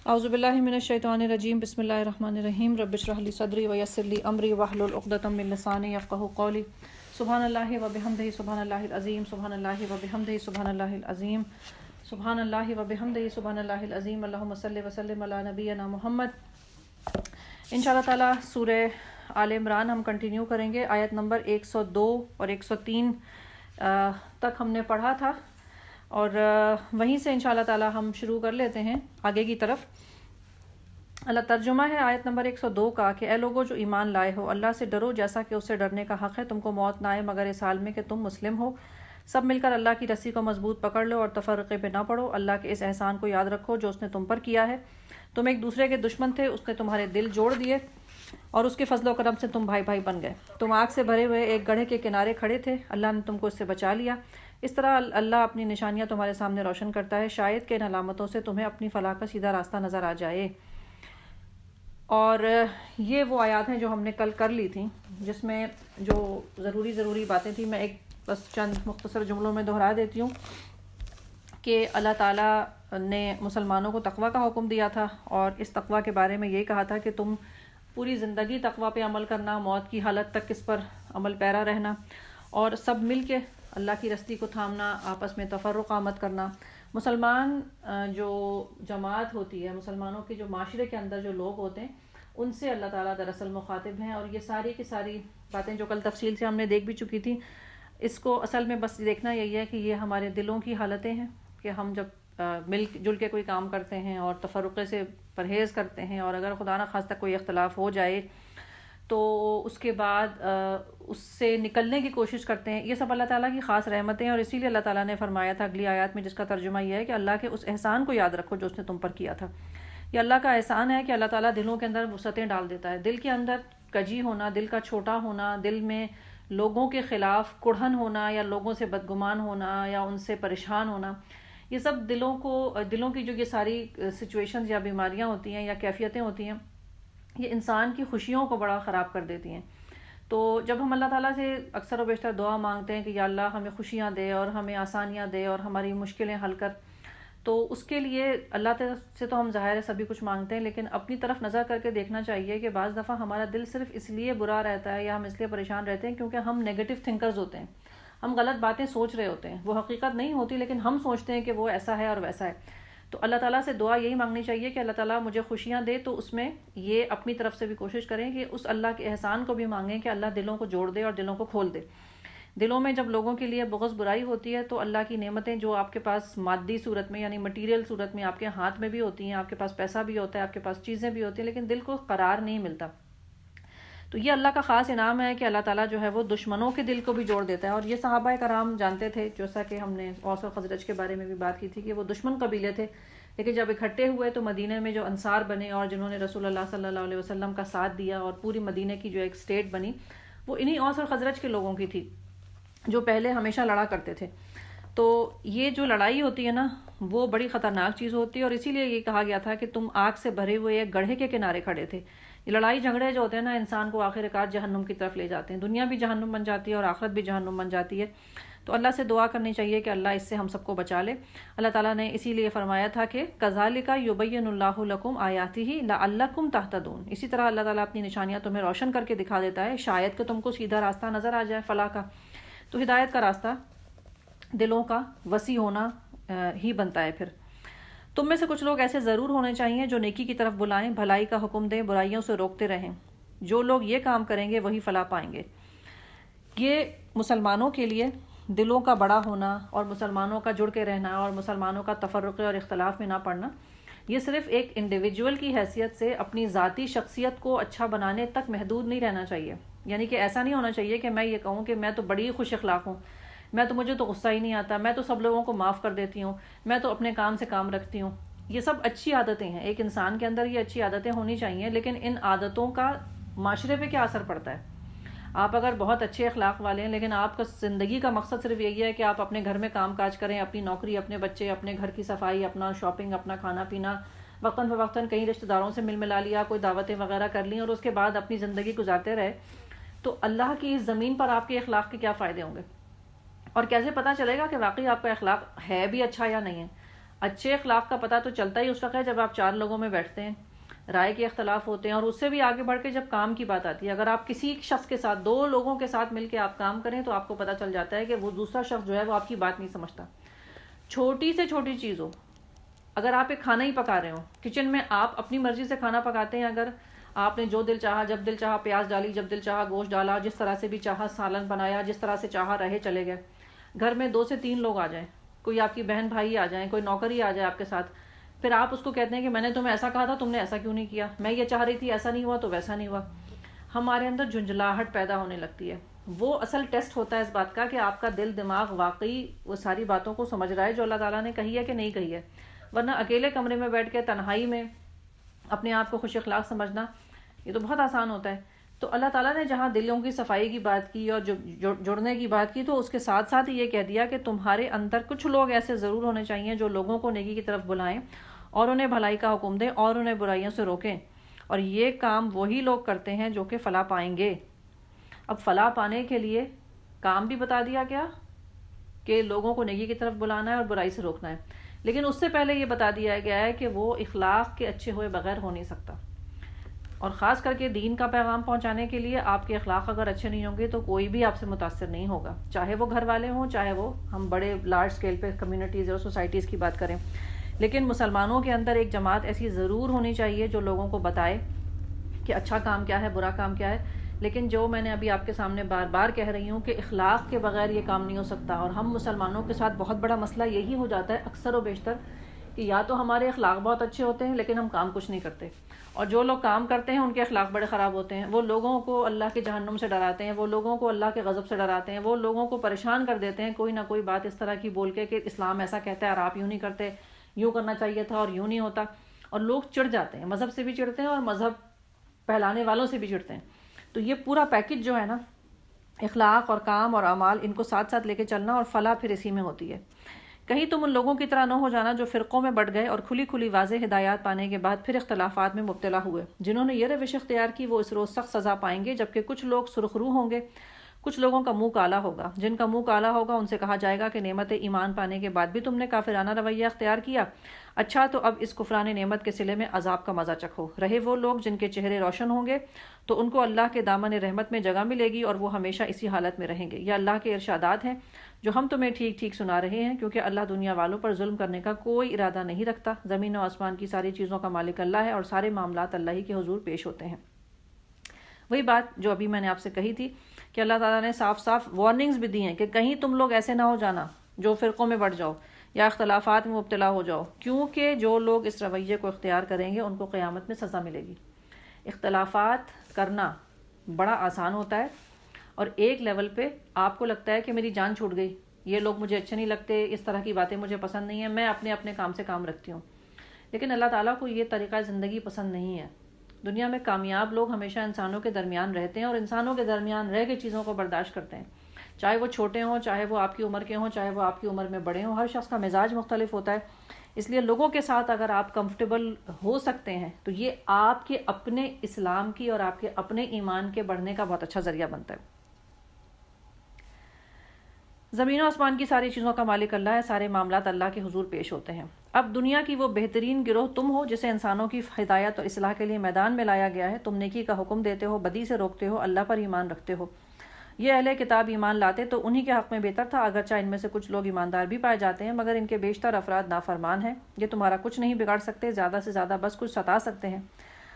اعوذ باللہ من الشیطان الرجیم بسم اللہ الرحمن الرحیم رب اشرح لی صدری ویسر لی امری واحلل عقدۃ من لسانی یفقہوا قولی سبحان اللہ وبحمدہ سبحان اللہ العظیم سبحان اللہ وبحمدہ سبحان اللہ العظیم سبحان اللہ وبحمدہ سبحان اللہ العظیم اللہم صلی وسلم علی نبینا محمد۔ انشاءاللہ تعالی سورہ آل عمران ہم کنٹینیو کریں گے۔ آیت نمبر 102 اور 103 تک ہم نے پڑھا تھا اور وہیں سے انشاءاللہ تعالی ہم شروع کر لیتے ہیں آگے کی طرف۔ اللہ ترجمہ ہے آیت نمبر 102 کا کہ اے لوگو جو ایمان لائے ہو، اللہ سے ڈرو جیسا کہ اس سے ڈرنے کا حق ہے، تم کو موت نہ آئے مگر اس حال میں کہ تم مسلم ہو۔ سب مل کر اللہ کی رسی کو مضبوط پکڑ لو اور تفرقے پہ نہ پڑو۔ اللہ کے اس احسان کو یاد رکھو جو اس نے تم پر کیا ہے۔ تم ایک دوسرے کے دشمن تھے، اس نے تمہارے دل جوڑ دیے اور اس کے فضل و کرم سے تم بھائی بھائی بن گئے۔ تم آگ سے بھرے ہوئے ایک گڑھے کے کنارے کھڑے تھے، اللہ نے تم کو اس سے بچا لیا۔ اس طرح اللہ اپنی نشانیاں تمہارے سامنے روشن کرتا ہے، شاید کہ ان علامتوں سے تمہیں اپنی فلاح کا سیدھا راستہ نظر آ جائے۔ اور یہ وہ آیات ہیں جو ہم نے کل کر لی تھیں، جس میں جو ضروری باتیں تھیں میں ایک بس چند مختصر جملوں میں دہرا دیتی ہوں کہ اللہ تعالیٰ نے مسلمانوں کو تقوی کا حکم دیا تھا اور اس تقوی کے بارے میں یہ کہا تھا کہ تم پوری زندگی تقوی پہ عمل کرنا، موت کی حالت تک اس پر عمل پیرا رہنا اور سب مل کے اللہ کی رستی کو تھامنا، آپس میں تفرقہ مت کرنا۔ مسلمان جو جماعت ہوتی ہے، مسلمانوں کے جو معاشرے کے اندر جو لوگ ہوتے ہیں، ان سے اللہ تعالیٰ دراصل مخاطب ہیں، اور یہ ساری کی ساری باتیں جو کل تفصیل سے ہم نے دیکھ بھی چکی تھی، اس کو اصل میں بس دیکھنا یہی ہے کہ یہ ہمارے دلوں کی حالتیں ہیں کہ ہم جب مل جل کے کوئی کام کرتے ہیں اور تفرقے سے پرہیز کرتے ہیں، اور اگر خدا نخواستہ کوئی اختلاف ہو جائے تو اس کے بعد اس سے نکلنے کی کوشش کرتے ہیں، یہ سب اللہ تعالیٰ کی خاص رحمتیں ہیں۔ اور اسی لیے اللہ تعالیٰ نے فرمایا تھا اگلی آیات میں، جس کا ترجمہ یہ ہے کہ اللہ کے اس احسان کو یاد رکھو جو اس نے تم پر کیا تھا۔ یہ اللہ کا احسان ہے کہ اللہ تعالیٰ دلوں کے اندر وسعتیں ڈال دیتا ہے۔ دل کے اندر کجی ہونا، دل کا چھوٹا ہونا، دل میں لوگوں کے خلاف کڑھن ہونا یا لوگوں سے بدگمان ہونا یا ان سے پریشان ہونا، یہ سب دلوں کی جو یہ ساری سچویشنز یا بیماریاں ہوتی ہیں یا کیفیتیں ہوتی ہیں، یہ انسان کی خوشیوں کو بڑا خراب کر دیتی ہیں۔ تو جب ہم اللہ تعالیٰ سے اکثر و بیشتر دعا مانگتے ہیں کہ یا اللہ ہمیں خوشیاں دے اور ہمیں آسانیاں دے اور ہماری مشکلیں حل کر، تو اس کے لیے اللہ تعالیٰ سے تو ہم ظاہر ہے سبھی کچھ مانگتے ہیں، لیکن اپنی طرف نظر کر کے دیکھنا چاہیے کہ بعض دفعہ ہمارا دل صرف اس لیے برا رہتا ہے یا ہم اس لیے پریشان رہتے ہیں کیونکہ ہم نیگیٹو تھنکرز ہوتے ہیں، ہم غلط باتیں سوچ رہے ہوتے ہیں، وہ حقیقت نہیں ہوتی لیکن ہم سوچتے ہیں کہ وہ ایسا ہے اور ویسا ہے۔ تو اللہ تعالیٰ سے دعا یہی مانگنی چاہیے کہ اللہ تعالیٰ مجھے خوشیاں دے، تو اس میں یہ اپنی طرف سے بھی کوشش کریں کہ اس اللہ کے احسان کو بھی مانگیں کہ اللہ دلوں کو جوڑ دے اور دلوں کو کھول دے۔ دلوں میں جب لوگوں کے لیے بغض برائی ہوتی ہے تو اللہ کی نعمتیں جو آپ کے پاس مادی صورت میں یعنی مٹیریل صورت میں آپ کے ہاتھ میں بھی ہوتی ہیں، آپ کے پاس پیسہ بھی ہوتا ہے، آپ کے پاس چیزیں بھی ہوتی ہیں، لیکن دل کو قرار نہیں ملتا۔ تو یہ اللہ کا خاص انعام ہے کہ اللہ تعالیٰ جو ہے وہ دشمنوں کے دل کو بھی جوڑ دیتا ہے۔ اور یہ صحابہ کرام جانتے تھے، جیسا کہ ہم نے اوس اور خزرج کے بارے میں بھی بات کی تھی کہ وہ دشمن قبیلے تھے، لیکن جب اکٹھے ہوئے تو مدینہ میں جو انصار بنے اور جنہوں نے رسول اللہ صلی اللہ علیہ وسلم کا ساتھ دیا اور پوری مدینہ کی جو ایک سٹیٹ بنی، وہ انہی اوس اور خزرج کے لوگوں کی تھی جو پہلے ہمیشہ لڑا کرتے تھے۔ تو یہ جو لڑائی ہوتی ہے نا، وہ بڑی خطرناک چیز ہوتی ہے، اور اسی لیے یہ کہا گیا تھا کہ تم آگ سے بھرے ہوئے ایک گڑھے کے کنارے کھڑے تھے۔ یہ لڑائی جھگڑے جو ہوتے ہیں نا، انسان کو آخر کار جہنم کی طرف لے جاتے ہیں، دنیا بھی جہنم بن جاتی ہے اور آخرت بھی جہنم بن جاتی ہے۔ تو اللہ سے دعا کرنی چاہیے کہ اللہ اس سے ہم سب کو بچا لے۔ اللہ تعالیٰ نے اسی لیے فرمایا تھا کہ کذالک یبین اللہ لکم آیاتہ لعلکم تہتدون، اسی طرح اللہ تعالیٰ اپنی نشانیاں تمہیں روشن کر کے دکھا دیتا ہے شاید کہ تم کو سیدھا راستہ نظر آ جائے فلاح کا۔ تو ہدایت کا راستہ دلوں کا وسیع ہونا ہی بنتا ہے۔ پھر تم میں سے کچھ لوگ ایسے ضرور ہونے چاہیے جو نیکی کی طرف بلائیں، بھلائی کا حکم دیں، برائیوں سے روکتے رہیں۔ جو لوگ یہ کام کریں گے وہی فلاح پائیں گے۔ یہ مسلمانوں کے لیے دلوں کا بڑا ہونا اور مسلمانوں کا جڑ کے رہنا اور مسلمانوں کا تفرقے اور اختلاف میں نہ پڑنا، یہ صرف ایک انڈیویجول کی حیثیت سے اپنی ذاتی شخصیت کو اچھا بنانے تک محدود نہیں رہنا چاہیے۔ یعنی کہ ایسا نہیں ہونا چاہیے کہ میں یہ کہوں کہ میں تو بڑی خوش اخلاق ہوں، مجھے تو غصہ ہی نہیں آتا، میں تو سب لوگوں کو معاف کر دیتی ہوں، میں تو اپنے کام سے کام رکھتی ہوں۔ یہ سب اچھی عادتیں ہیں، ایک انسان کے اندر یہ اچھی عادتیں ہونی چاہیے، لیکن ان عادتوں کا معاشرے پہ کیا اثر پڑتا ہے؟ آپ اگر بہت اچھے اخلاق والے ہیں لیکن آپ کا زندگی کا مقصد صرف یہی ہے کہ آپ اپنے گھر میں کام کاج کریں، اپنی نوکری، اپنے بچے، اپنے گھر کی صفائی، اپنا شاپنگ، اپنا کھانا پینا، وقتاً فوقتاً کئی رشتہ داروں سے مل ملا لیا، کوئی دعوتیں وغیرہ کر لیں اور اس کے بعد اپنی زندگی گزارتے رہے، تو اللہ کی اس زمین پر آپ کے اخلاق کے کیا فائدے ہوں گے؟ اور کیسے پتہ چلے گا کہ واقعی آپ کا اخلاق ہے بھی اچھا یا نہیں ہے؟ اچھے اخلاق کا پتہ تو چلتا ہی اس وقت ہے جب آپ 4 لوگوں میں بیٹھتے ہیں، رائے کے اختلاف ہوتے ہیں، اور اس سے بھی آگے بڑھ کے جب کام کی بات آتی ہے، اگر آپ کسی شخص کے ساتھ 2 لوگوں کے ساتھ مل کے آپ کام کریں تو آپ کو پتہ چل جاتا ہے کہ وہ دوسرا شخص جو ہے وہ آپ کی بات نہیں سمجھتا. چھوٹی سے چھوٹی چیز ہو، اگر آپ ایک کھانا ہی پکا رہے ہو کچن میں، آپ اپنی مرضی سے کھانا پکاتے ہیں، اگر آپ نے جو دل چاہا جب دل چاہا پیاز ڈالی، جب دل چاہا گوشت ڈالا، جس طرح سے بھی چاہا سالن بنایا، جس طرح سے چاہا رہے چلے گئے. گھر میں 2 سے 3 لوگ آ جائیں، کوئی آپ کی بہن بھائی آ جائیں، کوئی نوکر ہی آ جائے آپ کے ساتھ، پھر آپ اس کو کہتے ہیں کہ میں نے تمہیں ایسا کہا تھا، تم نے ایسا کیوں نہیں کیا، میں یہ چاہ رہی تھی ایسا نہیں ہوا تو ویسا نہیں ہوا. ہمارے اندر جھنجھلاہٹ پیدا ہونے لگتی ہے. وہ اصل ٹیسٹ ہوتا ہے اس بات کا کہ آپ کا دل دماغ واقعی وہ ساری باتوں کو سمجھ رہا ہے جو اللہ تعالیٰ نے کہی ہے کہ نہیں کہی ہے. ورنہ اکیلے کمرے میں بیٹھ کے تنہائی میں اپنے آپ کو خوش اخلاق سمجھنا یہ تو بہت آسان ہوتا ہے. تو اللہ تعالیٰ نے جہاں دلوں کی صفائی کی بات کی اور جڑنے کی بات کی، تو اس کے ساتھ ساتھ ہی یہ کہہ دیا کہ تمہارے اندر کچھ لوگ ایسے ضرور ہونے چاہیے جو لوگوں کو نیکی کی طرف بلائیں اور انہیں بھلائی کا حکم دیں اور انہیں برائیوں سے روکیں. اور یہ کام وہی لوگ کرتے ہیں جو کہ فلاح پائیں گے. اب فلاح پانے کے لیے کام بھی بتا دیا گیا کہ لوگوں کو نیکی کی طرف بلانا ہے اور برائی سے روکنا ہے، لیکن اس سے پہلے یہ بتا دیا گیا ہے کہ وہ اخلاق کے اچھے ہوئے بغیر ہو نہیں سکتا. اور خاص کر کے دین کا پیغام پہنچانے کے لیے آپ کے اخلاق اگر اچھے نہیں ہوں گے تو کوئی بھی آپ سے متاثر نہیں ہوگا، چاہے وہ گھر والے ہوں، چاہے وہ ہم بڑے لارج اسکیل پہ کمیونٹیز اور سوسائٹیز کی بات کریں. لیکن مسلمانوں کے اندر ایک جماعت ایسی ضرور ہونی چاہیے جو لوگوں کو بتائے کہ اچھا کام کیا ہے، برا کام کیا ہے. لیکن جو میں نے ابھی آپ کے سامنے بار بار کہہ رہی ہوں کہ اخلاق کے بغیر یہ کام نہیں ہو سکتا. اور ہم مسلمانوں کے ساتھ بہت بڑا مسئلہ یہی ہو جاتا ہے اکثر و بیشتر کہ یا تو ہمارے اخلاق بہت اچھے ہوتے ہیں لیکن ہم کام کچھ نہیں کرتے، اور جو لوگ کام کرتے ہیں ان کے اخلاق بڑے خراب ہوتے ہیں. وہ لوگوں کو اللہ کے جہنم سے ڈراتے ہیں، وہ لوگوں کو اللہ کے غضب سے ڈراتے ہیں، وہ لوگوں کو پریشان کر دیتے ہیں کوئی نہ کوئی بات اس طرح کی بول کے کہ اسلام ایسا کہتا ہے اور آپ یوں نہیں کرتے، یوں کرنا چاہیے تھا اور یوں نہیں ہوتا. اور لوگ چڑھ جاتے ہیں، مذہب سے بھی چڑھتے ہیں اور مذہب پھیلانے والوں سے بھی چڑھتے ہیں. تو یہ پورا پیکج جو ہے نا، اخلاق اور کام اور اعمال، ان کو ساتھ ساتھ لے کے چلنا، اور فلاح پھر اسی میں ہوتی ہے. کہیں تم ان لوگوں کی طرح نہ ہو جانا جو فرقوں میں بٹ گئے اور کھلی کھلی واضح ہدایات پانے کے بعد پھر اختلافات میں مبتلا ہوئے. جنہوں نے یہ روش اختیار کی وہ اس روز سخت سزا پائیں گے، جبکہ کچھ لوگ سرخرو ہوں گے، کچھ لوگوں کا منہ کالا ہوگا. جن کا منہ کالا ہوگا ان سے کہا جائے گا کہ نعمت ایمان پانے کے بعد بھی تم نے کافرانہ رویہ اختیار کیا. اچھا تو اب اس کفران نعمت کے صلے میں عذاب کا مزہ چکھو. رہے وہ لوگ جن کے چہرے روشن ہوں گے تو ان کو اللہ کے دامن رحمت میں جگہ ملے گی اور وہ ہمیشہ اسی حالت میں رہیں گے. یہ اللہ کے ارشادات ہیں جو ہم تمہیں ٹھیک ٹھیک سنا رہے ہیں، کیونکہ اللہ دنیا والوں پر ظلم کرنے کا کوئی ارادہ نہیں رکھتا. زمین و آسمان کی ساری چیزوں کا مالک اللہ ہے اور سارے معاملات اللہ ہی کے حضور پیش ہوتے ہیں. وہی بات جو ابھی میں نے آپ سے کہی تھی کہ اللہ تعالیٰ نے صاف صاف وارننگز بھی دی ہیں کہ کہیں تم لوگ ایسے نہ ہو جانا جو فرقوں میں بڑھ جاؤ یا اختلافات میں مبتلا ہو جاؤ، کیونکہ جو لوگ اس رویے کو اختیار کریں گے ان کو قیامت میں سزا ملے گی. اختلافات کرنا بڑا آسان ہوتا ہے، اور ایک لیول پہ آپ کو لگتا ہے کہ میری جان چھوٹ گئی، یہ لوگ مجھے اچھے نہیں لگتے، اس طرح کی باتیں مجھے پسند نہیں ہیں، میں اپنے کام سے کام رکھتی ہوں. لیکن اللہ تعالیٰ کو یہ طریقہ زندگی پسند نہیں ہے. دنیا میں کامیاب لوگ ہمیشہ انسانوں کے درمیان رہتے ہیں اور انسانوں کے درمیان رہ کے چیزوں کو برداشت کرتے ہیں، چاہے وہ چھوٹے ہوں، چاہے وہ آپ کی عمر کے ہوں، چاہے وہ آپ کی عمر میں بڑے ہوں. ہر شخص کا مزاج مختلف ہوتا ہے. اس لیے لوگوں کے ساتھ اگر آپ کمفرٹیبل ہو سکتے ہیں تو یہ آپ کے اپنے اسلام کی اور آپ کے اپنے ایمان کے بڑھنے کا بہت اچھا ذریعہ بنتا ہے. زمین و آسمان کی ساری چیزوں کا مالک اللہ ہے، سارے معاملات اللہ کے حضور پیش ہوتے ہیں. اب دنیا کی وہ بہترین گروہ تم ہو جسے انسانوں کی ہدایت اور اصلاح کے لیے میدان میں لایا گیا ہے. تم نیکی کا حکم دیتے ہو، بدی سے روکتے ہو، اللہ پر ایمان رکھتے ہو. یہ اہل کتاب ایمان لاتے تو انہی کے حق میں بہتر تھا، اگرچہ ان میں سے کچھ لوگ ایماندار بھی پائے جاتے ہیں، مگر ان کے بیشتر افراد نافرمان ہیں. یہ تمہارا کچھ نہیں بگاڑ سکتے، زیادہ سے زیادہ بس کچھ ستا سکتے ہیں.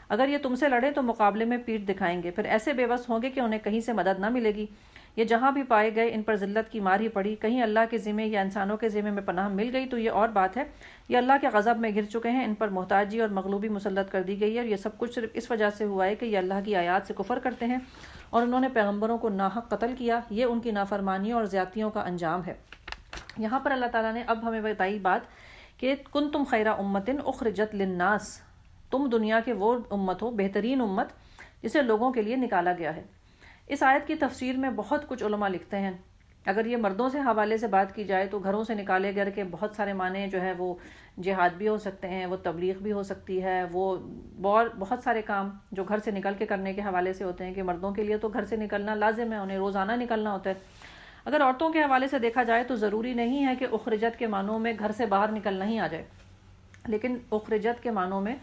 اگر یہ تم سے لڑے تو مقابلے میں پیٹھ دکھائیں گے، پھر ایسے بے بس ہوں گے کہ انہیں کہیں سے مدد نہ ملے گی. یہ جہاں بھی پائے گئے ان پر ذلت کی مار ہی پڑی. کہیں اللہ کے ذمے یا انسانوں کے ذمے میں پناہ مل گئی تو یہ اور بات ہے. یہ اللہ کے غضب میں گر چکے ہیں، ان پر محتاجی اور مغلوبی مسلط کر دی گئی ہے، اور یہ سب کچھ صرف اس وجہ سے ہوا ہے کہ یہ اللہ کی آیات سے کفر کرتے ہیں اور انہوں نے پیغمبروں کو ناحق قتل کیا. یہ ان کی نافرمانیوں اور زیادتیوں کا انجام ہے. یہاں پر اللہ تعالیٰ نے اب ہمیں بتائی بات کہ کنتم خیر امت اخرجت للناس، تم دنیا کے وہ امت ہو، بہترین امت جسے لوگوں کے لیے نکالا گیا ہے. اس آیت کی تفسیر میں بہت کچھ علماء لکھتے ہیں. اگر یہ مردوں سے حوالے سے بات کی جائے تو گھروں سے نکالے گئے کے بہت سارے معنی جو ہے وہ جہاد بھی ہو سکتے ہیں، وہ تبلیغ بھی ہو سکتی ہے، وہ بہت سارے کام جو گھر سے نکل کے کرنے کے حوالے سے ہوتے ہیں کہ مردوں کے لیے تو گھر سے نکلنا لازم ہے، انہیں روزانہ نکلنا ہوتا ہے. اگر عورتوں کے حوالے سے دیکھا جائے تو ضروری نہیں ہے کہ اخرجت کے معنوں میں گھر سے باہر نکلنا ہی آ جائے. لیکن اخرجت کے معنوں میں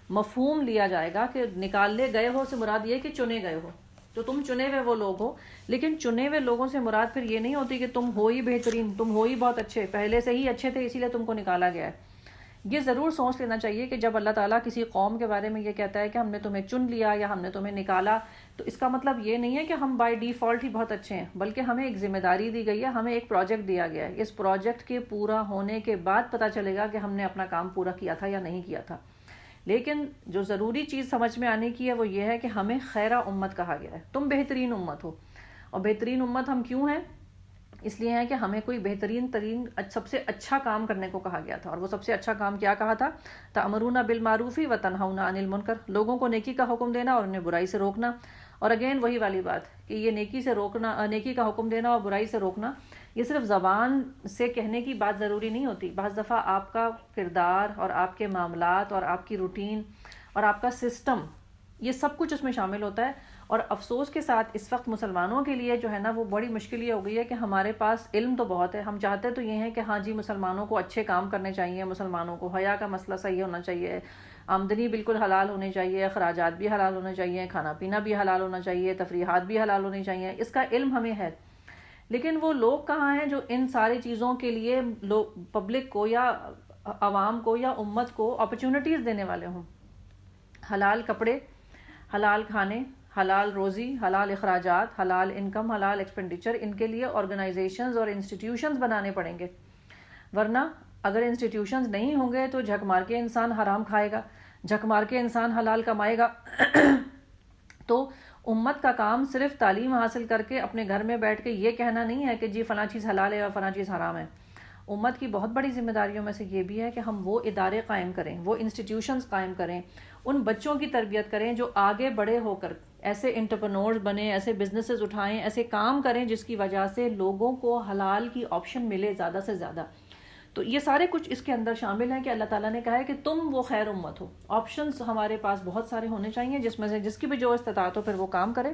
مفہوم لیا جائے گا کہ نکالے گئے ہو سے مراد یہ کہ چنے گئے ہو، تو تم چنے ہوئے وہ لوگ ہو. لیکن چنے ہوئے لوگوں سے مراد پھر یہ نہیں ہوتی کہ تم ہو ہی بہترین، تم ہو ہی بہت اچھے، پہلے سے ہی اچھے تھے اسی لیے تم کو نکالا گیا ہے. یہ ضرور سوچ لینا چاہیے کہ جب اللہ تعالیٰ کسی قوم کے بارے میں یہ کہتا ہے کہ ہم نے تمہیں چن لیا یا ہم نے تمہیں نکالا، تو اس کا مطلب یہ نہیں ہے کہ ہم بائی ڈیفالٹ ہی بہت اچھے ہیں، بلکہ ہمیں ایک ذمہ داری دی گئی ہے، ہمیں ایک پروجیکٹ دیا گیا ہے. اس پروجیکٹ کے پورا ہونے کے بعد پتہ چلے گا کہ ہم نے اپنا کام پورا کیا تھا یا نہیں کیا تھا. لیکن جو ضروری چیز سمجھ میں آنے کی ہے وہ یہ ہے کہ ہمیں خیرہ امت کہا گیا ہے، تم بہترین امت ہو. اور بہترین امت ہم کیوں ہیں؟ اس لیے ہے کہ ہمیں کوئی بہترین ترین سب سے اچھا کام کرنے کو کہا گیا تھا. اور وہ سب سے اچھا کام کیا کہا تھا؟ تأمرون بالمعروف وتنہون عن المنکر، لوگوں کو نیکی کا حکم دینا اور انہیں برائی سے روکنا. اور اگین وہی والی بات کہ یہ نیکی سے روکنا، نیکی کا حکم دینا اور برائی سے روکنا، یہ صرف زبان سے کہنے کی بات ضروری نہیں ہوتی. بعض دفعہ آپ کا کردار اور آپ کے معاملات اور آپ کی روٹین اور آپ کا سسٹم، یہ سب کچھ اس میں شامل ہوتا ہے. اور افسوس کے ساتھ اس وقت مسلمانوں کے لیے جو ہے نا وہ بڑی مشکل یہ ہو گئی ہے کہ ہمارے پاس علم تو بہت ہے، ہم چاہتے تو یہ ہیں کہ ہاں جی مسلمانوں کو اچھے کام کرنے چاہیے، مسلمانوں کو حیا کا مسئلہ صحیح ہونا چاہیے، آمدنی بالکل حلال ہونی چاہیے، اخراجات بھی حلال ہونے چاہیے، کھانا پینا بھی حلال ہونا چاہیے، تفریحات بھی حلال ہونی چاہیے. اس کا علم ہمیں ہے، لیکن وہ لوگ کہاں ہیں جو ان ساری چیزوں کے لیے پبلک کو یا عوام کو یا امت کو اپرچونٹیز دینے والے ہوں؟ حلال کپڑے، حلال کھانے، حلال روزی، حلال اخراجات، حلال انکم، حلال ایکسپینڈیچر، ان کے لیے آرگنائزیشنز اور انسٹیٹیوشنز بنانے پڑیں گے. ورنہ اگر انسٹیٹیوشنز نہیں ہوں گے تو جھک مار کے انسان حرام کھائے گا، جھک مار کے انسان حلال کمائے گا. تو امت کا کام صرف تعلیم حاصل کر کے اپنے گھر میں بیٹھ کے یہ کہنا نہیں ہے کہ جی فلاں چیز حلال ہے اور فلاں چیز حرام ہے. امت کی بہت بڑی ذمہ داریوں میں سے یہ بھی ہے کہ ہم وہ ادارے قائم کریں، وہ انسٹیٹیوشنز قائم کریں، ان بچوں کی تربیت کریں جو آگے بڑے ہو کر ایسے انٹرپرنورز بنیں، ایسے بزنسز اٹھائیں، ایسے کام کریں جس کی وجہ سے لوگوں کو حلال کی آپشن ملے زیادہ سے زیادہ. تو یہ سارے کچھ اس کے اندر شامل ہیں کہ اللہ تعالیٰ نے کہا ہے کہ تم وہ خیر امت ہو. آپشنز ہمارے پاس بہت سارے ہونے چاہیے جس میں سے جس کی بھی جو استطاعت ہو پھر وہ کام کرے.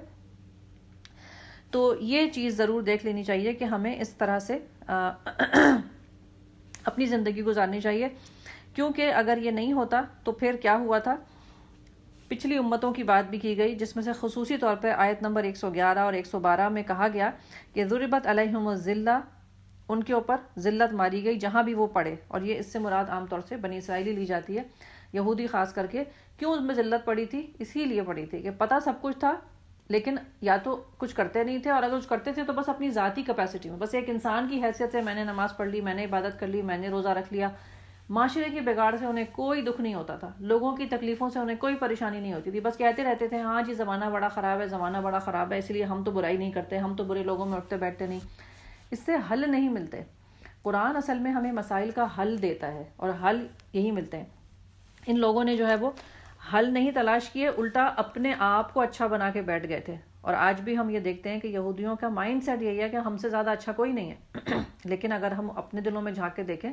تو یہ چیز ضرور دیکھ لینی چاہیے کہ ہمیں اس طرح سے اپنی زندگی گزارنی چاہیے، کیونکہ اگر یہ نہیں ہوتا تو پھر کیا ہوا تھا؟ پچھلی امتوں کی بات بھی کی گئی جس میں سے خصوصی طور پہ آیت نمبر 111 اور 112 میں کہا گیا کہ ضربت علیہم الذلہ، ان کے اوپر ذلت ماری گئی جہاں بھی وہ پڑے. اور یہ اس سے مراد عام طور سے بنی اسرائیلی لی جاتی ہے، یہودی خاص کر کے. کیوں ان میں ذلت پڑی تھی؟ اسی لیے پڑی تھی کہ پتہ سب کچھ تھا لیکن یا تو کچھ کرتے نہیں تھے، اور اگر کچھ کرتے تھے تو بس اپنی ذاتی کیپیسٹی میں، بس ایک انسان کی حیثیت سے میں نے نماز پڑھ لی، میں نے عبادت کر لی، میں نے روزہ رکھ لیا. معاشرے کے بگاڑ سے انہیں کوئی دکھ نہیں ہوتا تھا، لوگوں کی تکلیفوں سے انہیں کوئی پریشانی نہیں ہوتی تھی، بس کہتے رہتے تھے ہاں جی زمانہ بڑا خراب ہے، زمانہ بڑا خراب ہے، اس لیے ہم تو برائی نہیں کرتے، ہم تو برے لوگوں میں اٹھتے بیٹھتے نہیں. اس سے حل نہیں ملتے. قرآن اصل میں ہمیں مسائل کا حل دیتا ہے اور حل یہی ملتے ہیں. ان لوگوں نے جو ہے وہ حل نہیں تلاش کیے، الٹا اپنے آپ کو اچھا بنا کے بیٹھ گئے تھے. اور آج بھی ہم یہ دیکھتے ہیں کہ یہودیوں کا مائنڈ سیٹ یہی ہے کہ ہم سے زیادہ اچھا کوئی نہیں ہے. لیکن اگر ہم اپنے دلوں میں جھانک کے دیکھیں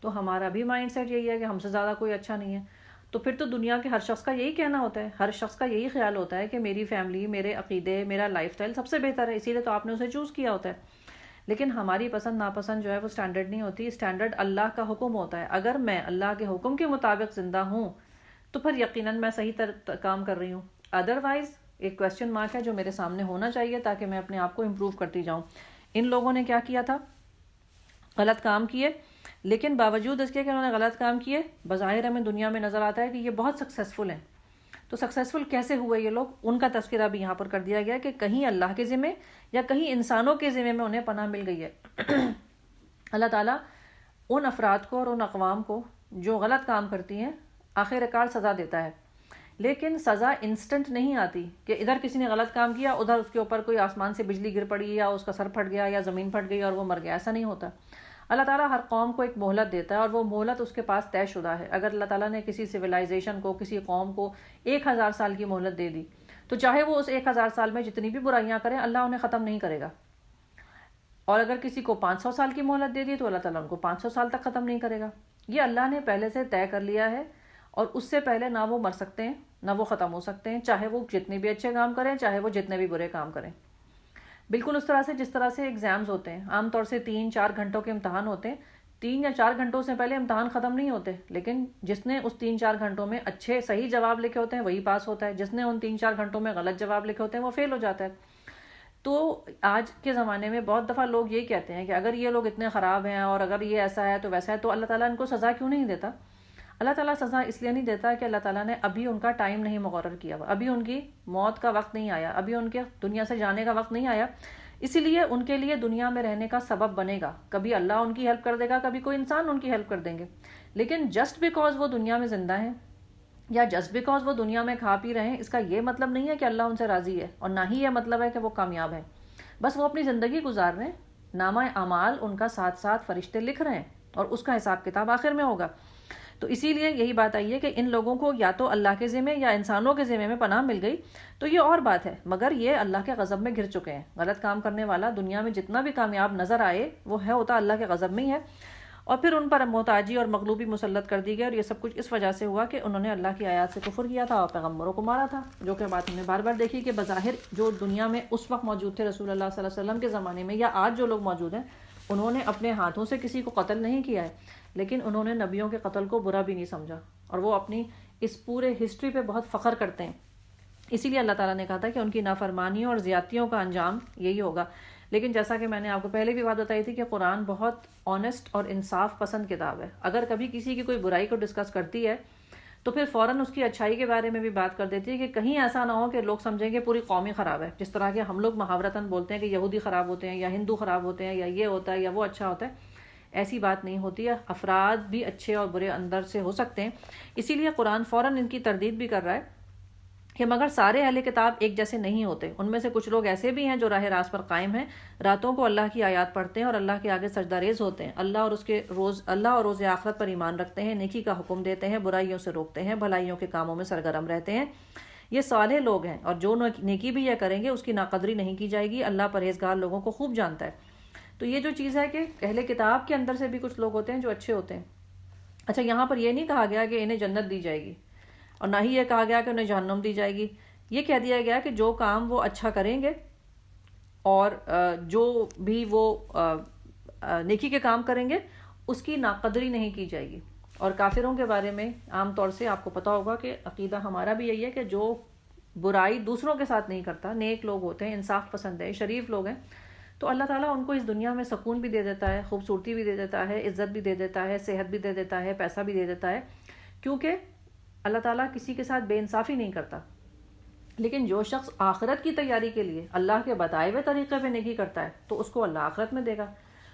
تو ہمارا بھی مائنڈ سیٹ یہی ہے کہ ہم سے زیادہ کوئی اچھا نہیں ہے. تو پھر تو دنیا کے ہر شخص کا یہی کہنا ہوتا ہے، ہر شخص کا یہی خیال ہوتا ہے کہ میری فیملی، میرے عقیدے، میرا لائف سٹائل سب سے بہتر ہے، اسی لیے تو آپ نے اسے چوز کیا ہوتا ہے. لیکن ہماری پسند ناپسند جو ہے وہ سٹینڈرڈ نہیں ہوتی، سٹینڈرڈ اللہ کا حکم ہوتا ہے. اگر میں اللہ کے حکم کے مطابق زندہ ہوں تو پھر یقیناً میں صحیح کام کر رہی ہوں. ادروائز ایک کویسچن مارک ہے جو میرے سامنے ہونا چاہیے تاکہ میں اپنے آپ کو امپروو کرتی جاؤں. ان لوگوں نے کیا کیا تھا؟ غلط کام کیے، لیکن باوجود اس کے کہ انہوں نے غلط کام کیے بظاہر ہمیں دنیا میں نظر آتا ہے کہ یہ بہت سکسیسفل ہیں. تو سکسیسفل کیسے ہوئے یہ لوگ؟ ان کا تذکرہ بھی یہاں پر کر دیا گیا کہ کہیں اللہ کے ذمے یا کہیں انسانوں کے ذمے میں انہیں پناہ مل گئی ہے. اللہ تعالیٰ ان افراد کو اور ان اقوام کو جو غلط کام کرتی ہیں آخر کار سزا دیتا ہے، لیکن سزا انسٹنٹ نہیں آتی کہ ادھر کسی نے غلط کام کیا ادھر اس کے اوپر کوئی آسمان سے بجلی گر پڑی یا اس کا سر پھٹ گیا یا زمین پھٹ گئی اور وہ مر گیا. ایسا نہیں ہوتا. اللہ تعالیٰ ہر قوم کو ایک مہلت دیتا ہے اور وہ مہلت اس کے پاس طے شدہ ہے. اگر اللہ تعالیٰ نے کسی سویلائزیشن کو، کسی قوم کو 1000 سال کی مہلت دے دی تو چاہے وہ اس 1000 سال میں جتنی بھی برائیاں کریں اللہ انہیں ختم نہیں کرے گا. اور اگر کسی کو 500 سال کی مہلت دے دی تو اللہ تعالیٰ ان کو 500 سال تک ختم نہیں کرے گا. یہ اللہ نے پہلے سے طے کر لیا ہے اور اس سے پہلے نہ وہ مر سکتے ہیں نہ وہ ختم ہو سکتے ہیں، چاہے وہ جتنے بھی اچھے کام کریں چاہے وہ جتنے بھی برے کام کریں. بالکل اس طرح سے جس طرح سے ایگزامز ہوتے ہیں، عام طور سے 3-4 گھنٹوں کے امتحان ہوتے ہیں. 3 یا 4 گھنٹوں سے پہلے امتحان ختم نہیں ہوتے، لیکن جس نے اس 3-4 گھنٹوں میں اچھے صحیح جواب لکھے ہوتے ہیں وہی پاس ہوتا ہے، جس نے ان 3-4 گھنٹوں میں غلط جواب لکھے ہوتے ہیں وہ فیل ہو جاتا ہے۔ تو آج کے زمانے میں بہت دفعہ لوگ یہی کہتے ہیں کہ اگر یہ لوگ اتنے خراب ہیں اور اگر یہ ایسا ہے تو ویسا ہے، تو اللہ تعالیٰ ان کو سزا کیوں نہیں دیتا؟ اللہ تعالیٰ سزا اس لیے نہیں دیتا کہ اللہ تعالیٰ نے ابھی ان کا ٹائم نہیں مقرر کیا ہوا، ابھی ان کی موت کا وقت نہیں آیا، ابھی ان کے دنیا سے جانے کا وقت نہیں آیا، اسی لیے ان کے لیے دنیا میں رہنے کا سبب بنے گا، کبھی اللہ ان کی ہیلپ کر دے گا، کبھی کوئی انسان ان کی ہیلپ کر دیں گے۔ لیکن جسٹ بیکاز وہ دنیا میں زندہ ہیں یا جسٹ بیکاز وہ دنیا میں کھا پی رہے ہیں، اس کا یہ مطلب نہیں ہے کہ اللہ ان سے راضی ہے، اور نہ ہی یہ مطلب ہے کہ وہ کامیاب ہیں۔ بس وہ اپنی زندگی گزار رہے ہیں، نامہ اعمال ان کا ساتھ ساتھ فرشتے لکھ رہے ہیں، اور اس کا حساب کتاب آخر میں ہوگا۔ تو اسی لیے یہی بات آئی ہے کہ ان لوگوں کو یا تو اللہ کے ذمے یا انسانوں کے ذمے میں پناہ مل گئی تو یہ اور بات ہے، مگر یہ اللہ کے غضب میں گر چکے ہیں۔ غلط کام کرنے والا دنیا میں جتنا بھی کامیاب نظر آئے وہ ہے ہوتا اللہ کے غضب میں ہی ہے، اور پھر ان پر محتاجی اور مغلوبی مسلط کر دی گئی، اور یہ سب کچھ اس وجہ سے ہوا کہ انہوں نے اللہ کی آیات سے کفر کیا تھا اور پیغمبروں کو مارا تھا، جو کہ بات ہم نے بار بار دیکھی کہ بظاہر جو دنیا میں اس وقت موجود تھے رسول اللہ صلی اللہ علیہ وسلم کے زمانے میں یا آج جو لوگ موجود ہیں، انہوں نے اپنے ہاتھوں سے کسی کو قتل نہیں کیا ہے، لیکن انہوں نے نبیوں کے قتل کو برا بھی نہیں سمجھا، اور وہ اپنی اس پورے ہسٹری پہ بہت فخر کرتے ہیں۔ اسی لیے اللہ تعالیٰ نے کہا تھا کہ ان کی نافرمانیوں اور زیادتیوں کا انجام یہی ہوگا۔ لیکن جیسا کہ میں نے آپ کو پہلے بھی بات بتائی تھی کہ قرآن بہت آنیسٹ اور انصاف پسند کتاب ہے، اگر کبھی کسی کی کوئی برائی کو ڈسکس کرتی ہے تو پھر فوراً اس کی اچھائی کے بارے میں بھی بات کر دیتی ہے کہ کہیں ایسا نہ ہو کہ لوگ سمجھیں کہ پوری قوم ہی خراب ہے، جس طرح کہ ہم لوگ محاورتاً بولتے ہیں کہ یہودی خراب ہوتے ہیں یا ہندو خراب ہوتے ہیں یا یہ ہوتا ہے یا وہ اچھا ہوتا ہے۔ ایسی بات نہیں ہوتی ہے، افراد بھی اچھے اور برے اندر سے ہو سکتے ہیں، اسی لیے قرآن فوراً ان کی تردید بھی کر رہا ہے کہ مگر سارے اہل کتاب ایک جیسے نہیں ہوتے، ان میں سے کچھ لوگ ایسے بھی ہیں جو راہ راست پر قائم ہیں، راتوں کو اللہ کی آیات پڑھتے ہیں اور اللہ کے آگے سجدہ ریز ہوتے ہیں، اللہ اور روز آخرت پر ایمان رکھتے ہیں، نیکی کا حکم دیتے ہیں، برائیوں سے روکتے ہیں، بھلائیوں کے کاموں میں سرگرم رہتے ہیں، یہ صالح لوگ ہیں، اور جو نیکی بھی یہ کریں گے اس کی ناقدری نہیں کی جائے گی، اللہ پرہیزگار لوگوں کو خوب جانتا ہے۔ تو یہ جو چیز ہے کہ اہل کتاب کے اندر سے بھی کچھ لوگ ہوتے ہیں جو اچھے ہوتے ہیں۔ اچھا، یہاں پر یہ نہیں کہا گیا کہ انہیں جنت دی جائے گی، اور نہ ہی یہ کہا گیا کہ انہیں جہنم دی جائے گی، یہ کہہ دیا گیا کہ جو کام وہ اچھا کریں گے اور جو بھی وہ نیکی کے کام کریں گے اس کی ناقدری نہیں کی جائے گی۔ اور کافروں کے بارے میں عام طور سے آپ کو پتہ ہوگا کہ عقیدہ ہمارا بھی یہی ہے کہ جو برائی دوسروں کے ساتھ نہیں کرتا، نیک لوگ ہوتے ہیں، انصاف پسند ہیں، شریف لوگ ہیں، تو اللہ تعالیٰ ان کو اس دنیا میں سکون بھی دے دیتا ہے، خوبصورتی بھی دے دیتا ہے، عزت بھی دے دیتا ہے، صحت بھی دے دیتا ہے، پیسہ بھی دے دیتا ہے، کیونکہ اللہ تعالیٰ کسی کے ساتھ بے انصافی نہیں کرتا۔ لیکن جو شخص آخرت کی تیاری کے لیے اللہ کے بتائے ہوئے طریقے پہ نیکی کرتا ہے تو اس کو اللہ آخرت میں دے گا۔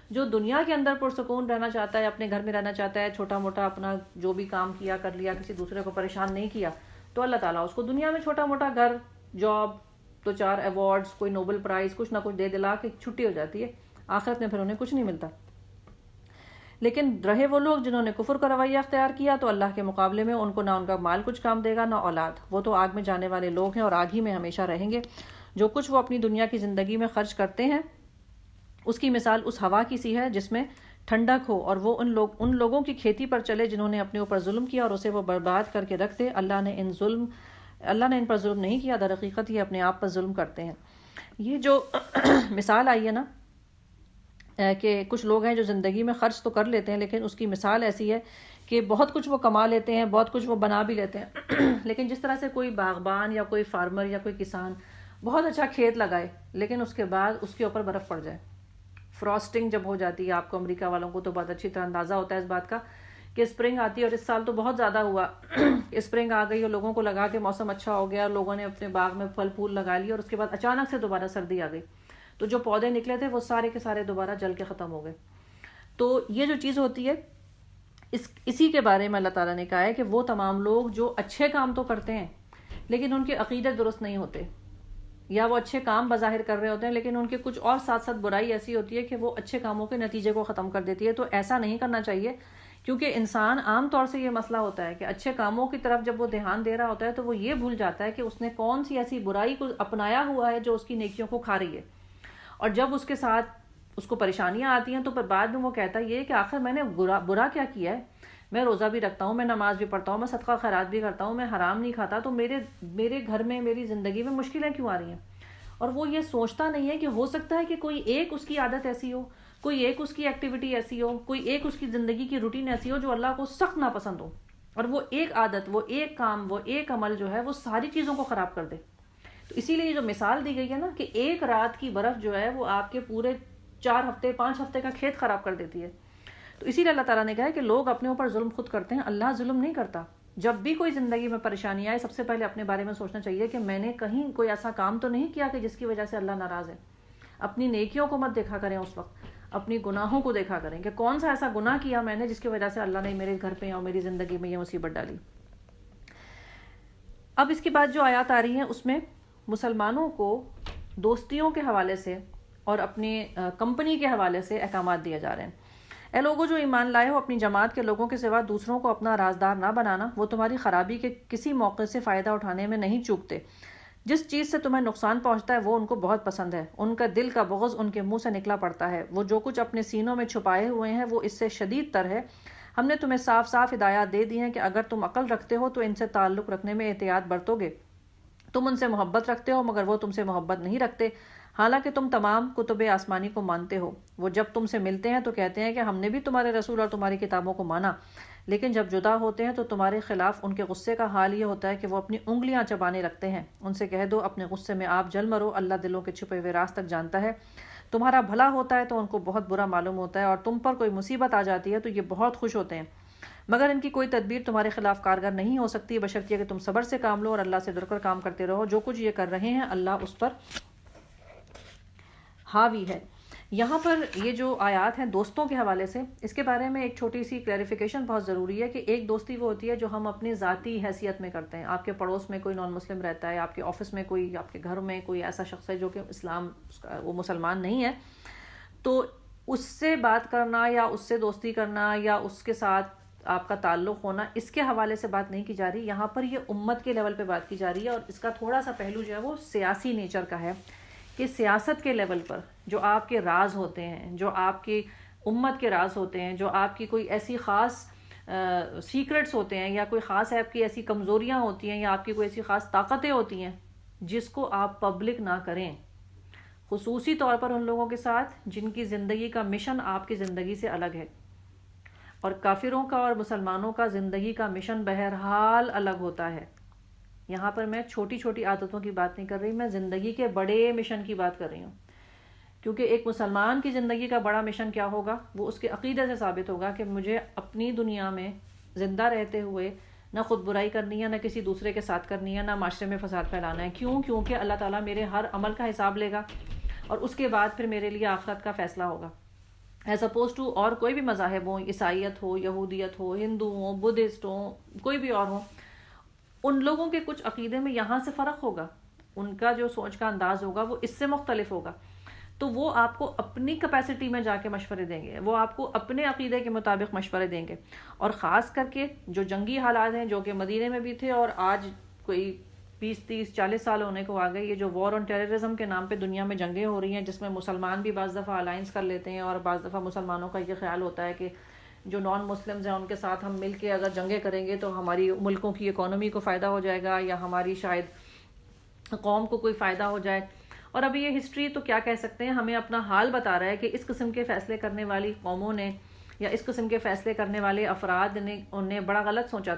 جو دنیا کے اندر پرسکون رہنا چاہتا ہے، اپنے گھر میں رہنا چاہتا ہے، چھوٹا موٹا اپنا جو بھی کام کیا کر لیا، کسی دوسرے کو پریشان نہیں کیا، تو اللہ تعالیٰ اس کو دنیا میں چھوٹا موٹا گھر، جاب، 2-4 ایوارڈز، کوئی نوبل پرائز، کچھ نہ کچھ دے دلا کے چھٹی ہو جاتی ہے۔ آخرت میں پھر انہیں کچھ نہیں ملتا۔ لیکن رہے وہ لوگ جنہوں نے کفر کا رویہ اختیار کیا تو اللہ کے مقابلے میں ان کو نہ ان کا مال کچھ کام دے گا نہ اولاد، وہ تو آگ میں جانے والے لوگ ہیں اور آگ ہی میں ہمیشہ رہیں گے۔ جو کچھ وہ اپنی دنیا کی زندگی میں خرچ کرتے ہیں اس کی مثال اس ہوا کی سی ہے جس میں ٹھنڈک ہو، اور وہ ان لوگوں کی کھیتی پر چلے جنہوں نے اپنے اوپر ظلم کیا اور اسے وہ برباد کر کے رکھ دے۔ اللہ نے ان پر ظلم نہیں کیا، در حقیقت یہ اپنے آپ پر ظلم کرتے ہیں۔ یہ جو مثال آئی ہے نا کہ کچھ لوگ ہیں جو زندگی میں خرچ تو کر لیتے ہیں لیکن اس کی مثال ایسی ہے کہ بہت کچھ وہ کما لیتے ہیں، بہت کچھ وہ بنا بھی لیتے ہیں، لیکن جس طرح سے کوئی باغبان یا کوئی فارمر یا کوئی کسان بہت اچھا کھیت لگائے لیکن اس کے بعد اس کے اوپر برف پڑ جائے، فراسٹنگ جب ہو جاتی ہے، آپ کو امریکہ والوں کو تو بہت اچھی طرح اندازہ ہوتا ہے اس بات کا کہ اسپرنگ آتی ہے، اور اس سال تو بہت زیادہ ہوا، اسپرنگ آ گئی اور لوگوں کو لگا کہ موسم اچھا ہو گیا، لوگوں نے اپنے باغ میں پھل پھول لگا لیے، اور اس کے بعد اچانک سے دوبارہ سردی آ گئی تو جو پودے نکلے تھے وہ سارے کے سارے دوبارہ جل کے ختم ہو گئے۔ تو یہ جو چیز ہوتی ہے اسی کے بارے میں اللہ تعالیٰ نے کہا ہے کہ وہ تمام لوگ جو اچھے کام تو کرتے ہیں لیکن ان کے عقیدے درست نہیں ہوتے، یا وہ اچھے کام بظاہر کر رہے ہوتے ہیں لیکن ان کے کچھ اور ساتھ ساتھ برائی ایسی ہوتی ہے کہ وہ اچھے کاموں کے نتیجے کو ختم کر دیتی ہے۔ تو ایسا نہیں کرنا چاہیے، کیونکہ انسان عام طور سے یہ مسئلہ ہوتا ہے کہ اچھے کاموں کی طرف جب وہ دھیان دے رہا ہوتا ہے تو وہ یہ بھول جاتا ہے کہ اس نے کون سی ایسی برائی کو اپنایا ہوا ہے جو اس کی نیکیوں کو کھا رہی ہے، اور جب اس کے ساتھ اس کو پریشانیاں آتی ہیں تو پھر بعد میں وہ کہتا ہے یہ کہ آخر میں نے برا کیا کیا ہے، میں روزہ بھی رکھتا ہوں، میں نماز بھی پڑھتا ہوں، میں صدقہ خیرات بھی کرتا ہوں، میں حرام نہیں کھاتا، تو میرے گھر میں میری زندگی میں مشکلیں کیوں آ رہی ہیں؟ اور وہ یہ سوچتا نہیں ہے کہ ہو سکتا ہے کہ کوئی ایک اس کی عادت ایسی ہو کوئی ایک اس کی ایکٹیویٹی ایسی ہو، کوئی ایک اس کی زندگی کی روٹین ایسی ہو جو اللہ کو سخت ناپسند ہو، اور وہ ایک عادت، وہ ایک کام، وہ ایک عمل جو ہے وہ ساری چیزوں کو خراب کر دے۔ تو اسی لیے جو مثال دی گئی ہے نا کہ ایک رات کی برف جو ہے وہ آپ کے پورے 4 ہفتے 5 ہفتے کا کھیت خراب کر دیتی ہے۔ تو اسی لیے اللہ تعالیٰ نے کہا ہے کہ لوگ اپنے اوپر ظلم خود کرتے ہیں، اللہ ظلم نہیں کرتا۔ جب بھی کوئی زندگی میں پریشانی آئے، سب سے پہلے اپنے بارے میں سوچنا چاہیے کہ میں نے کہیں کوئی ایسا کام تو نہیں کیا کہ جس کی وجہ سے اللہ ناراض ہے۔ اپنی نیکیوں کو مت دیکھا کریں اس وقت، اپنی گناہوں کو دیکھا کریں کہ کون سا ایسا گناہ کیا میں نے جس کی وجہ سے اللہ نے میرے گھر پہ اور میری زندگی میں یہ مصیبت ڈالی۔ اب اس کے بعد جو آیات آ رہی ہیں اس میں مسلمانوں کو دوستیوں کے حوالے سے اور اپنی کمپنی کے حوالے سے احکامات دیے جا رہے ہیں۔ اے لوگوں جو ایمان لائے ہو، اپنی جماعت کے لوگوں کے سوا دوسروں کو اپنا رازدار نہ بنانا، وہ تمہاری خرابی کے کسی موقع سے فائدہ اٹھانے میں نہیں چوکتے۔ جس چیز سے تمہیں نقصان پہنچتا ہے وہ ان کو بہت پسند ہے، ان کا دل کا بغض ان کے منہ سے نکلا پڑتا ہے، وہ جو کچھ اپنے سینوں میں چھپائے ہوئے ہیں وہ اس سے شدید تر ہے۔ ہم نے تمہیں صاف صاف ہدایات دے دی ہیں کہ اگر تم عقل رکھتے ہو تو ان سے تعلق رکھنے میں احتیاط برتو گے۔ تم ان سے محبت رکھتے ہو مگر وہ تم سے محبت نہیں رکھتے، حالانکہ تم تمام کتب آسمانی کو مانتے ہو۔ وہ جب تم سے ملتے ہیں تو کہتے ہیں کہ ہم نے بھی تمہارے رسول اور تمہاری کتابوں کو مانا، لیکن جب جدا ہوتے ہیں تو تمہارے خلاف ان کے غصے کا حال یہ ہوتا ہے کہ وہ اپنی انگلیاں چبانے لگتے ہیں۔ ان سے کہہ دو اپنے غصے میں آپ جل مرو، اللہ دلوں کے چھپے ہوئے راز تک جانتا ہے۔ تمہارا بھلا ہوتا ہے تو ان کو بہت برا معلوم ہوتا ہے، اور تم پر کوئی مصیبت آ جاتی ہے تو یہ بہت خوش ہوتے ہیں، مگر ان کی کوئی تدبیر تمہارے خلاف کارگر نہیں ہو سکتی، بشرطیہ کہ تم صبر سے کام لو اور اللہ سے ڈر کر کام کرتے رہو۔ جو کچھ یہ کر رہے ہیں اللہ اس پر حاوی ہے۔ یہاں پر یہ جو آیات ہیں دوستوں کے حوالے سے، اس کے بارے میں ایک چھوٹی سی کلیریفیکیشن بہت ضروری ہے کہ ایک دوستی وہ ہوتی ہے جو ہم اپنی ذاتی حیثیت میں کرتے ہیں۔ آپ کے پڑوس میں کوئی نان مسلم رہتا ہے، آپ کے آفس میں کوئی، آپ کے گھر میں کوئی ایسا شخص ہے جو کہ اسلام وہ مسلمان نہیں ہے، تو اس سے بات کرنا یا اس سے دوستی کرنا یا اس کے ساتھ آپ کا تعلق ہونا، اس کے حوالے سے بات نہیں کی جا رہی، یہاں پر یہ امت کے لیول پہ بات کی جا رہی ہے۔ اور اس کا تھوڑا سا پہلو جو ہے وہ سیاسی نیچر کا ہے کہ سیاست کے لیول پر جو آپ کے راز ہوتے ہیں، جو آپ کی امت کے راز ہوتے ہیں، جو آپ کی کوئی ایسی خاص سیکرٹس ہوتے ہیں یا کوئی خاص آپ کی ایسی کمزوریاں ہوتی ہیں یا آپ کی کوئی ایسی خاص طاقتیں ہوتی ہیں جس کو آپ پبلک نہ کریں، خصوصی طور پر ان لوگوں کے ساتھ جن کی زندگی کا مشن آپ کی زندگی سے الگ ہے۔ اور کافروں کا اور مسلمانوں کا زندگی کا مشن بہرحال الگ ہوتا ہے۔ یہاں پر میں چھوٹی چھوٹی عادتوں کی بات نہیں کر رہی، میں زندگی کے بڑے مشن کی بات کر رہی ہوں، کیونکہ ایک مسلمان کی زندگی کا بڑا مشن کیا ہوگا، وہ اس کے عقیدے سے ثابت ہوگا کہ مجھے اپنی دنیا میں زندہ رہتے ہوئے نہ خود برائی کرنی ہے، نہ کسی دوسرے کے ساتھ کرنی ہے، نہ معاشرے میں فساد پھیلانا ہے۔ کیوں؟ کیونکہ اللہ تعالیٰ میرے ہر عمل کا حساب لے گا اور اس کے بعد پھر میرے لیے آخرت کا فیصلہ ہوگا، ایز اپوز ٹو اور کوئی بھی مذاہب ہوں، عیسائیت ہو، یہودیت ہو، ہندو ہوں، بدھسٹ ہوں، کوئی بھی اور ہوں، ان لوگوں کے کچھ عقیدے میں یہاں سے فرق ہوگا، ان کا جو سوچ کا انداز ہوگا وہ اس سے مختلف ہوگا، تو وہ آپ کو اپنی کیپیسٹی میں جا کے مشورے دیں گے، وہ آپ کو اپنے عقیدے کے مطابق مشورے دیں گے۔ اور خاص کر کے جو جنگی حالات ہیں جو کہ مدینے میں بھی تھے اور آج کوئی 20 30 40 سال ہونے کو آ گئے، یہ جو وار آن ٹیررزم کے نام پہ دنیا میں جنگیں ہو رہی ہیں، جس میں مسلمان بھی بعض دفعہ الائنس کر لیتے ہیں اور بعض دفعہ مسلمانوں کا یہ خیال ہوتا ہے کہ جو نان مسلمز ہیں ان کے ساتھ ہم مل کے اگر جنگیں کریں گے تو ہماری ملکوں کی اکانومی کو فائدہ ہو جائے گا یا ہماری شاید قوم کو کوئی فائدہ ہو جائے۔ اور ابھی یہ ہسٹری تو کیا کہہ سکتے ہیں، ہمیں اپنا حال بتا رہا ہے کہ اس قسم کے فیصلے کرنے والی قوموں نے یا اس قسم کے فیصلے کرنے والے افراد نے انہیں بڑا غلط سوچا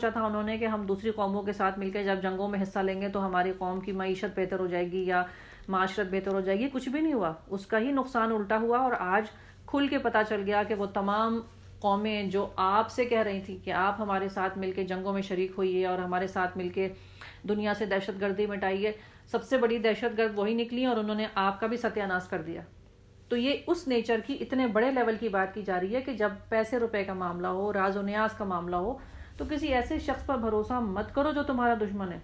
تھا انہوں نے کہ ہم دوسری قوموں کے ساتھ مل کے جب جنگوں میں حصہ لیں گے تو ہماری قوم کی معیشت بہتر ہو جائے گی یا معاشرت بہتر ہو جائے گی۔ کچھ بھی نہیں ہوا، اس کا ہی نقصان الٹا ہوا، اور آج کھل کے پتہ چل گیا کہ وہ تمام قومیں جو آپ سے کہہ رہی تھیں کہ آپ ہمارے ساتھ مل کے جنگوں میں شریک ہوئیے اور ہمارے ساتھ مل کے دنیا سے دہشت گردی مٹائیے، سب سے بڑی دہشت گرد وہی نکلی اور انہوں نے آپ کا بھی ستیہ ناش کر دیا۔ تو یہ اس نیچر کی اتنے بڑے لیول کی بات کی جا رہی ہے کہ جب پیسے روپے کا معاملہ ہو، راز و نیاز کا معاملہ ہو، تو کسی ایسے شخص پر بھروسہ مت کرو جو تمہارا دشمن ہے۔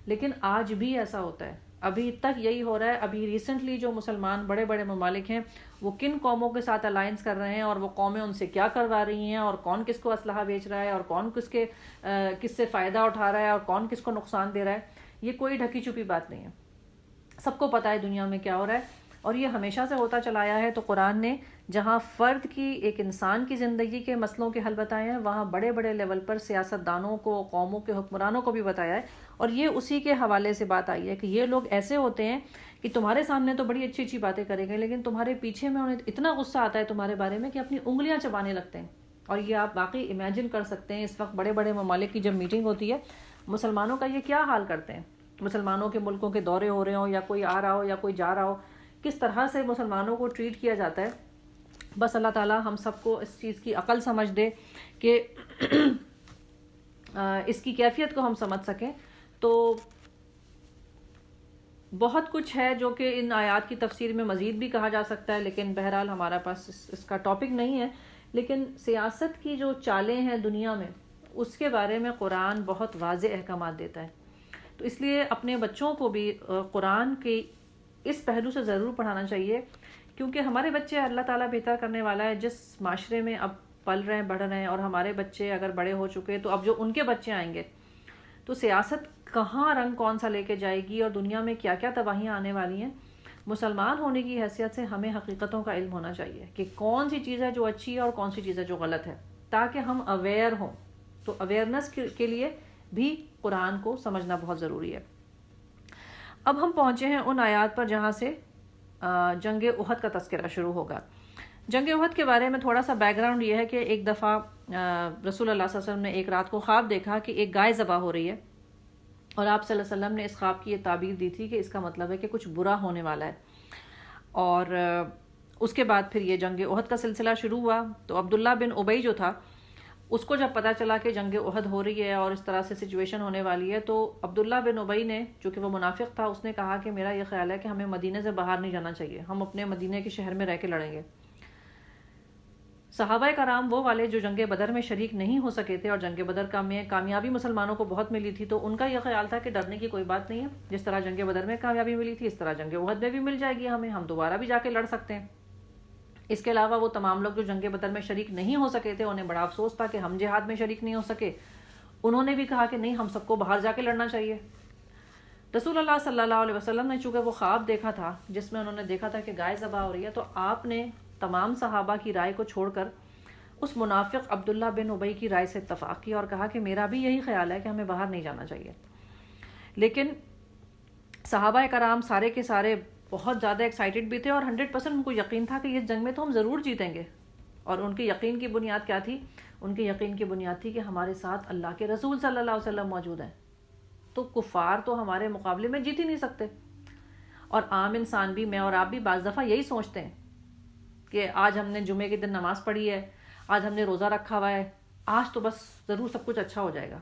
لیکن آج بھی ایسا ہوتا ہے، ابھی تک یہی ہو رہا ہے۔ ابھی ریسنٹلی جو مسلمان بڑے بڑے ممالک ہیں وہ کن قوموں کے ساتھ الائنس کر رہے ہیں اور وہ قومیں ان سے کیا کروا رہی ہیں اور کون کس کو اسلحہ بیچ رہا ہے اور کون کس سے فائدہ اٹھا رہا ہے اور کون کس کو نقصان دے رہا ہے، یہ کوئی ڈھکی چھپی بات نہیں ہے، سب کو پتہ ہے دنیا میں کیا ہو رہا ہے۔ اور یہ ہمیشہ سے ہوتا چلا آیا ہے۔ تو قرآن نے جہاں فرد کی، ایک انسان کی زندگی کے مسئلوں کے حل بتائے ہیں، وہاں بڑے بڑے لیول پر سیاست دانوں کو، قوموں کے حکمرانوں کو بھی بتایا ہے۔ اور یہ اسی کے حوالے سے بات آئی ہے کہ یہ لوگ ایسے ہوتے ہیں کہ تمہارے سامنے تو بڑی اچھی اچھی باتیں کریں گے لیکن تمہارے پیچھے میں انہیں اتنا غصہ آتا ہے تمہارے بارے میں کہ اپنی انگلیاں چبانے لگتے ہیں. اور یہ آپ واقعی امیجن کر سکتے ہیں اس وقت بڑے بڑے ممالک کی جب میٹنگ ہوتی ہے مسلمانوں کا یہ کیا حال کرتے ہیں. مسلمانوں کے ملکوں کے دورے ہو رہے ہوں یا کوئی آ رہا ہو یا کوئی جا رہا ہو, کس طرح سے مسلمانوں کو ٹریٹ کیا جاتا ہے. بس اللہ تعالیٰ ہم سب کو اس چیز کی عقل سمجھ دے کہ اس کی کیفیت کو ہم سمجھ سکیں. تو بہت کچھ ہے جو کہ ان آیات کی تفسیر میں مزید بھی کہا جا سکتا ہے, لیکن بہرحال ہمارا پاس اس کا ٹاپک نہیں ہے. لیکن سیاست کی جو چالیں ہیں دنیا میں اس کے بارے میں قرآن بہت واضح احکامات دیتا ہے. تو اس لیے اپنے بچوں کو بھی قرآن کے اس پہلو سے ضرور پڑھانا چاہیے, کیونکہ ہمارے بچے اللہ تعالیٰ بہتر کرنے والا ہے. جس معاشرے میں اب پل رہے ہیں بڑھ رہے ہیں, اور ہمارے بچے اگر بڑے ہو چکے تو اب جو ان کے بچے آئیں گے تو سیاست کہاں رنگ کون سا لے کے جائے گی اور دنیا میں کیا کیا تباہیاں آنے والی ہیں. مسلمان ہونے کی حیثیت سے ہمیں حقیقتوں کا علم ہونا چاہیے کہ کون سی چیز ہے جو اچھی ہے اور کون سی چیز ہے جو غلط ہے, تاکہ ہم اویئر ہوں. تو اویئرنس کے لیے بھی قرآن کو سمجھنا بہت ضروری ہے. اب ہم پہنچے ہیں ان آیات پر جہاں سے جنگ احد کا تذکرہ شروع ہوگا. جنگ احد کے بارے میں تھوڑا سا بیک گراؤنڈ یہ ہے کہ ایک دفعہ رسول اللہ صلی اللہ علیہ وسلم نے ایک رات کو خواب دیکھا کہ ایک گائے ذبح ہو رہی ہے, اور آپ صلی اللہ علیہ وسلم نے اس خواب کی یہ تعبیر دی تھی کہ اس کا مطلب ہے کہ کچھ برا ہونے والا ہے. اور اس کے بعد پھر یہ جنگ احد کا سلسلہ شروع ہوا. تو عبداللہ بن ابی جو تھا اس کو جب پتہ چلا کہ جنگ احد ہو رہی ہے اور اس طرح سے سچویشن ہونے والی ہے, تو عبداللہ بن ابی نے, جو کہ وہ منافق تھا, اس نے کہا کہ میرا یہ خیال ہے کہ ہمیں مدینے سے باہر نہیں جانا چاہیے, ہم اپنے مدینے کے شہر میں رہ کے لڑیں گے. صحابہ کرام وہ والے جو جنگ بدر میں شریک نہیں ہو سکے تھے اور جنگ بدر میں کامیابی مسلمانوں کو بہت ملی تھی, تو ان کا یہ خیال تھا کہ ڈرنے کی کوئی بات نہیں ہے, جس طرح جنگ بدر میں کامیابی ملی تھی اس طرح جنگ احد میں بھی مل جائے گی ہمیں, ہم دوبارہ بھی جا کے لڑ سکتے ہیں. اس کے علاوہ وہ تمام لوگ جو جنگ بدر میں شریک نہیں ہو سکے تھے انہیں بڑا افسوس تھا کہ ہم جہاد میں شریک نہیں ہو سکے. انہوں نے بھی کہا کہ نہیں, ہم سب کو باہر جا کے لڑنا چاہیے. رسول اللہ صلی اللہ علیہ وسلم نے چونکہ وہ خواب دیکھا تھا جس میں انہوں نے دیکھا تھا کہ گائے ذبح ہو رہی ہے, تو آپ نے تمام صحابہ کی رائے کو چھوڑ کر اس منافق عبداللہ بن ابی کی رائے سے اتفاق کیا اور کہا کہ میرا بھی یہی خیال ہے کہ ہمیں باہر نہیں جانا چاہیے. لیکن صحابہ کرام سارے کے سارے بہت زیادہ ایکسائٹڈ بھی تھے اور 100% ان کو یقین تھا کہ اس جنگ میں تو ہم ضرور جیتیں گے. اور ان کے یقین کی بنیاد کیا تھی؟ ان کے یقین کی بنیاد تھی کہ ہمارے ساتھ اللہ کے رسول صلی اللہ علیہ وسلم موجود ہیں, تو کفار تو ہمارے مقابلے میں جیت ہی نہیں سکتے. اور عام انسان بھی, میں اور آپ بھی بعض دفعہ یہی سوچتے ہیں کہ آج ہم نے جمعے کے دن نماز پڑھی ہے, آج ہم نے روزہ رکھا ہوا ہے, آج تو بس ضرور سب کچھ اچھا ہو جائے گا.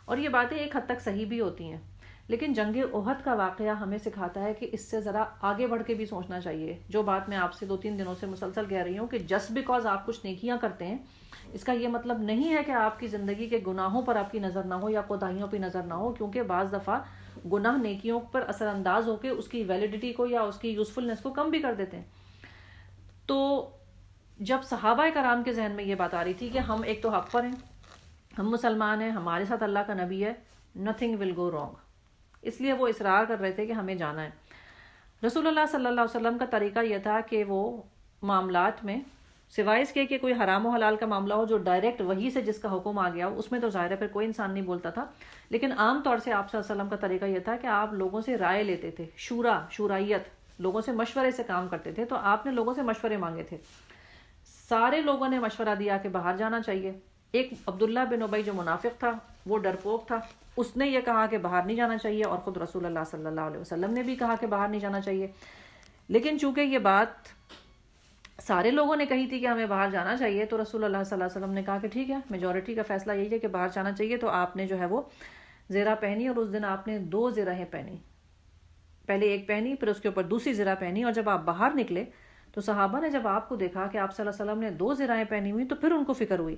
اور یہ باتیں ایک حد تک صحیح بھی ہوتی ہیں, لیکن جنگ احد کا واقعہ ہمیں سکھاتا ہے کہ اس سے ذرا آگے بڑھ کے بھی سوچنا چاہیے. جو بات میں آپ سے 2-3 دنوں سے مسلسل کہہ رہی ہوں کہ جسٹ بیکاز آپ کچھ نیکیاں کرتے ہیں اس کا یہ مطلب نہیں ہے کہ آپ کی زندگی کے گناہوں پر آپ کی نظر نہ ہو یا کوتاہیوں پہ نظر نہ ہو, کیونکہ بعض دفعہ گناہ نیکیوں پر اثر انداز ہو کے اس کی ویلیڈیٹی کو یا اس کی یوزفلنس کو کم بھی کر دیتے ہیں. تو جب صحابہ کرام کے ذہن میں یہ بات آ رہی تھی کہ ہم ایک تو حق پر ہیں, ہم مسلمان ہیں, ہمارے ساتھ اللہ کا نبی ہے, nothing will go wrong, اس لیے وہ اصرار کر رہے تھے کہ ہمیں جانا ہے. رسول اللہ صلی اللہ علیہ وسلم کا طریقہ یہ تھا کہ وہ معاملات میں سوائے اس کے کہ کوئی حرام و حلال کا معاملہ ہو جو ڈائریکٹ وحی سے جس کا حکم آ گیا ہو, اس میں تو ظاہر ہے پھر کوئی انسان نہیں بولتا تھا, لیکن عام طور سے آپ صلی اللہ علیہ وسلم کا طریقہ یہ تھا کہ آپ لوگوں سے رائے لیتے تھے, شورائیت, لوگوں سے مشورے سے کام کرتے تھے. تو آپ نے لوگوں سے مشورے مانگے تھے, سارے لوگوں نے مشورہ دیا کہ باہر جانا چاہیے. ایک عبداللہ بن ابی جو منافق تھا, وہ ڈرپوک تھا, اس نے یہ کہا کہ باہر نہیں جانا چاہیے, اور خود رسول اللہ صلی اللہ علیہ وسلم نے بھی کہا کہ باہر نہیں جانا چاہیے. لیکن چونکہ یہ بات سارے لوگوں نے کہی تھی کہ ہمیں باہر جانا چاہیے, تو رسول اللہ صلی اللہ علیہ وسلم نے کہا کہ ٹھیک ہے, میجورٹی کا فیصلہ یہی ہے کہ باہر جانا چاہیے. تو آپ نے جو ہے وہ زرہ پہنی, اور اس دن آپ نے 2 زرہیں پہنی, پہلے ایک پہنی پھر اس کے اوپر دوسری زرہ پہنی. اور جب آپ باہر نکلے تو صحابہ نے جب آپ کو دیکھا کہ آپ صلی اللہ علیہ وسلم نے 2 زرہیں پہنی ہوئی, تو پھر ان کو فکر ہوئی.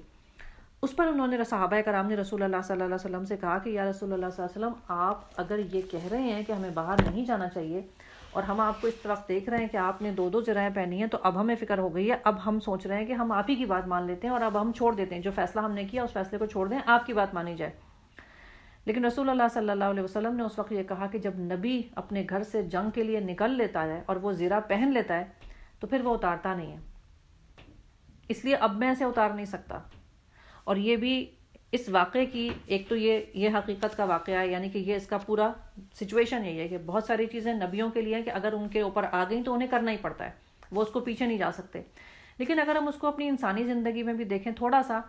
اس پر انہوں نے, صحابہ کرام نے رسول اللہ صلی اللہ علیہ وسلم سے کہا کہ یا رسول اللہ صلی اللہ علیہ وسلم, آپ اگر یہ کہہ رہے ہیں کہ ہمیں باہر نہیں جانا چاہیے اور ہم آپ کو اس وقت دیکھ رہے ہیں کہ آپ نے 2 زرہیں پہنی ہیں, تو اب ہمیں فکر ہو گئی ہے. اب ہم سوچ رہے ہیں کہ ہم آپ ہی کی بات مان لیتے ہیں اور اب ہم چھوڑ دیتے ہیں, جو فیصلہ ہم نے کیا اس فیصلے کو چھوڑ دیں, آپ کی بات مانی جائے. لیکن رسول اللہ صلی اللہ علیہ وسلم نے اس وقت یہ کہا کہ جب نبی اپنے گھر سے جنگ کے لیے نکل لیتا ہے اور وہ زرہ پہن لیتا ہے تو پھر وہ اتارتا نہیں ہے, اس لیے اب میں اسے اتار نہیں سکتا. اور یہ بھی اس واقعے کی ایک تو یہ حقیقت کا واقعہ ہے، یعنی کہ یہ اس کا پورا سچویشن یہی ہے کہ بہت ساری چیزیں نبیوں کے لیے ہیں کہ اگر ان کے اوپر آ گئیں تو انہیں کرنا ہی پڑتا ہے، وہ اس کو پیچھے نہیں جا سکتے. لیکن اگر ہم اس کو اپنی انسانی زندگی میں بھی دیکھیں تھوڑا سا،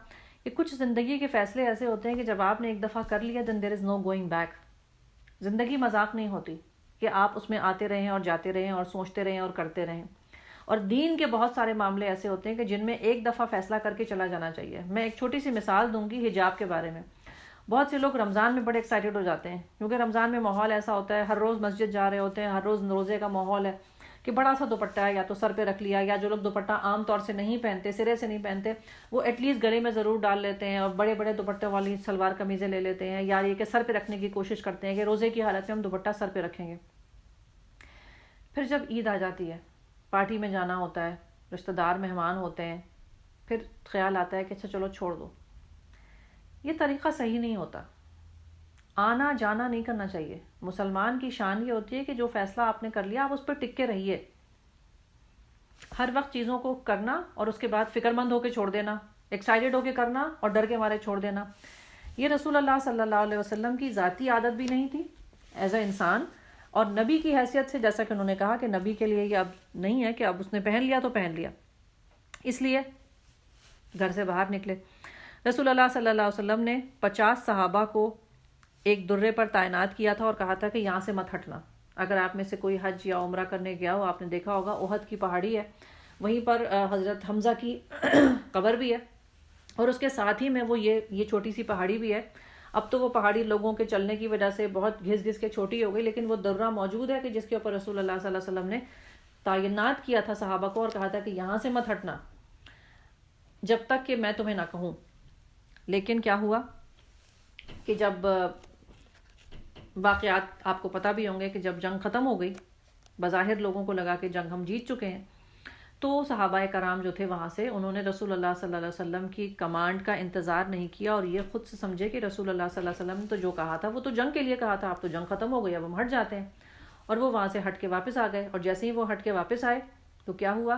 کہ کچھ زندگی کے فیصلے ایسے ہوتے ہیں کہ جب آپ نے ایک دفعہ کر لیا then there is no going back. زندگی مذاق نہیں ہوتی کہ آپ اس میں آتے رہیں اور جاتے رہیں اور سوچتے رہیں اور کرتے رہیں. اور دین کے بہت سارے معاملے ایسے ہوتے ہیں کہ جن میں ایک دفعہ فیصلہ کر کے چلا جانا چاہیے. میں ایک چھوٹی سی مثال دوں گی حجاب کے بارے میں. بہت سے لوگ رمضان میں بڑے ایکسائٹیڈ ہو جاتے ہیں کیونکہ رمضان میں ماحول ایسا ہوتا ہے، ہر روز مسجد جا رہے ہوتے ہیں، ہر روز روزے کا ماحول ہے کہ بڑا سا دوپٹہ ہے یا تو سر پہ رکھ لیا، یا جو لوگ دوپٹہ عام طور سے نہیں پہنتے، سرے سے نہیں پہنتے، وہ ایٹ لیسٹ گلے میں ضرور ڈال لیتے ہیں، اور بڑے بڑے دوپٹے والی سلوار قمیضیں لے لیتے ہیں، یا یہ کہ سر پہ رکھنے کی کوشش کرتے ہیں کہ روزے کی حالت میں ہم دوپٹہ سر پہ رکھیں گے. پھر جب عید آ جاتی ہے، پارٹی میں جانا ہوتا ہے، رشتہ دار مہمان ہوتے ہیں، پھر خیال آتا ہے کہ اچھا چلو چھوڑ دو. یہ طریقہ صحیح نہیں ہوتا. آنا جانا نہیں کرنا چاہیے. مسلمان کی شان یہ ہوتی ہے کہ جو فیصلہ آپ نے کر لیا آپ اس پر ٹک کے رہیے. ہر وقت چیزوں کو کرنا اور اس کے بعد فکر مند ہو کے چھوڑ دینا، ایکسائٹیڈ ہو کے کرنا اور ڈر کے مارے چھوڑ دینا، یہ رسول اللہ صلی اللہ علیہ وسلم کی ذاتی عادت بھی نہیں تھی ایز اے انسان. اور نبی کی حیثیت سے جیسا کہ انہوں نے کہا کہ نبی کے لیے یہ اب نہیں ہے کہ اب اس نے پہن لیا تو پہن لیا، اس لیے گھر سے باہر نکلے. رسول اللہ صلی اللہ علیہ وسلم نے 50 صحابہ کو ایک درے پر تعینات کیا تھا اور کہا تھا کہ یہاں سے مت ہٹنا. اگر آپ میں سے کوئی حج یا عمرہ کرنے گیا ہو، آپ نے دیکھا ہوگا احد کی پہاڑی ہے، وہیں پر حضرت حمزہ کی قبر بھی ہے، اور اس کے ساتھ ہی میں وہ یہ چھوٹی سی پہاڑی بھی ہے. اب تو وہ پہاڑی لوگوں کے چلنے کی وجہ سے بہت گھس گھس کے چھوٹی ہو گئی، لیکن وہ درہ موجود ہے کہ جس کے اوپر رسول اللہ صلی اللہ علیہ وسلم نے تعینات کیا تھا صحابہ کو اور کہا تھا کہ یہاں سے مت ہٹنا جب تک کہ میں تمہیں نہ کہوں. لیکن کیا ہوا کہ جب واقعات آپ کو پتہ بھی ہوں گے کہ جب جنگ ختم ہو گئی، بظاہر لوگوں کو لگا کہ جنگ ہم جیت چکے ہیں، تو صحابہ کرام جو تھے وہاں سے انہوں نے رسول اللہ صلی اللہ علیہ وسلم کی کمانڈ کا انتظار نہیں کیا اور یہ خود سے سمجھے کہ رسول اللہ صلی اللہ علیہ وسلم نے تو جو کہا تھا وہ تو جنگ کے لیے کہا تھا، اب تو جنگ ختم ہو گئی، اب ہم ہٹ جاتے ہیں. اور وہ وہاں سے ہٹ کے واپس آ گئے. اور جیسے ہی وہ ہٹ کے واپس آئے تو کیا ہوا،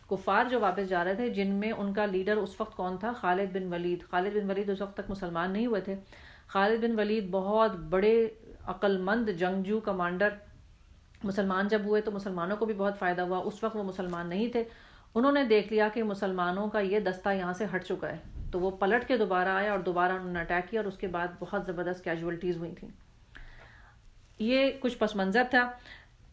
کفار جو واپس جا رہے تھے جن میں ان کا لیڈر اس وقت کون تھا، خالد بن ولید. خالد بن ولید اس وقت تک مسلمان نہیں ہوئے تھے. خالد بن ولید بہت بڑے عقل مند جنگجو کمانڈر، مسلمان جب ہوئے تو مسلمانوں کو بھی بہت فائدہ ہوا. اس وقت وہ مسلمان نہیں تھے. انہوں نے دیکھ لیا کہ مسلمانوں کا یہ دستہ یہاں سے ہٹ چکا ہے، تو وہ پلٹ کے دوبارہ آئے اور دوبارہ انہوں نے اٹیک کیا، اور اس کے بعد بہت زبردست کیجولٹیز ہوئی تھیں. یہ کچھ پس منظر تھا.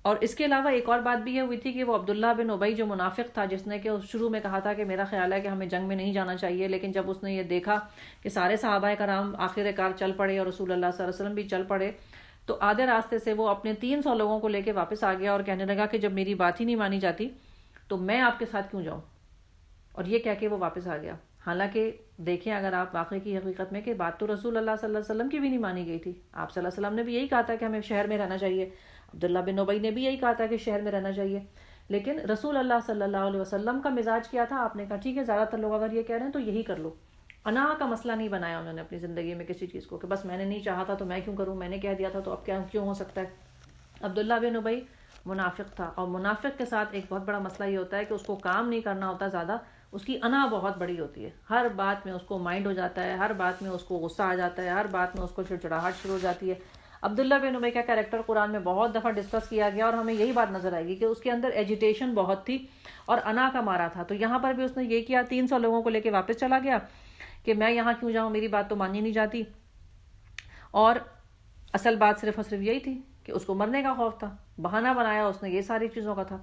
اور اس کے علاوہ ایک اور بات بھی یہ ہوئی تھی کہ وہ عبداللہ بن ابی جو منافق تھا، جس نے کہ شروع میں کہا تھا کہ میرا خیال ہے کہ ہمیں جنگ میں نہیں جانا چاہیے، لیکن جب اس نے یہ دیکھا کہ سارے صحابہ کرام آخر کار چل پڑے اور رسول اللہ صلی اللہ علیہ وسلم بھی چل پڑے، تو آدھے راستے سے وہ اپنے 300 لوگوں کو لے کے واپس آ گیا اور کہنے لگا کہ جب میری بات ہی نہیں مانی جاتی تو میں آپ کے ساتھ کیوں جاؤں. اور یہ کہہ کے وہ واپس آ گیا. حالانکہ دیکھیں اگر آپ واقعے کی حقیقت میں کہ بات تو رسول اللہ صلی اللہ علیہ وسلم کی بھی نہیں مانی گئی تھی. آپ صلی اللہ علیہ وسلم نے بھی یہی کہا تھا کہ ہمیں شہر میں رہنا چاہیے، عبداللہ بن ابی نے بھی یہی کہا تھا کہ شہر میں رہنا چاہیے. لیکن رسول اللہ صلی اللہ علیہ وسلم کا مزاج کیا تھا، آپ نے کہا ٹھیک ہے زیادہ تر لوگ اگر یہ کہہ رہے ہیں تو یہی کر لو. انا کا مسئلہ نہیں بنایا انہوں نے اپنی زندگی میں کسی چیز کو کہ بس میں نے نہیں چاہا تھا تو میں کیوں کروں، میں نے کہہ دیا تھا تو اب کیوں ہو سکتا ہے. عبداللہ بن ابی منافق تھا، اور منافق کے ساتھ ایک بہت بڑا مسئلہ یہ ہوتا ہے کہ اس کو کام نہیں کرنا ہوتا زیادہ، اس کی انا بہت بڑی ہوتی ہے. ہر بات میں اس کو مائنڈ ہو جاتا ہے، ہر بات میں اس کو غصہ آ جاتا ہے، ہر بات میں اس کو چڑچڑاہٹ شروع ہو جاتی ہے. عبداللہ بن ابی کا کریکٹر قرآن میں بہت دفعہ ڈسکس کیا گیا اور ہمیں یہی بات نظر آئے گی کہ اس کے اندر ایجیٹیشن بہت تھی اور انا کا مارا تھا. تو یہاں پر بھی اس نے یہ کیا، 300 لوگوں کو لے کے واپس چلا گیا کہ میں یہاں کیوں جاؤں، میری بات تو مانی نہیں جاتی. اور اصل بات صرف اور صرف یہی تھی کہ اس کو مرنے کا خوف تھا. بہانہ بنایا اس نے یہ ساری چیزوں کا تھا.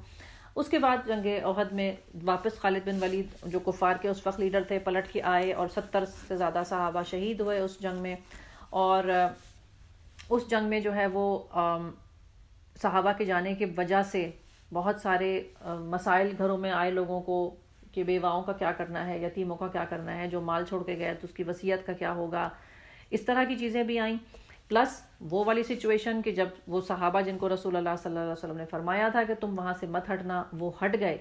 اس کے بعد جنگ احد میں واپس خالد بن ولید جو کفار کے اس وقت لیڈر تھے پلٹ کے آئے اور 70 سے زیادہ صحابہ شہید ہوئے اس جنگ میں. اور اس جنگ میں جو ہے وہ صحابہ کے جانے کی وجہ سے بہت سارے مسائل گھروں میں آئے لوگوں کو کہ بیواؤں کا کیا کرنا ہے، یتیموں کا کیا کرنا ہے، جو مال چھوڑ کے گئے تو اس کی وصیت کا کیا ہوگا، اس طرح کی چیزیں بھی آئیں. پلس وہ والی سچویشن کہ جب وہ صحابہ جن کو رسول اللہ صلی اللہ علیہ وسلم نے فرمایا تھا کہ تم وہاں سے مت ہٹنا، وہ ہٹ گئے،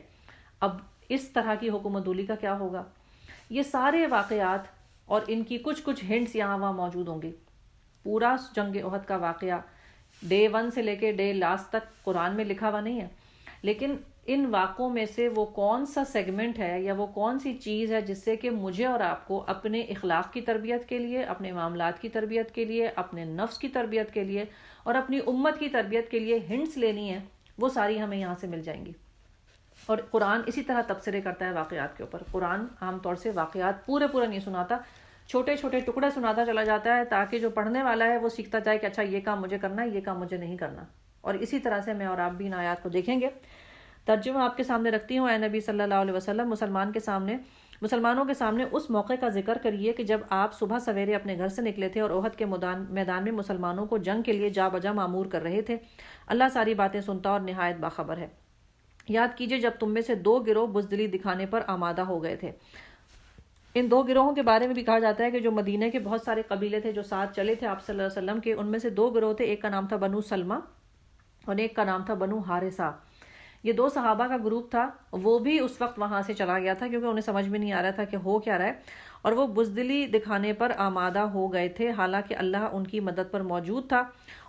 اب اس طرح کی حکم عدولی کا کیا ہوگا. یہ سارے واقعات اور ان کی کچھ ہنٹس یہاں وہاں موجود ہوں گی. پورا جنگ احد کا واقعہ ڈے 1 سے لے کے ڈے لاسٹ تک قرآن میں لکھا ہوا نہیں ہے، لیکن ان واقعوں میں سے وہ کون سا سیگمنٹ ہے یا وہ کون سی چیز ہے جس سے کہ مجھے اور آپ کو اپنے اخلاق کی تربیت کے لیے، اپنے معاملات کی تربیت کے لیے، اپنے نفس کی تربیت کے لیے اور اپنی امت کی تربیت کے لیے ہنٹس لینی ہے، وہ ساری ہمیں یہاں سے مل جائیں گی۔ اور قرآن اسی طرح تبصرے کرتا ہے واقعات کے اوپر۔ قرآن عام طور سے واقعات پورے نہیں سناتا، چھوٹے چھوٹے ٹکڑے سناتا چلا جاتا ہے تاکہ جو پڑھنے والا ہے وہ سیکھتا جائے کہ اچھا یہ کام مجھے کرنا ہے، یہ کام مجھے نہیں کرنا۔ اور اسی طرح سے میں اور آپ بھی ان آیات کو دیکھیں گے۔ ترجمہ آپ کے سامنے رکھتی ہوں۔ اے نبی صلی اللہ علیہ وسلم، مسلمانوں کے سامنے اس موقع کا ذکر کریے کہ جب آپ صبح سویرے اپنے گھر سے نکلے تھے اور احد کے میدان میں مسلمانوں کو جنگ کے لیے جا بجا مامور کر رہے تھے۔ اللہ ساری باتیں سنتا اور نہایت باخبر ہے۔ یاد کیجئے جب تم میں سے 2 گروہ بزدلی دکھانے پر آمادہ ہو گئے تھے۔ ان 2 گروہوں کے بارے میں بھی کہا جاتا ہے کہ جو مدینہ کے بہت سارے قبیلے تھے جو ساتھ چلے تھے آپ صلی اللہ علیہ وسلم کے، ان میں سے 2 گروہ تھے، ایک کا نام تھا بنو سلمہ اور ایک کا نام تھا بنو حارثہ۔ یہ 2 صحابہ کا گروپ تھا، وہ بھی اس وقت وہاں سے چلا گیا تھا کیونکہ انہیں سمجھ میں نہیں آ رہا تھا کہ ہو کیا رہا ہے، اور وہ بزدلی دکھانے پر آمادہ ہو گئے تھے، حالانکہ اللہ ان کی مدد پر موجود تھا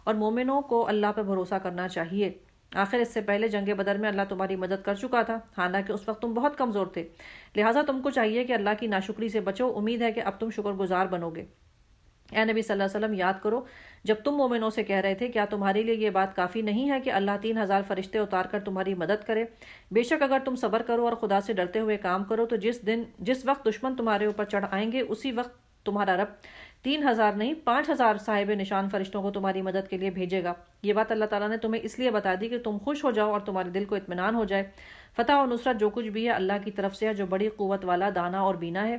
اور مومنوں کو اللہ پر بھروسہ کرنا چاہیے۔ آخر اس سے پہلے جنگ بدر میں اللہ تمہاری مدد کر چکا تھا، حالانکہ اس وقت تم بہت کمزور تھے، لہٰذا تم کو چاہیے کہ اللہ کی ناشکری سے بچو، امید ہے کہ اب تم شکر گزار بنو گے۔ اے نبی صلی اللہ علیہ وسلم یاد کرو جب تم مومنوں سے کہہ رہے تھے کیا تمہارے لیے یہ بات کافی نہیں ہے کہ اللہ 3000 فرشتے اتار کر تمہاری مدد کرے؟ بے شک اگر تم صبر کرو اور خدا سے ڈرتے ہوئے کام کرو تو جس وقت دشمن تمہارے اوپر چڑھ آئیں گے اسی وقت تمہارا رب 3000 نہیں 5000 صاحب نشان فرشتوں کو تمہاری مدد کے لیے بھیجے گا۔ یہ بات اللہ تعالیٰ نے تمہیں اس لیے بتا دی کہ تم خوش ہو جاؤ اور تمہارے دل کو اطمینان ہو جائے۔ فتح اور نصرت جو کچھ بھی ہے اللہ کی طرف سے ہے، جو بڑی قوت والا، دانا اور بینا ہے،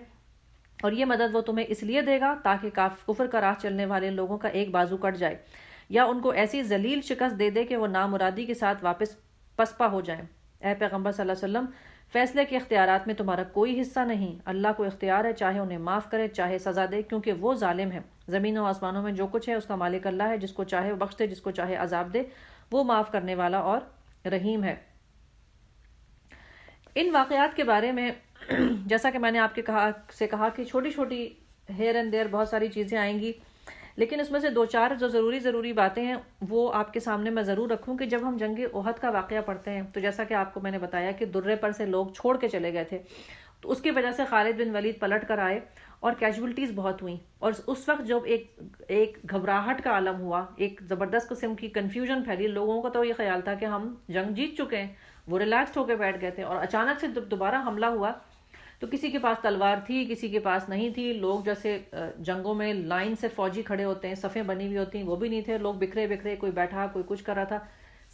اور یہ مدد وہ تمہیں اس لیے دے گا تاکہ کفر کا راہ چلنے والے لوگوں کا ایک بازو کٹ جائے یا ان کو ایسی ذلیل شکست دے دے کہ وہ نامرادی کے ساتھ واپس پسپا ہو جائیں۔ اے پیغمبر صلی اللہ علیہ وسلم، فیصلے کے اختیارات میں تمہارا کوئی حصہ نہیں، اللہ کو اختیار ہے، چاہے انہیں معاف کرے چاہے سزا دے، کیونکہ وہ ظالم ہے۔ زمین و آسمانوں میں جو کچھ ہے اس کا مالک اللہ ہے، جس کو چاہے وہ بخش دے، جس کو چاہے عذاب دے، وہ معاف کرنے والا اور رحیم ہے۔ ان واقعات کے بارے میں جیسا کہ میں نے آپ کے کہا کہ چھوٹی چھوٹی ہیئر اینڈ دیر بہت ساری چیزیں آئیں گی، لیکن اس میں سے 2-4 جو ضروری باتیں ہیں وہ آپ کے سامنے میں ضرور رکھوں کہ جب ہم جنگ احد کا واقعہ پڑھتے ہیں تو جیسا کہ آپ کو میں نے بتایا کہ درے پر سے لوگ چھوڑ کے چلے گئے تھے، تو اس کی وجہ سے خالد بن ولید پلٹ کر آئے اور کیجولٹیز بہت ہوئیں، اور اس وقت جب ایک گھبراہٹ کا عالم ہوا، ایک زبردست قسم کی کنفیوژن پھیلی، لوگوں کو تو یہ خیال تھا کہ ہم جنگ جیت چکے ہیں، وہ ریلیکسڈ ہو کے بیٹھ گئے تھے، اور اچانک سے دوبارہ حملہ ہوا تو کسی کے پاس تلوار تھی، کسی کے پاس نہیں تھی، لوگ جیسے جنگوں میں لائن سے فوجی کھڑے ہوتے ہیں، صفیں بنی ہوئی ہوتی ہیں، وہ بھی نہیں تھے، لوگ بکھرے کوئی بیٹھا کوئی کچھ کر رہا تھا،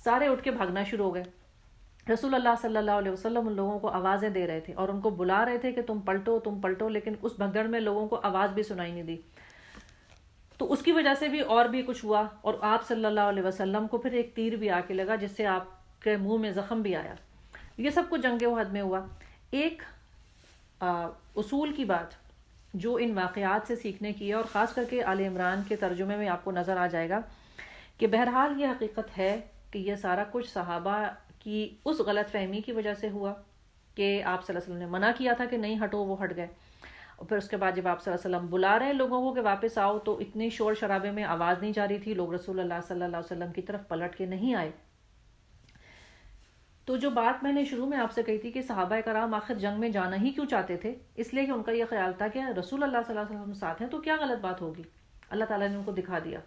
سارے اٹھ کے بھاگنا شروع ہو گئے۔ رسول اللہ صلی اللہ علیہ وسلم ان لوگوں کو آوازیں دے رہے تھے اور ان کو بلا رہے تھے کہ تم پلٹو، لیکن اس بھگدڑ میں لوگوں کو آواز بھی سنائی نہیں دی، تو اس کی وجہ سے بھی اور بھی کچھ ہوا، اور آپ صلی اللہ علیہ وسلم کو پھر ایک تیر بھی آ کے لگا جس سے آپ کے منہ میں زخم بھی آیا۔ یہ سب کچھ جنگ احد میں ہوا۔ ایک اصول کی بات جو ان واقعات سے سیکھنے کی ہے، اور خاص کر کے آل عمران کے ترجمے میں آپ کو نظر آ جائے گا کہ بہرحال یہ حقیقت ہے کہ یہ سارا کچھ صحابہ کی اس غلط فہمی کی وجہ سے ہوا کہ آپ صلی اللہ علیہ وسلم نے منع کیا تھا کہ نہیں ہٹو، وہ ہٹ گئے، اور پھر اس کے بعد جب آپ صلی اللہ علیہ وسلم بلا رہے ہیں لوگوں کو کہ واپس آؤ تو اتنی شور شرابے میں آواز نہیں جا رہی تھی، لوگ رسول اللہ صلی اللہ علیہ وسلم کی طرف پلٹ کے نہیں آئے۔ تو جو بات میں نے شروع میں آپ سے کہی تھی کہ صحابہ کرام آخر جنگ میں جانا ہی کیوں چاہتے تھے، اس لیے کہ ان کا یہ خیال تھا کہ رسول اللہ صلی اللہ علیہ وسلم ساتھ ہیں تو کیا غلط بات ہوگی۔ اللہ تعالیٰ نے ان کو دکھا دیا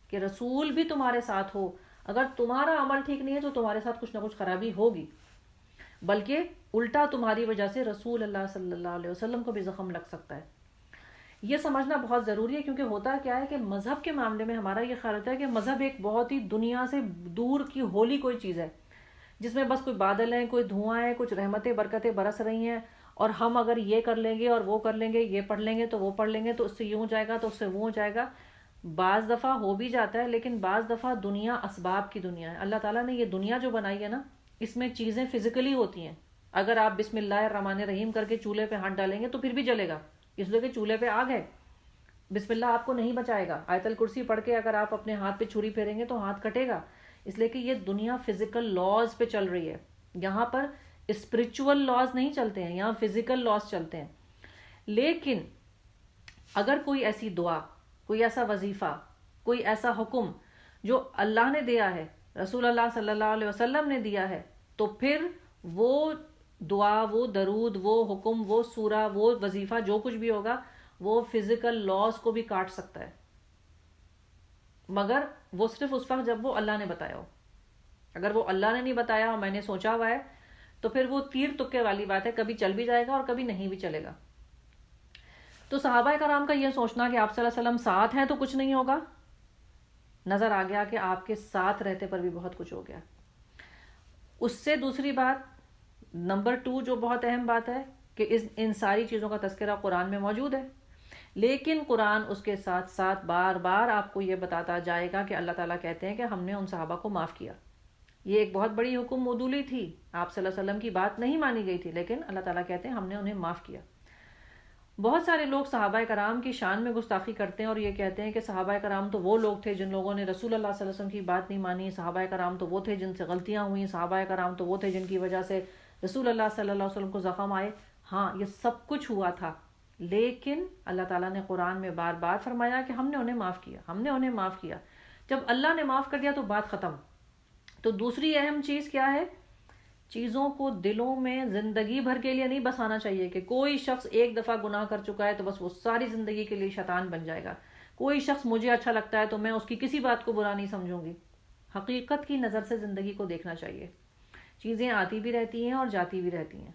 کہ رسول بھی تمہارے ساتھ ہو، اگر تمہارا عمل ٹھیک نہیں ہے تو تمہارے ساتھ کچھ نہ کچھ خرابی ہوگی، بلکہ الٹا تمہاری وجہ سے رسول اللہ صلی اللہ علیہ وسلم کو بھی زخم لگ سکتا ہے۔ یہ سمجھنا بہت ضروری ہے، کیونکہ ہوتا کیا ہے کہ مذہب کے معاملے میں ہمارا یہ خیال ہوتا ہے کہ مذہب ایک بہت ہی دنیا سے دور کی ہولی کوئی چیز ہے جس میں بس کوئی بادل ہیں، کوئی دھواں ہے، کچھ رحمتیں برکتیں برس رہی ہیں، اور ہم اگر یہ کر لیں گے اور وہ کر لیں گے، یہ پڑھ لیں گے تو وہ پڑھ لیں گے تو اس سے یوں جائے گا تو اس سے وہ ہو جائے گا۔ بعض دفعہ ہو بھی جاتا ہے، لیکن بعض دفعہ دنیا اسباب کی دنیا ہے۔ اللہ تعالیٰ نے یہ دنیا جو بنائی ہے نا، اس میں چیزیں فزیکلی ہوتی ہیں۔ اگر آپ بسم اللہ الرحمن الرحیم کر کے چولہے پہ ہاتھ ڈالیں گے تو پھر بھی جلے گا، اس لیے کہ چولہے پہ آگ ہے۔ بسم اللہ آپ کو نہیں بچائے گا، آیت الکرسی پڑھ کے اگر آپ اپنے ہاتھ پہ چھری پھیریں گے تو ہاتھ کٹے گا، اس لیے کہ یہ دنیا فزیکل لاز پہ چل رہی ہے۔ یہاں پر اسپرچول لاز نہیں چلتے ہیں، یہاں فزیکل لاز چلتے ہیں۔ لیکن اگر کوئی ایسی دعا، کوئی ایسا وظیفہ، کوئی ایسا حکم جو اللہ نے دیا ہے، رسول اللہ صلی اللہ علیہ وسلم نے دیا ہے، تو پھر وہ دعا، وہ درود، وہ حکم، وہ سورہ، وہ وظیفہ، جو کچھ بھی ہوگا وہ فزیکل لاز کو بھی کاٹ سکتا ہے، مگر وہ صرف اس وقت جب وہ اللہ نے بتایا ہو. اگر وہ اللہ نے نہیں بتایا اور میں نے سوچا ہوا ہے تو پھر وہ تیر تکے والی بات ہے، کبھی چل بھی جائے گا اور کبھی نہیں بھی چلے گا. تو صحابہ کرام کا یہ سوچنا کہ آپ صلی اللہ علیہ وسلم ساتھ ہیں تو کچھ نہیں ہوگا، نظر آ گیا کہ آپ کے ساتھ رہتے پر بھی بہت کچھ ہو گیا. اس سے دوسری بات نمبر 2 جو بہت اہم بات ہے کہ ان ساری چیزوں کا تذکرہ قرآن میں موجود ہے، لیکن قرآن اس کے ساتھ ساتھ بار بار آپ کو یہ بتاتا جائے گا کہ اللہ تعالیٰ کہتے ہیں کہ ہم نے ان صحابہ کو معاف کیا. یہ ایک بہت بڑی حکم عدولی تھی، آپ صلی اللہ علیہ وسلم کی بات نہیں مانی گئی تھی، لیکن اللہ تعالیٰ کہتے ہیں ہم نے انہیں معاف کیا. بہت سارے لوگ صحابہ کرام کی شان میں گستاخی کرتے ہیں اور یہ کہتے ہیں کہ صحابہ کرام تو وہ لوگ تھے جن لوگوں نے رسول اللہ صلی اللہ علیہ وسلم کی بات نہیں مانی، صحابہ کرام تو وہ تھے جن سے غلطیاں ہوئیں، صحابہ کرام تو وہ تھے جن کی وجہ سے رسول اللہ صلی اللہ علیہ وسلم کو زخم آئے. ہاں یہ سب کچھ ہوا تھا، لیکن اللہ تعالیٰ نے قرآن میں بار بار فرمایا کہ ہم نے انہیں معاف کیا، ہم نے انہیں معاف کیا. جب اللہ نے معاف کر دیا تو بات ختم. تو دوسری اہم چیز کیا ہے؟ چیزوں کو دلوں میں زندگی بھر کے لیے نہیں بسانا چاہیے کہ کوئی شخص ایک دفعہ گناہ کر چکا ہے تو بس وہ ساری زندگی کے لیے شیطان بن جائے گا. کوئی شخص مجھے اچھا لگتا ہے تو میں اس کی کسی بات کو برا نہیں سمجھوں گی. حقیقت کی نظر سے زندگی کو دیکھنا چاہیے. چیزیں آتی بھی رہتی ہیں اور جاتی بھی رہتی ہیں.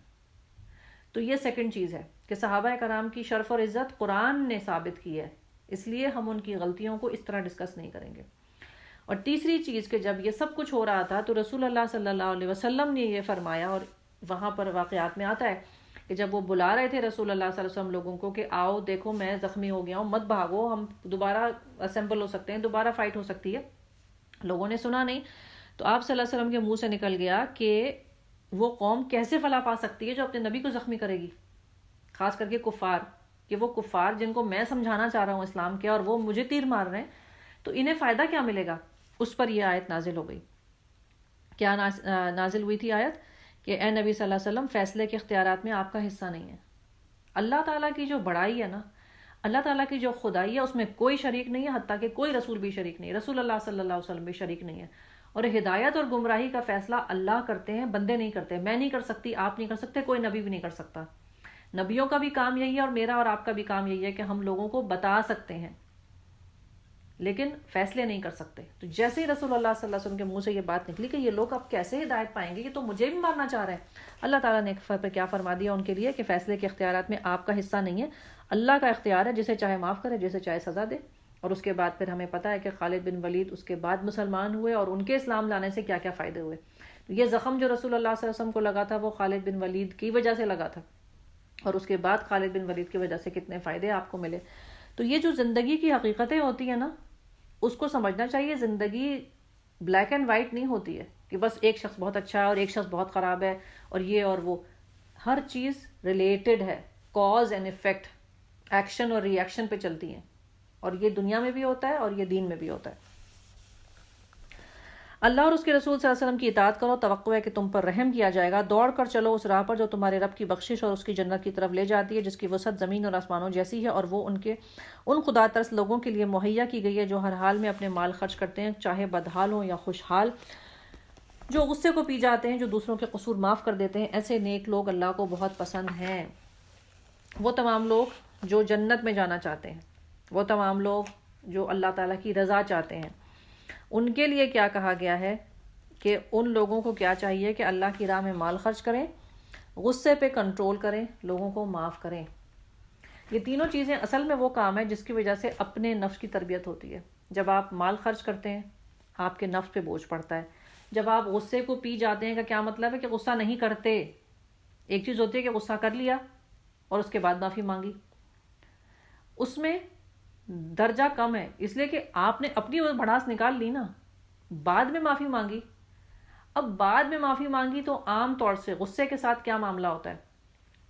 تو یہ سیکنڈ چیز ہے کہ صحابہ کرام کی شرف اور عزت قرآن نے ثابت کی ہے، اس لیے ہم ان کی غلطیوں کو اس طرح ڈسکس نہیں کریں گے. اور تیسری چیز کہ جب یہ سب کچھ ہو رہا تھا تو رسول اللہ صلی اللہ علیہ وسلم نے یہ فرمایا، اور وہاں پر واقعات میں آتا ہے کہ جب وہ بلا رہے تھے رسول اللہ صلی اللہ علیہ وسلم لوگوں کو کہ آؤ دیکھو میں زخمی ہو گیا ہوں، مت بھاگو، ہم دوبارہ اسمبل ہو سکتے ہیں، دوبارہ فائٹ ہو سکتی ہے. لوگوں نے سنا نہیں تو آپ صلی اللہ علیہ وسلم کے منہ سے نکل گیا کہ وہ قوم کیسے فلاح پا سکتی ہے جو اپنے نبی کو زخمی کرے گی، خاص کر کے کفار، کہ وہ کفار جن کو میں سمجھانا چاہ رہا ہوں اسلام کے اور وہ مجھے تیر مار رہے ہیں، تو انہیں فائدہ کیا ملے گا. اس پر یہ آیت نازل ہو گئی. کیا نازل ہوئی تھی آیت کہ اے نبی صلی اللہ علیہ وسلم فیصلے کے اختیارات میں آپ کا حصہ نہیں ہے. اللہ تعالیٰ کی جو بڑائی ہے نا، اللہ تعالیٰ کی جو خدائی ہے اس میں کوئی شریک نہیں ہے، حتیٰ کہ کوئی رسول بھی شریک نہیں ہے، رسول اللہ صلی اللہ علیہ وسلم بھی شریک نہیں ہے. اور ہدایت اور گمراہی کا فیصلہ اللہ کرتے ہیں، بندے نہیں کرتے. میں نہیں کر سکتی، آپ نہیں کر سکتے، کوئی نبی بھی نہیں کر سکتا. نبیوں کا بھی کام یہی ہے اور میرا اور آپ کا بھی کام یہی ہے کہ ہم لوگوں کو بتا سکتے ہیں لیکن فیصلے نہیں کر سکتے. تو جیسے ہی رسول اللہ صلی اللہ علیہ وسلم کے منہ سے یہ بات نکلی کہ یہ لوگ اب کیسے ہدایت پائیں گے، یہ تو مجھے بھی مارنا چاہ رہے ہیں، اللہ تعالیٰ نے پہ کیا فرما دیا ان کے لیے کہ فیصلے کے اختیارات میں آپ کا حصہ نہیں ہے، اللہ کا اختیار ہے، جسے چاہے معاف کرے، جسے چاہے سزا دے. اور اس کے بعد پھر ہمیں پتہ ہے کہ خالد بن ولید اس کے بعد مسلمان ہوئے اور ان کے اسلام لانے سے کیا کیا فائدے ہوئے. تو یہ زخم جو رسول اللہ صلی اللہ علیہ وسلم کو لگا تھا وہ خالد بن ولید کی وجہ سے لگا تھا، اور اس کے بعد خالد بن ولید کی وجہ سے کتنے فائدے آپ کو ملے. تو یہ جو زندگی کی حقیقتیں ہوتی ہیں نا، اس کو سمجھنا چاہیے. زندگی بلیک اینڈ وائٹ نہیں ہوتی ہے کہ بس ایک شخص بہت اچھا ہے اور ایک شخص بہت خراب ہے اور یہ اور وہ. ہر چیز ریلیٹڈ ہے، کاز اینڈ ایفیکٹ، ایکشن اور ری ایکشن پہ چلتی ہیں، اور یہ دنیا میں بھی ہوتا ہے اور یہ دین میں بھی ہوتا ہے. اللہ اور اس کے رسول صلی اللہ علیہ وسلم کی اطاعت کرو، توقع ہے کہ تم پر رحم کیا جائے گا. دوڑ کر چلو اس راہ پر جو تمہارے رب کی بخشش اور اس کی جنت کی طرف لے جاتی ہے، جس کی وسعت زمین اور آسمانوں جیسی ہے، اور وہ ان خدا ترس لوگوں کے لیے مہیا کی گئی ہے جو ہر حال میں اپنے مال خرچ کرتے ہیں، چاہے بدحال ہوں یا خوشحال، جو غصے کو پی جاتے ہیں، جو دوسروں کے قصور معاف کر دیتے ہیں. ایسے نیک لوگ اللہ کو بہت پسند ہیں. وہ تمام لوگ جو جنت میں جانا چاہتے ہیں، وہ تمام لوگ جو اللہ تعالیٰ کی رضا چاہتے ہیں، ان کے لیے کیا کہا گیا ہے کہ ان لوگوں کو کیا چاہیے کہ اللہ کی راہ میں مال خرچ کریں، غصے پہ کنٹرول کریں، لوگوں کو معاف کریں. یہ تینوں چیزیں اصل میں وہ کام ہے جس کی وجہ سے اپنے نفس کی تربیت ہوتی ہے. جب آپ مال خرچ کرتے ہیں آپ کے نفس پہ بوجھ پڑتا ہے. جب آپ غصے کو پی جاتے ہیں کا کیا مطلب ہے کہ غصہ نہیں کرتے. ایک چیز ہوتی ہے کہ غصہ کر لیا اور اس کے بعد معافی مانگی، اس میں درجہ کم ہے، اس لیے کہ آپ نے اپنی وہ بھڑاس نکال لی نا، بعد میں معافی مانگی. اب بعد میں معافی مانگی تو عام طور سے غصے کے ساتھ کیا معاملہ ہوتا ہے،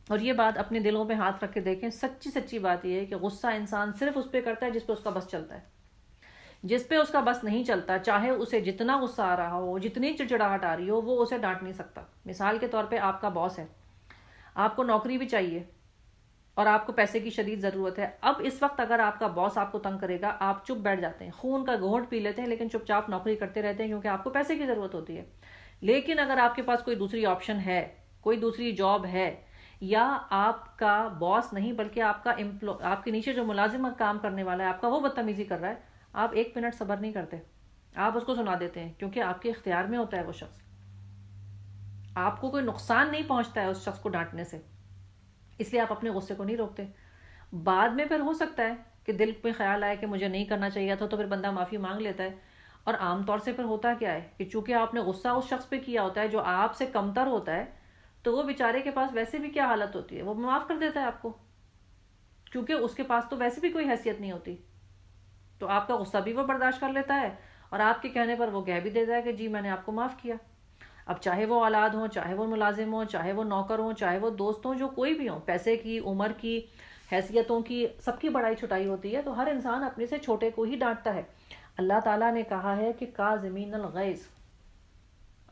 اور یہ بات اپنے دلوں پہ ہاتھ رکھ کے دیکھیں. سچی بات یہ ہے کہ غصہ انسان صرف اس پہ کرتا ہے جس پہ اس کا بس چلتا ہے. جس پہ اس کا بس نہیں چلتا، چاہے اسے جتنا غصہ آ رہا ہو، جتنی چڑچڑاہٹ آ رہی ہو، وہ اسے ڈانٹ نہیں سکتا. مثال کے طور پہ آپ کا باس ہے، آپ کو نوکری بھی چاہیے اور آپ کو پیسے کی شدید ضرورت ہے. اب اس وقت اگر آپ کا باس آپ کو تنگ کرے گا، آپ چپ بیٹھ جاتے ہیں، خون کا گھونٹ پی لیتے ہیں، لیکن چپ چاپ نوکری کرتے رہتے ہیں کیونکہ آپ کو پیسے کی ضرورت ہوتی ہے. لیکن اگر آپ کے پاس کوئی دوسری آپشن ہے، کوئی دوسری جاب ہے، یا آپ کا باس نہیں بلکہ آپ کا آپ کے نیچے جو ملازم کام کرنے والا ہے آپ کا، وہ بدتمیزی کر رہا ہے، آپ 1 منٹ صبر نہیں کرتے، آپ اس کو سنا دیتے ہیں، کیونکہ آپ کے اختیار میں ہوتا ہے وہ شخص، آپ کو کوئی نقصان نہیں پہنچتا ہے اس شخص کو ڈانٹنے سے، اس لیے آپ اپنے غصے کو نہیں روکتے۔ بعد میں پھر ہو سکتا ہے کہ دل میں خیال آئے کہ مجھے نہیں کرنا چاہیے تھا، تو پھر بندہ معافی مانگ لیتا ہے۔ اور عام طور سے پھر ہوتا کیا ہے کہ چونکہ آپ نے غصہ اس شخص پہ کیا ہوتا ہے جو آپ سے کمتر ہوتا ہے، تو وہ بیچارے کے پاس ویسے بھی کیا حالت ہوتی ہے، وہ معاف کر دیتا ہے آپ کو، کیونکہ اس کے پاس تو ویسے بھی کوئی حیثیت نہیں ہوتی، تو آپ کا غصہ بھی وہ برداشت کر لیتا ہے، اور آپ کے کہنے پر وہ کہہ بھی دیتا ہے کہ جی میں نے آپ کو معاف کیا۔ اب چاہے وہ اولاد ہوں، چاہے وہ ملازم ہوں، چاہے وہ نوکر ہوں، چاہے وہ دوست ہوں، جو کوئی بھی ہوں، پیسے کی، عمر کی، حیثیتوں کی، سب کی بڑائی چھٹائی ہوتی ہے، تو ہر انسان اپنے سے چھوٹے کو ہی ڈانٹتا ہے۔ اللہ تعالیٰ نے کہا ہے کہ کاظمین الغیظ،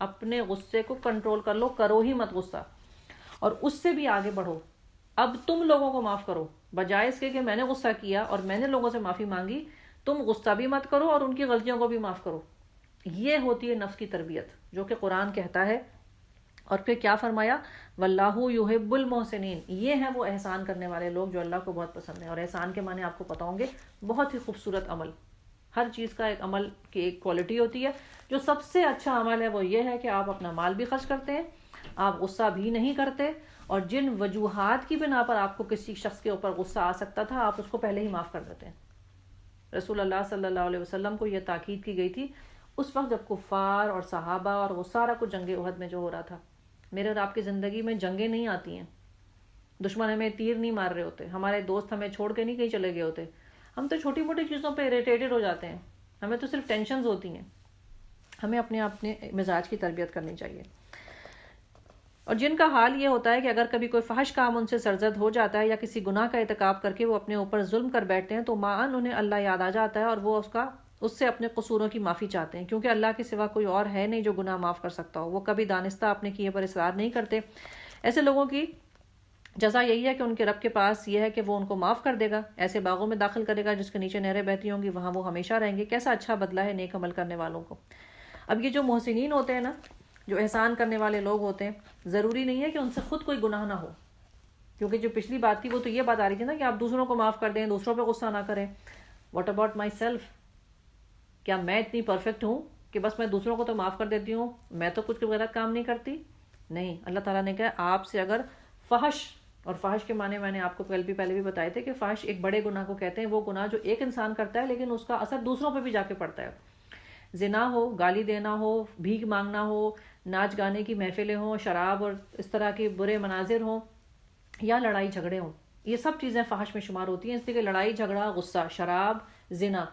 اپنے غصے کو کنٹرول کر لو، کرو ہی مت غصہ، اور اس سے بھی آگے بڑھو، اب تم لوگوں کو معاف کرو، بجائے اس کے کہ میں نے غصہ کیا اور میں نے لوگوں سے معافی مانگی، تم غصہ بھی مت کرو اور ان کی غلطیوں کو بھی معاف کرو۔ یہ ہوتی ہے نفس کی تربیت، جو کہ قرآن کہتا ہے۔ اور پھر کیا فرمایا؟ واللہ یحب المحسنین، یہ ہیں وہ احسان کرنے والے لوگ جو اللہ کو بہت پسند ہیں۔ اور احسان کے معنی آپ کو پتہ ہوں گے، بہت ہی خوبصورت عمل، ہر چیز کا ایک عمل کی ایک کوالٹی ہوتی ہے۔ جو سب سے اچھا عمل ہے وہ یہ ہے کہ آپ اپنا مال بھی خرچ کرتے ہیں، آپ غصہ بھی نہیں کرتے، اور جن وجوہات کی بنا پر آپ کو کسی شخص کے اوپر غصہ آ سکتا تھا، آپ اس کو پہلے ہی معاف کر دیتے ہیں۔ رسول اللہ صلی اللہ علیہ وسلم کو یہ تاکید کی گئی تھی اس وقت جب کفار اور صحابہ اور وہ سارا کچھ جنگ احد میں جو ہو رہا تھا۔ میرے اور آپ کی زندگی میں جنگیں نہیں آتی ہیں، دشمن ہمیں تیر نہیں مار رہے ہوتے، ہمارے دوست ہمیں چھوڑ کے نہیں کہیں چلے گئے ہوتے، ہم تو چھوٹی موٹی چیزوں پہ اریٹیٹڈ ہو جاتے ہیں، ہمیں تو صرف ٹینشنز ہوتی ہیں۔ ہمیں اپنے مزاج کی تربیت کرنی چاہیے۔ اور جن کا حال یہ ہوتا ہے کہ اگر کبھی کوئی فحش کام ان سے سرزد ہو جاتا ہے یا کسی گناہ کا ارتکاب کر کے وہ اپنے اوپر ظلم کر بیٹھتے ہیں، تو معاً انہیں اللہ یاد آ جاتا ہے اور وہ اس سے اپنے قصوروں کی معافی چاہتے ہیں، کیونکہ اللہ کے سوا کوئی اور ہے نہیں جو گناہ معاف کر سکتا ہو۔ وہ کبھی دانستہ اپنے کیے پر اصرار نہیں کرتے۔ ایسے لوگوں کی جزا یہی ہے کہ ان کے رب کے پاس یہ ہے کہ وہ ان کو معاف کر دے گا، ایسے باغوں میں داخل کرے گا جس کے نیچے نہریں بہتی ہوں گی، وہاں وہ ہمیشہ رہیں گے۔ کیسا اچھا بدلہ ہے نیک عمل کرنے والوں کو۔ اب یہ جو محسنین ہوتے ہیں نا، جو احسان کرنے والے لوگ ہوتے ہیں، ضروری نہیں ہے کہ ان سے خود کوئی گناہ نہ ہو، کیونکہ جو پچھلی بات تھی وہ تو یہ بات آ رہی تھی نا کہ آپ دوسروں کو معاف کر دیں، دوسروں پہ غصہ نہ کریں۔ What about my self? کیا میں اتنی پرفیکٹ ہوں کہ بس میں دوسروں کو تو معاف کر دیتی ہوں، میں تو کچھ غلط کام نہیں کرتی؟ نہیں، اللہ تعالیٰ نے کہا آپ سے اگر فحش، اور فحش کے معنی میں نے آپ کو پہلے بھی بتائے تھے کہ فحش ایک بڑے گناہ کو کہتے ہیں، وہ گناہ جو ایک انسان کرتا ہے لیکن اس کا اثر دوسروں پہ بھی جا کے پڑتا ہے۔ زنا ہو، گالی دینا ہو، بھیک مانگنا ہو، ناچ گانے کی محفلیں ہوں، شراب اور اس طرح کے برے مناظر ہوں، یا لڑائی جھگڑے ہوں، یہ سب چیزیں فحش میں شمار ہوتی ہیں۔ اس لیے کہ لڑائی جھگڑا، غصہ، شراب، زنا،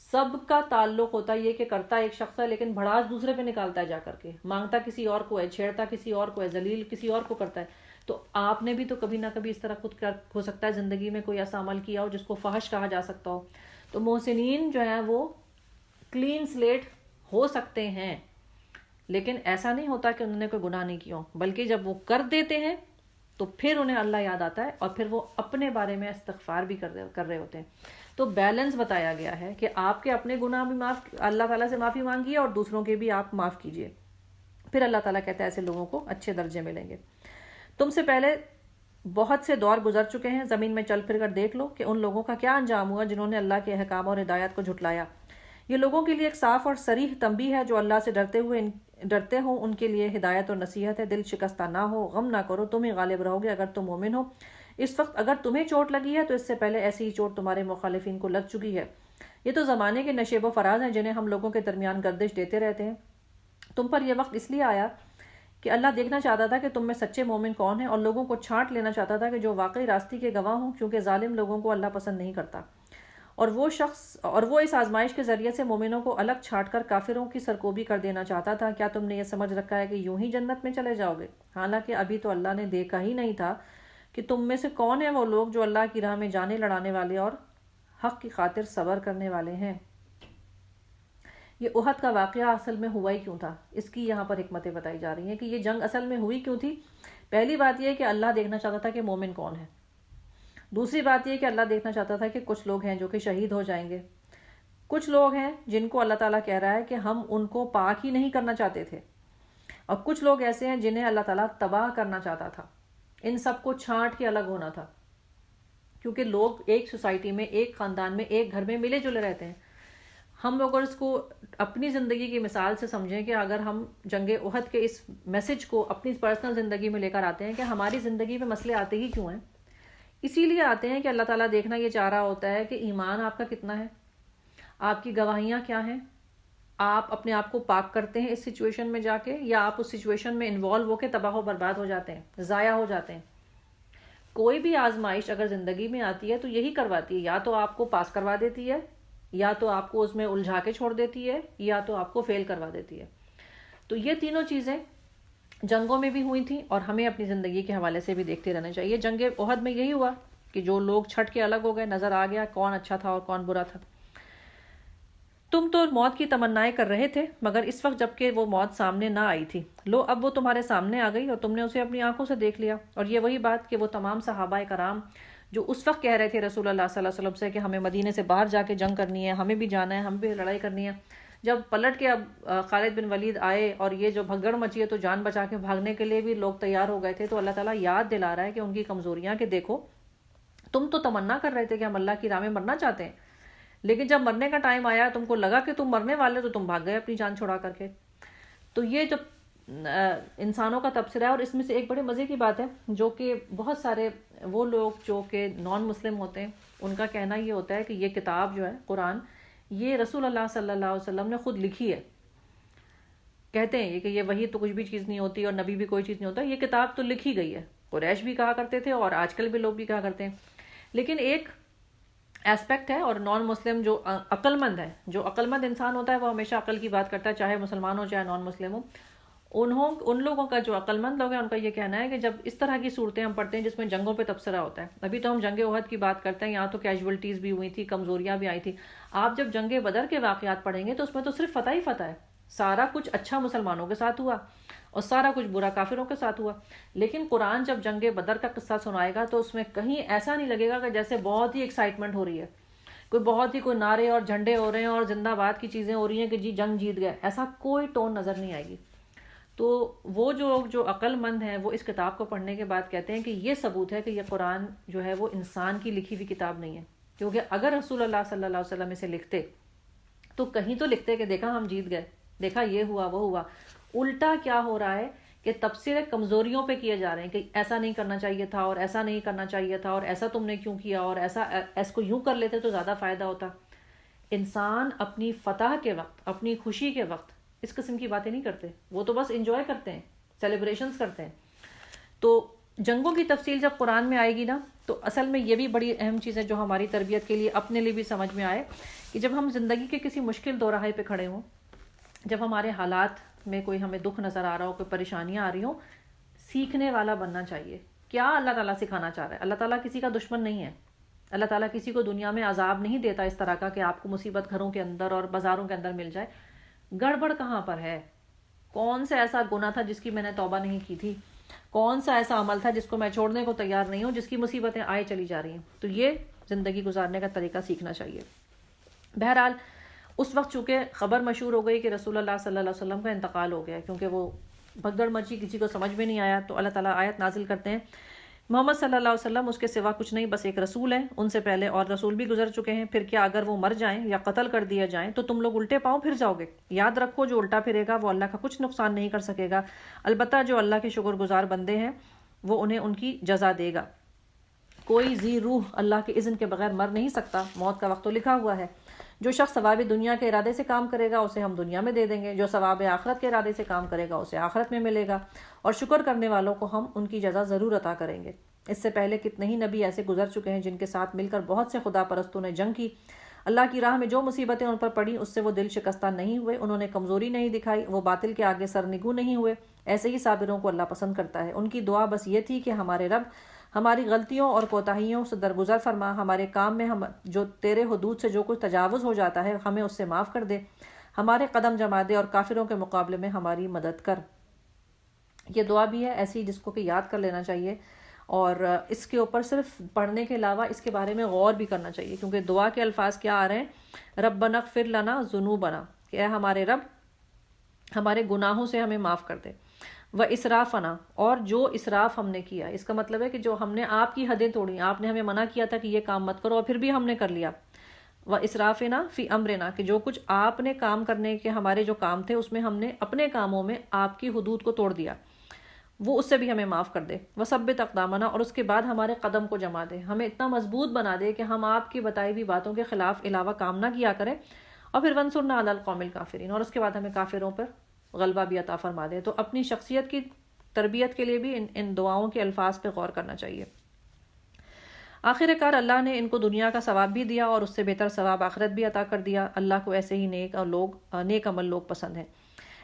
سب کا تعلق ہوتا ہے یہ کہ کرتا ایک شخص ہے لیکن بھڑاس دوسرے پہ نکالتا ہے، جا کر کے مانگتا کسی اور کو ہے، چھیڑتا کسی اور کو ہے، ذلیل کسی اور کو کرتا ہے۔ تو آپ نے بھی تو کبھی نہ کبھی اس طرح خود ہو سکتا ہے زندگی میں کوئی ایسا عمل کیا ہو جس کو فحش کہا جا سکتا ہو۔ تو محسنین جو ہیں وہ کلین سلیٹ ہو سکتے ہیں، لیکن ایسا نہیں ہوتا کہ انہوں نے کوئی گناہ نہیں کیا ہو، بلکہ جب وہ کر دیتے ہیں تو پھر انہیں اللہ یاد آتا ہے اور پھر وہ اپنے بارے میں استغفار بھی کر رہے ہوتے ہیں۔ تو بیلنس بتایا گیا ہے کہ آپ کے اپنے گناہ بھی اللہ تعالیٰ سے معافی مانگیے اور دوسروں کے بھی آپ معاف کیجیے، پھر اللہ تعالیٰ کہتا ہے ایسے لوگوں کو اچھے درجے ملیں گے۔ تم سے پہلے بہت سے دور گزر چکے ہیں، زمین میں چل پھر کر دیکھ لو کہ ان لوگوں کا کیا انجام ہوا جنہوں نے اللہ کے احکام اور ہدایت کو جھٹلایا۔ یہ لوگوں کے لیے ایک صاف اور صریح تنبیہ ہے، جو اللہ سے ڈرتے ہوں ان کے لیے ہدایت اور نصیحت ہے۔ دل شکستہ نہ ہو، غم نہ کرو، تم ہی غالب رہو گے اگر تم مومن ہو۔ اس وقت اگر تمہیں چوٹ لگی ہے تو اس سے پہلے ایسی ہی چوٹ تمہارے مخالفین کو لگ چکی ہے۔ یہ تو زمانے کے نشیب و فراز ہیں جنہیں ہم لوگوں کے درمیان گردش دیتے رہتے ہیں۔ تم پر یہ وقت اس لیے آیا کہ اللہ دیکھنا چاہتا تھا کہ تم میں سچے مومن کون ہیں، اور لوگوں کو چھانٹ لینا چاہتا تھا کہ جو واقعی راستی کے گواہ ہوں، کیونکہ ظالم لوگوں کو اللہ پسند نہیں کرتا۔ اور وہ اس آزمائش کے ذریعے سے مومنوں کو الگ چھانٹ کر کافروں کی سرکوبی کر دینا چاہتا تھا۔ کیا تم نے یہ سمجھ رکھا ہے کہ یوں ہی جنت میں چلے جاؤ گے؟ حالانکہ ابھی تو اللہ نے دیکھا ہی نہیں تھا کہ تم میں سے کون ہیں وہ لوگ جو اللہ کی راہ میں جانیں لڑانے والے اور حق کی خاطر صبر کرنے والے ہیں۔ یہ احد کا واقعہ اصل میں ہوا ہی کیوں تھا، اس کی یہاں پر حکمتیں بتائی جا رہی ہیں کہ یہ جنگ اصل میں ہوئی کیوں تھی۔ پہلی بات یہ کہ اللہ دیکھنا چاہتا تھا کہ مومن کون ہے۔ دوسری بات یہ کہ اللہ دیکھنا چاہتا تھا کہ کچھ لوگ ہیں جو کہ شہید ہو جائیں گے، کچھ لوگ ہیں جن کو اللہ تعالیٰ کہہ رہا ہے کہ ہم ان کو پاک ہی نہیں کرنا چاہتے تھے۔ اور کچھ لوگ ایسے ہیں جنہیں اللہ تعالیٰ تباہ کرنا چاہتا تھا، ان سب کو چھانٹ کے الگ ہونا تھا، کیونکہ لوگ ایک سوسائٹی میں، ایک خاندان میں، ایک گھر میں ملے جلے رہتے ہیں۔ ہم اگر اس کو اپنی زندگی کی مثال سے سمجھیں کہ اگر ہم جنگ احد کے اس میسج کو اپنی پرسنل زندگی میں لے کر آتے ہیں کہ ہماری زندگی میں مسئلے آتے ہی کیوں ہیں؟ اسی لیے آتے ہیں کہ اللہ تعالیٰ دیکھنا یہ چاہ رہا ہوتا ہے کہ ایمان آپ کا کتنا ہے، آپ کی گواہیاں کیا ہیں، آپ اپنے آپ کو پاک کرتے ہیں اس سچویشن میں جا کے، یا آپ اس سچویشن میں انوالو ہو کے تباہ و برباد ہو جاتے ہیں، ضائع ہو جاتے ہیں۔ کوئی بھی آزمائش اگر زندگی میں آتی ہے تو یہی کرواتی ہے، یا تو آپ کو پاس کروا دیتی ہے، یا تو آپ کو اس میں الجھا کے چھوڑ دیتی ہے، یا تو آپ کو فیل کروا دیتی ہے۔ تو یہ تینوں چیزیں جنگوں میں بھی ہوئی تھیں اور ہمیں اپنی زندگی کے حوالے سے بھی دیکھتے رہنا چاہیے۔ جنگ احد میں یہی ہوا کہ جو لوگ چھٹ کے الگ ہو گئے، نظر آ گیا کون اچھا تھا اور کون برا تھا۔ تم تو موت کی تمنائیں کر رہے تھے، مگر اس وقت جب کہ وہ موت سامنے نہ آئی تھی، لو اب وہ تمہارے سامنے آ گئی اور تم نے اسے اپنی آنکھوں سے دیکھ لیا۔ اور یہ وہی بات کہ وہ تمام صحابہ کرام جو اس وقت کہہ رہے تھے رسول اللہ صلی اللہ علیہ وسلم سے کہ ہمیں مدینے سے باہر جا کے جنگ کرنی ہے، ہمیں بھی جانا ہے، ہمیں بھی لڑائی کرنی ہے، جب پلٹ کے اب خالد بن ولید آئے اور یہ جو بھگدڑ مچی ہے تو جان بچا کے بھاگنے کے لیے بھی لوگ تیار ہو گئے تھے، تو اللہ تعالیٰ یاد دلا رہا ہے کہ ان کی کمزوریاں، کہ دیکھو تم تو تمنا کر رہے تھے کہ ہم اللہ کی راہ میں مرنا چاہتے ہیں، لیکن جب مرنے کا ٹائم آیا تم کو لگا کہ تم مرنے والے تو تم بھاگ گئے اپنی جان چھڑا کر کے۔ تو یہ جو انسانوں کا تبصرہ ہے، اور اس میں سے ایک بڑے مزے کی بات ہے جو کہ بہت سارے وہ لوگ جو کہ نان مسلم ہوتے ہیں ان کا کہنا یہ ہوتا ہے کہ یہ کتاب جو ہے قرآن، یہ رسول اللہ صلی اللہ علیہ وسلم نے خود لکھی ہے۔ کہتے ہیں یہ کہ یہ وحی تو کچھ بھی چیز نہیں ہوتی اور نبی بھی کوئی چیز نہیں ہوتا، یہ کتاب تو لکھی گئی ہے۔ قریش بھی کہا کرتے تھے اور آج کل بھی لوگ بھی کہا کرتے ہیں، لیکن ایک ایسپیکٹ ہے، اور نان مسلم جو عقل مند ہے، جو عقل مند انسان ہوتا ہے وہ ہمیشہ عقل کی بات کرتا ہے، چاہے مسلمان ہو چاہے نان مسلم ہو۔ ان لوگوں کا جو عقل مند لوگ ہیں ان کا یہ کہنا ہے کہ جب اس طرح کی صورتیں ہم پڑھتے ہیں جس میں جنگوں پہ تبصرہ ہوتا ہے، ابھی تو ہم جنگ احد کی بات کرتے ہیں، یہاں تو کیجولٹیز بھی ہوئی تھی، کمزوریاں بھی آئی تھی، آپ جب جنگ بدر کے واقعات پڑھیں گے تو اس میں تو صرف فتح ہی فتح ہے، سارا کچھ اچھا مسلمانوں کے ساتھ ہوا اور سارا کچھ برا کافروں کے ساتھ ہوا۔ لیکن قرآن جب جنگ بدر کا قصہ سنائے گا تو اس میں کہیں ایسا نہیں لگے گا کہ جیسے بہت ہی ایکسائٹمنٹ ہو رہی ہے، کوئی نعرے اور جھنڈے ہو رہے ہیں اور زندہ باد کی چیزیں ہو رہی ہیں کہ جی جنگ جیت گئے، ایسا کوئی ٹون نظر نہیں آئے گی۔ تو وہ جو عقل مند ہیں وہ اس کتاب کو پڑھنے کے بعد کہتے ہیں کہ یہ ثبوت ہے کہ یہ قرآن جو ہے وہ انسان کی لکھی ہوئی کتاب نہیں ہے، کیونکہ اگر رسول اللہ صلی اللہ علیہ وسلم اسے لکھتے تو کہیں تو لکھتے کہ دیکھا ہم جیت گئے، دیکھا یہ ہوا وہ ہوا۔ الٹا کیا ہو رہا ہے کہ تبصرے کمزوریوں پہ کیے جا رہے ہیں کہ ایسا نہیں کرنا چاہیے تھا اور ایسا نہیں کرنا چاہیے تھا اور ایسا تم نے کیوں کیا اور ایس کو یوں کر لیتے تو زیادہ فائدہ ہوتا۔ انسان اپنی فتح کے وقت، اپنی خوشی کے وقت اس قسم کی باتیں نہیں کرتے، وہ تو بس انجوائے کرتے ہیں، سیلیبریشنز کرتے ہیں۔ تو جنگوں کی تفصیل جب قرآن میں آئے گی نا تو اصل میں یہ بھی بڑی اہم چیز ہے جو ہماری تربیت کے لیے اپنے لیے بھی سمجھ میں آئے کہ جب ہم زندگی کے کسی مشکل دوراہے پہ کھڑے ہوں، جب ہمارے حالات میں کوئی ہمیں دکھ نظر آ رہا ہو، کوئی پریشانیاں آ رہی ہوں، سیکھنے والا بننا چاہیے۔ کیا اللہ تعالیٰ سکھانا چاہ رہا ہے؟ اللہ تعالیٰ کسی کا دشمن نہیں ہے، اللہ تعالیٰ کسی کو دنیا میں عذاب نہیں دیتا اس طرح کا کہ آپ کو مصیبت گھروں کے اندر اور بازاروں کے اندر مل جائے۔ گڑبڑ کہاں پر ہے؟ کون سا ایسا گناہ تھا جس کی میں نے توبہ نہیں کی تھی؟ کون سا ایسا عمل تھا جس کو میں چھوڑنے کو تیار نہیں ہوں، جس کی مصیبتیں آئے چلی جا رہی ہیں؟ تو یہ زندگی گزارنے کا طریقہ سیکھنا چاہیے۔ بہرحال اس وقت چونکہ خبر مشہور ہو گئی کہ رسول اللہ صلی اللہ علیہ وسلم کا انتقال ہو گیا، کیونکہ وہ بھگدڑ مچی، کسی کو سمجھ میں نہیں آیا، تو اللہ تعالیٰ آیت نازل کرتے ہیں محمد صلی اللہ علیہ وسلم اس کے سوا کچھ نہیں، بس ایک رسول ہے، ان سے پہلے اور رسول بھی گزر چکے ہیں، پھر کیا اگر وہ مر جائیں یا قتل کر دیا جائیں تو تم لوگ الٹے پاؤں پھر جاؤ گے؟ یاد رکھو جو الٹا پھرے گا وہ اللہ کا کچھ نقصان نہیں کر سکے گا، البتہ جو اللہ کے شکر گزار بندے ہیں وہ انہیں ان کی جزا دے گا۔ کوئی ذی روح اللہ کے اذن کے بغیر مر نہیں سکتا، موت کا وقت تو لکھا ہوا ہے۔ جو شخص ثواب دنیا کے ارادے سے کام کرے گا اسے ہم دنیا میں دے دیں گے، جو ثواب آخرت کے ارادے سے کام کرے گا اسے آخرت میں ملے گا، اور شکر کرنے والوں کو ہم ان کی جزا ضرور عطا کریں گے۔ اس سے پہلے کتنے ہی نبی ایسے گزر چکے ہیں جن کے ساتھ مل کر بہت سے خدا پرستوں نے جنگ کی، اللہ کی راہ میں جو مصیبتیں ان پر پڑیں اس سے وہ دل شکستہ نہیں ہوئے، انہوں نے کمزوری نہیں دکھائی، وہ باطل کے آگے سرنگوں نہیں ہوئے، ایسے ہی صابروں کو اللہ پسند کرتا ہے۔ ان کی دعا بس یہ تھی کہ ہمارے رب ہماری غلطیوں اور کوتاہیوں سے درگزر فرما، ہمارے کام میں جو تیرے حدود سے جو کچھ تجاوز ہو جاتا ہے ہمیں اس سے معاف کر دے، ہمارے قدم جما دے اور کافروں کے مقابلے میں ہماری مدد کر۔ یہ دعا بھی ہے ایسی جس کو کہ یاد کر لینا چاہیے، اور اس کے اوپر صرف پڑھنے کے علاوہ اس کے بارے میں غور بھی کرنا چاہیے، کیونکہ دعا کے الفاظ کیا آ رہے ہیں؟ ربنا اغفر لنا ذنوبنا، کہ اے ہمارے رب ہمارے گناہوں سے ہمیں معاف کر دے۔ و اسرافنا، اور جو اسراف ہم نے کیا، اس کا مطلب ہے کہ جو ہم نے آپ کی حدیں توڑی، آپ نے ہمیں منع کیا تھا کہ یہ کام مت کرو اور پھر بھی ہم نے کر لیا، و اسرافنا فی امرنا، کہ جو کچھ آپ نے کام کرنے کے ہمارے جو کام تھے اس میں ہم نے اپنے کاموں میں آپ کی حدود کو توڑ دیا، وہ اس سے بھی ہمیں معاف کر دے، وثبت اقدامنا، اور اس کے بعد ہمارے قدم کو جما دے، ہمیں اتنا مضبوط بنا دے کہ ہم آپ کی بتائی ہوئی باتوں کے خلاف علاوہ کام نہ کیا کریں، اور پھر ونصرنا علی القوم الکافرین، اور اس کے بعد ہمیں کافروں پر غلبہ بھی عطا فرما دے۔ تو اپنی شخصیت کی تربیت کے لیے بھی ان دعاؤں کے الفاظ پہ غور کرنا چاہیے۔ آخر کار اللہ نے ان کو دنیا کا ثواب بھی دیا اور اس سے بہتر ثواب آخرت بھی عطا کر دیا۔ اللہ کو ایسے ہی نیک عمل لوگ پسند ہیں۔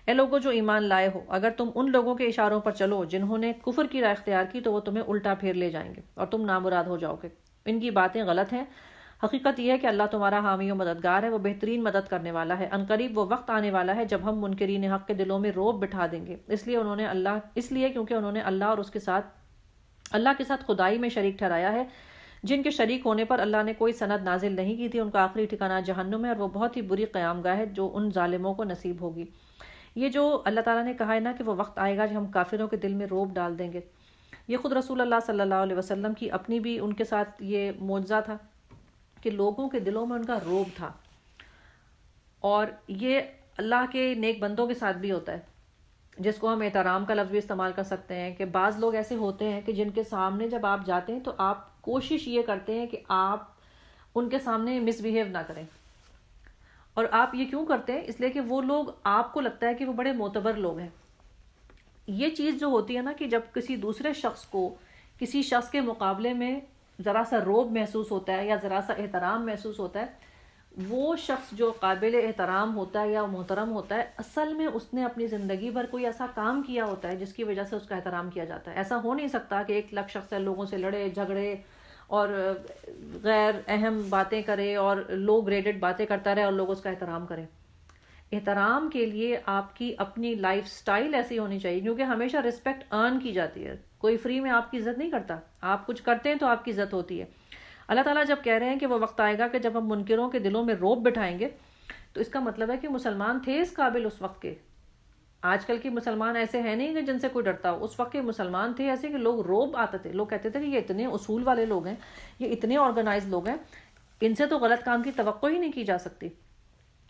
اے لوگوں جو ایمان لائے ہو، اگر تم ان لوگوں کے اشاروں پر چلو جنہوں نے کفر کی راہ اختیار کی تو وہ تمہیں الٹا پھیر لے جائیں گے اور تم نامراد ہو جاؤ گے۔ ان کی باتیں غلط ہیں، حقیقت یہ ہے کہ اللہ تمہارا حامی و مددگار ہے، وہ بہترین مدد کرنے والا ہے۔ عنقریب وہ وقت آنے والا ہے جب ہم منکرین حق کے دلوں میں رعب بٹھا دیں گے، اس لیے کیونکہ انہوں نے اللہ کے ساتھ خدائی میں شریک ٹھہرایا ہے، جن کے شریک ہونے پر اللہ نے کوئی سند نازل نہیں کی تھی۔ ان کا آخری ٹھکانہ جہنم ہے اور وہ بہت ہی بری قیام گاہ ہے جو ان ظالموں کو نصیب ہوگی۔ یہ جو اللہ تعالیٰ نے کہا ہے نا کہ وہ وقت آئے گا جب ہم کافروں کے دل میں رعب ڈال دیں گے، یہ خود رسول اللہ صلی اللہ علیہ وسلم کی اپنی بھی ان کے ساتھ یہ معجزہ تھا کہ لوگوں کے دلوں میں ان کا رعب تھا، اور یہ اللہ کے نیک بندوں کے ساتھ بھی ہوتا ہے، جس کو ہم احترام کا لفظ بھی استعمال کر سکتے ہیں کہ بعض لوگ ایسے ہوتے ہیں کہ جن کے سامنے جب آپ جاتے ہیں تو آپ کوشش یہ کرتے ہیں کہ آپ ان کے سامنے مس بیہیو نہ کریں، اور آپ یہ کیوں کرتے ہیں؟ اس لیے کہ وہ لوگ، آپ کو لگتا ہے کہ وہ بڑے معتبر لوگ ہیں۔ یہ چیز جو ہوتی ہے نا کہ جب کسی دوسرے شخص کو کسی شخص کے مقابلے میں ذرا سا رعب محسوس ہوتا ہے یا ذرا سا احترام محسوس ہوتا ہے، وہ شخص جو قابل احترام ہوتا ہے یا محترم ہوتا ہے، اصل میں اس نے اپنی زندگی بھر کوئی ایسا کام کیا ہوتا ہے جس کی وجہ سے اس کا احترام کیا جاتا ہے۔ ایسا ہو نہیں سکتا کہ ایک لکھ شخص لوگوں سے لڑے جھگڑے اور غیر اہم باتیں کرے اور لو گریڈڈ باتیں کرتا رہے اور لوگ اس کا احترام کریں۔ احترام کے لیے آپ کی اپنی لائف سٹائل ایسی ہونی چاہیے، کیونکہ ہمیشہ رسپیکٹ ارن کی جاتی ہے، کوئی فری میں آپ کی عزت نہیں کرتا، آپ کچھ کرتے ہیں تو آپ کی عزت ہوتی ہے۔ اللہ تعالیٰ جب کہہ رہے ہیں کہ وہ وقت آئے گا کہ جب ہم منکروں کے دلوں میں رعب بٹھائیں گے، تو اس کا مطلب ہے کہ مسلمان تھے اس قابل اس وقت کے۔ آج کل کے مسلمان ایسے ہیں نہیں کہ جن سے کوئی ڈرتا ہو، اس وقت کے مسلمان تھے ایسے کہ لوگ رعب آتے تھے، لوگ کہتے تھے کہ یہ اتنے اصول والے لوگ ہیں، یہ اتنے آرگنائز لوگ ہیں، ان سے تو غلط کام کی توقع ہی نہیں کی جا سکتی۔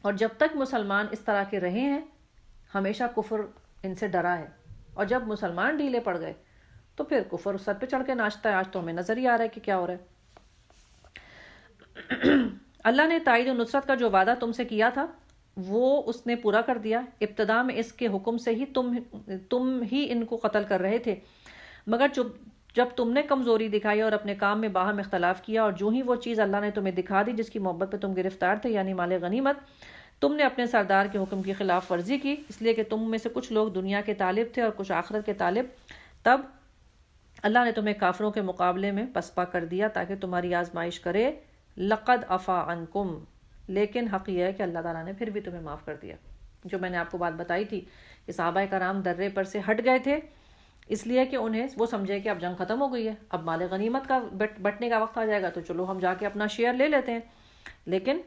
اور جب تک مسلمان اس طرح کے رہے ہیں، ہمیشہ کفر ان سے ڈرا ہے، اور جب مسلمان ڈھیلے پڑ گئے تو پھر کفر سر پہ چڑھ کے ناچتا ہے۔ آج تو ہمیں نظر ہی آ رہا ہے کہ کیا ہو رہا ہے۔ اللہ نے تائید و نصرت کا جو وعدہ تم سے کیا تھا وہ اس نے پورا کر دیا۔ ابتدا میں اس کے حکم سے ہی تم ہی ان کو قتل کر رہے تھے، مگر جب تم نے کمزوری دکھائی اور اپنے کام میں باہم اختلاف کیا، اور جو ہی وہ چیز اللہ نے تمہیں دکھا دی جس کی محبت پہ تم گرفتار تھے، یعنی مال غنیمت، تم نے اپنے سردار کے حکم کی خلاف ورزی کی، اس لیے کہ تم میں سے کچھ لوگ دنیا کے طالب تھے اور کچھ آخرت کے طالب۔ تب اللہ نے تمہیں کافروں کے مقابلے میں پسپا کر دیا تاکہ تمہاری آزمائش کرے۔ لقد عفا عنکم، لیکن حق یہ ہے کہ اللہ تعالیٰ نے پھر بھی تمہیں معاف کر دیا۔ جو میں نے آپ کو بات بتائی تھی کہ صحابہ کرام درے پر سے ہٹ گئے تھے اس لیے کہ انہیں وہ سمجھے کہ اب جنگ ختم ہو گئی ہے، اب مال غنیمت کا بٹنے کا وقت آ جائے گا تو چلو ہم جا کے اپنا شیئر لے لیتے ہیں۔ لیکن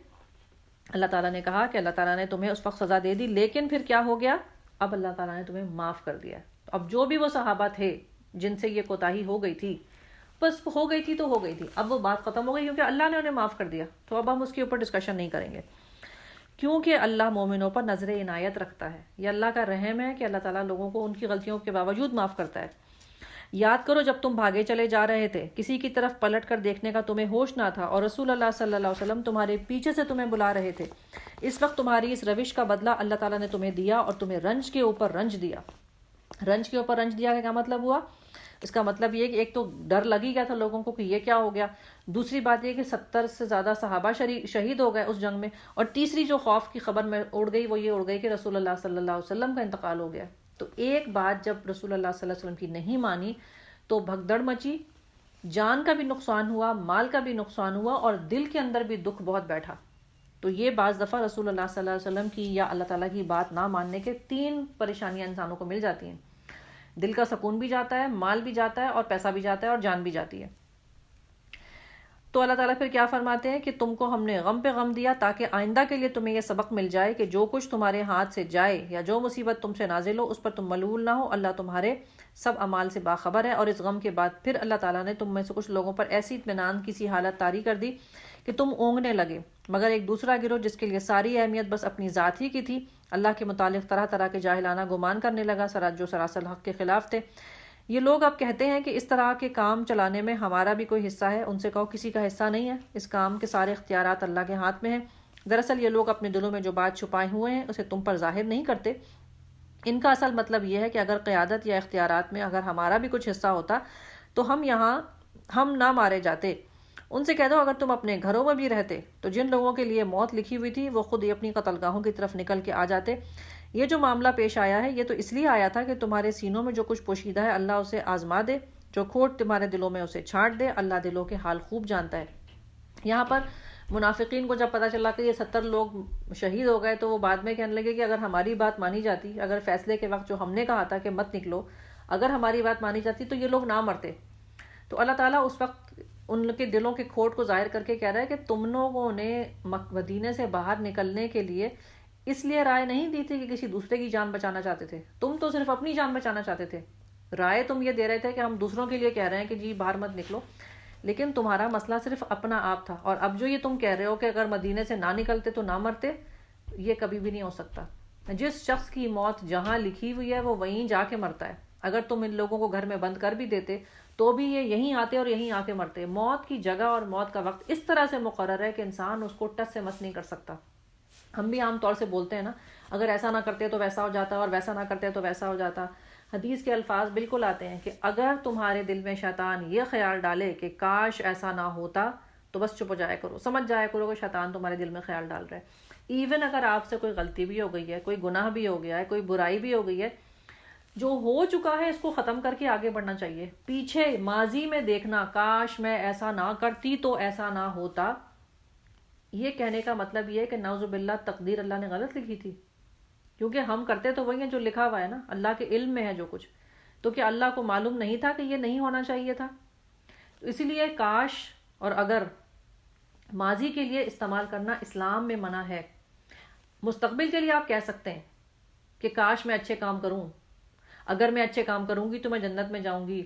اللہ تعالیٰ نے کہا کہ اللہ تعالیٰ نے تمہیں اس وقت سزا دے دی، لیکن پھر کیا ہو گیا؟ اب اللہ تعالیٰ نے تمہیں معاف کر دیا۔ اب جو بھی وہ صحابہ تھے جن سے یہ کوتاہی ہو گئی تھی، بس ہو گئی تھی تو ہو گئی تھی، اب وہ بات ختم ہو گئی کیونکہ اللہ نے انہیں معاف کر دیا، تو اب ہم اس کے اوپر ڈسکشن نہیں کریں گے، کیونکہ اللہ مومنوں پر نظر عنایت رکھتا ہے۔ یہ اللہ کا رحم ہے کہ اللہ تعالیٰ لوگوں کو ان کی غلطیوں کے باوجود معاف کرتا ہے۔ یاد کرو جب تم بھاگے چلے جا رہے تھے، کسی کی طرف پلٹ کر دیکھنے کا تمہیں ہوش نہ تھا، اور رسول اللہ صلی اللہ علیہ وسلم تمہارے پیچھے سے تمہیں بلا رہے تھے۔ اس وقت تمہاری اس روش کا بدلہ اللہ تعالیٰ نے تمہیں دیا اور تمہیں رنج کے اوپر رنج دیا۔ رنج کے اوپر رنج دیا کا کیا مطلب ہوا؟ اس کا مطلب یہ کہ ایک تو ڈر لگ ہی گیا تھا لوگوں کو کہ یہ کیا ہو گیا، دوسری بات یہ کہ 70 سے زیادہ صحابہ شہید ہو گئے اس جنگ میں، اور تیسری جو خوف کی خبر میں اڑ گئی وہ یہ اڑ گئی کہ رسول اللہ صلی اللہ علیہ وسلم کا انتقال ہو گیا۔ تو ایک بات جب رسول اللہ صلی اللہ علیہ وسلم کی نہیں مانی تو بھگدڑ مچی، جان کا بھی نقصان ہوا، مال کا بھی نقصان ہوا، اور دل کے اندر بھی دکھ بہت بیٹھا۔ تو یہ بعض دفعہ رسول اللہ صلی اللہ علیہ وسلم کی یا اللہ تعالیٰ کی بات نہ ماننے کے 3 پریشانیاں انسانوں کو مل جاتی ہیں، دل کا سکون بھی جاتا ہے، مال بھی جاتا ہے، اور پیسہ بھی جاتا ہے، اور جان بھی جاتی ہے۔ تو اللہ تعالیٰ پھر کیا فرماتے ہیں کہ تم کو ہم نے غم پہ غم دیا تاکہ آئندہ کے لیے تمہیں یہ سبق مل جائے کہ جو کچھ تمہارے ہاتھ سے جائے یا جو مصیبت تم سے نازل ہو اس پر تم ملول نہ ہو، اللہ تمہارے سب اعمال سے باخبر ہے۔ اور اس غم کے بعد پھر اللہ تعالیٰ نے تم میں سے کچھ لوگوں پر ایسی اطمینان کی سی حالت طاری کر دی کہ تم اونگنے لگے، مگر ایک دوسرا گروہ جس کے لیے ساری اہمیت بس اپنی ذات ہی کی تھی اللہ کے متعلق طرح طرح کے جاہلانہ گمان کرنے لگا جو سراسر حق کے خلاف تھے۔ یہ لوگ اب کہتے ہیں کہ اس طرح کے کام چلانے میں ہمارا بھی کوئی حصہ ہے۔ ان سے کہو کسی کا حصہ نہیں ہے، اس کام کے سارے اختیارات اللہ کے ہاتھ میں ہیں۔ دراصل یہ لوگ اپنے دلوں میں جو بات چھپائے ہوئے ہیں اسے تم پر ظاہر نہیں کرتے۔ ان کا اصل مطلب یہ ہے کہ اگر قیادت یا اختیارات میں اگر ہمارا بھی کچھ حصہ ہوتا تو ہم نہ مارے جاتے۔ ان سے کہہ دو اگر تم اپنے گھروں میں بھی رہتے تو جن لوگوں کے لیے موت لکھی ہوئی تھی وہ خود ہی اپنی قتل گاہوں کی طرف نکل کے آ جاتے۔ یہ جو معاملہ پیش آیا ہے یہ تو اس لیے آیا تھا کہ تمہارے سینوں میں جو کچھ پوشیدہ ہے اللہ اسے آزما دے، جو کھوٹ تمہارے دلوں میں اسے چھانٹ دے۔ اللہ دلوں کے حال خوب جانتا ہے۔ یہاں پر منافقین کو جب پتہ چلا کہ یہ 70 لوگ شہید ہو گئے تو وہ بعد میں کہنے لگے کہ اگر ہماری بات مانی جاتی، اگر فیصلے کے وقت جو ہم نے کہا تھا کہ مت نکلو، اگر ہماری بات مانی جاتی تو یہ لوگ نہ مرتے۔ تو اللہ تعالیٰ اس وقت ان کے دلوں کے کھوٹ کو ظاہر کر کے کہہ رہا ہے کہ تم لوگوں نے مدینے سے باہر نکلنے کے لیے اس لیے رائے نہیں دی تھی کہ کسی دوسرے کی جان بچانا چاہتے تھے، تم تو صرف اپنی جان بچانا چاہتے تھے۔ رائے تم یہ دے رہے تھے کہ ہم دوسروں کے لیے کہہ رہے ہیں کہ جی باہر مت نکلو، لیکن تمہارا مسئلہ صرف اپنا آپ تھا۔ اور اب جو یہ تم کہہ رہے ہو کہ اگر مدینے سے نہ نکلتے تو نہ مرتے، یہ کبھی بھی نہیں ہو سکتا۔ جس شخص کی موت جہاں لکھی ہوئی ہے وہ وہیں جا کے مرتا ہے۔ اگر تم ان لوگوں کو گھر میں بند کر بھی دیتے تو بھی یہ یہیں آتے اور یہیں آ کے مرتے۔ موت کی جگہ اور موت کا وقت اس طرح سے مقرر ہے کہ انسان اس کو ٹچ سے مس نہیں کر سکتا۔ ہم بھی عام طور سے بولتے ہیں نا، اگر ایسا نہ کرتے تو ویسا ہو جاتا اور ویسا نہ کرتے تو ویسا ہو جاتا۔ حدیث کے الفاظ بالکل آتے ہیں کہ اگر تمہارے دل میں شیطان یہ خیال ڈالے کہ کاش ایسا نہ ہوتا تو بس چپ ہو جایا کرو، سمجھ جایا کرو کہ شیطان تمہارے دل میں خیال ڈال رہا ہے۔ ایون اگر آپ سے کوئی غلطی بھی ہو گئی ہے، کوئی گناہ بھی ہو گیا ہے، کوئی برائی بھی ہو گئی ہے، جو ہو چکا ہے اس کو ختم کر کے آگے بڑھنا چاہیے۔ پیچھے ماضی میں دیکھنا کاش میں ایسا نہ کرتی تو ایسا نہ ہوتا، یہ کہنے کا مطلب یہ ہے کہ نعوذ باللہ تقدیر اللہ نے غلط لکھی تھی، کیونکہ ہم کرتے تو وہی ہیں جو لکھا ہوا ہے نا، اللہ کے علم میں ہے جو کچھ۔ تو کیا اللہ کو معلوم نہیں تھا کہ یہ نہیں ہونا چاہیے تھا؟ تو اسی لیے کاش اور اگر ماضی کے لیے استعمال کرنا اسلام میں منع ہے۔ مستقبل کے لیے آپ کہہ سکتے ہیں کہ کاش میں اچھے کام کروں، اگر میں اچھے کام کروں گی تو میں جنت میں جاؤں گی،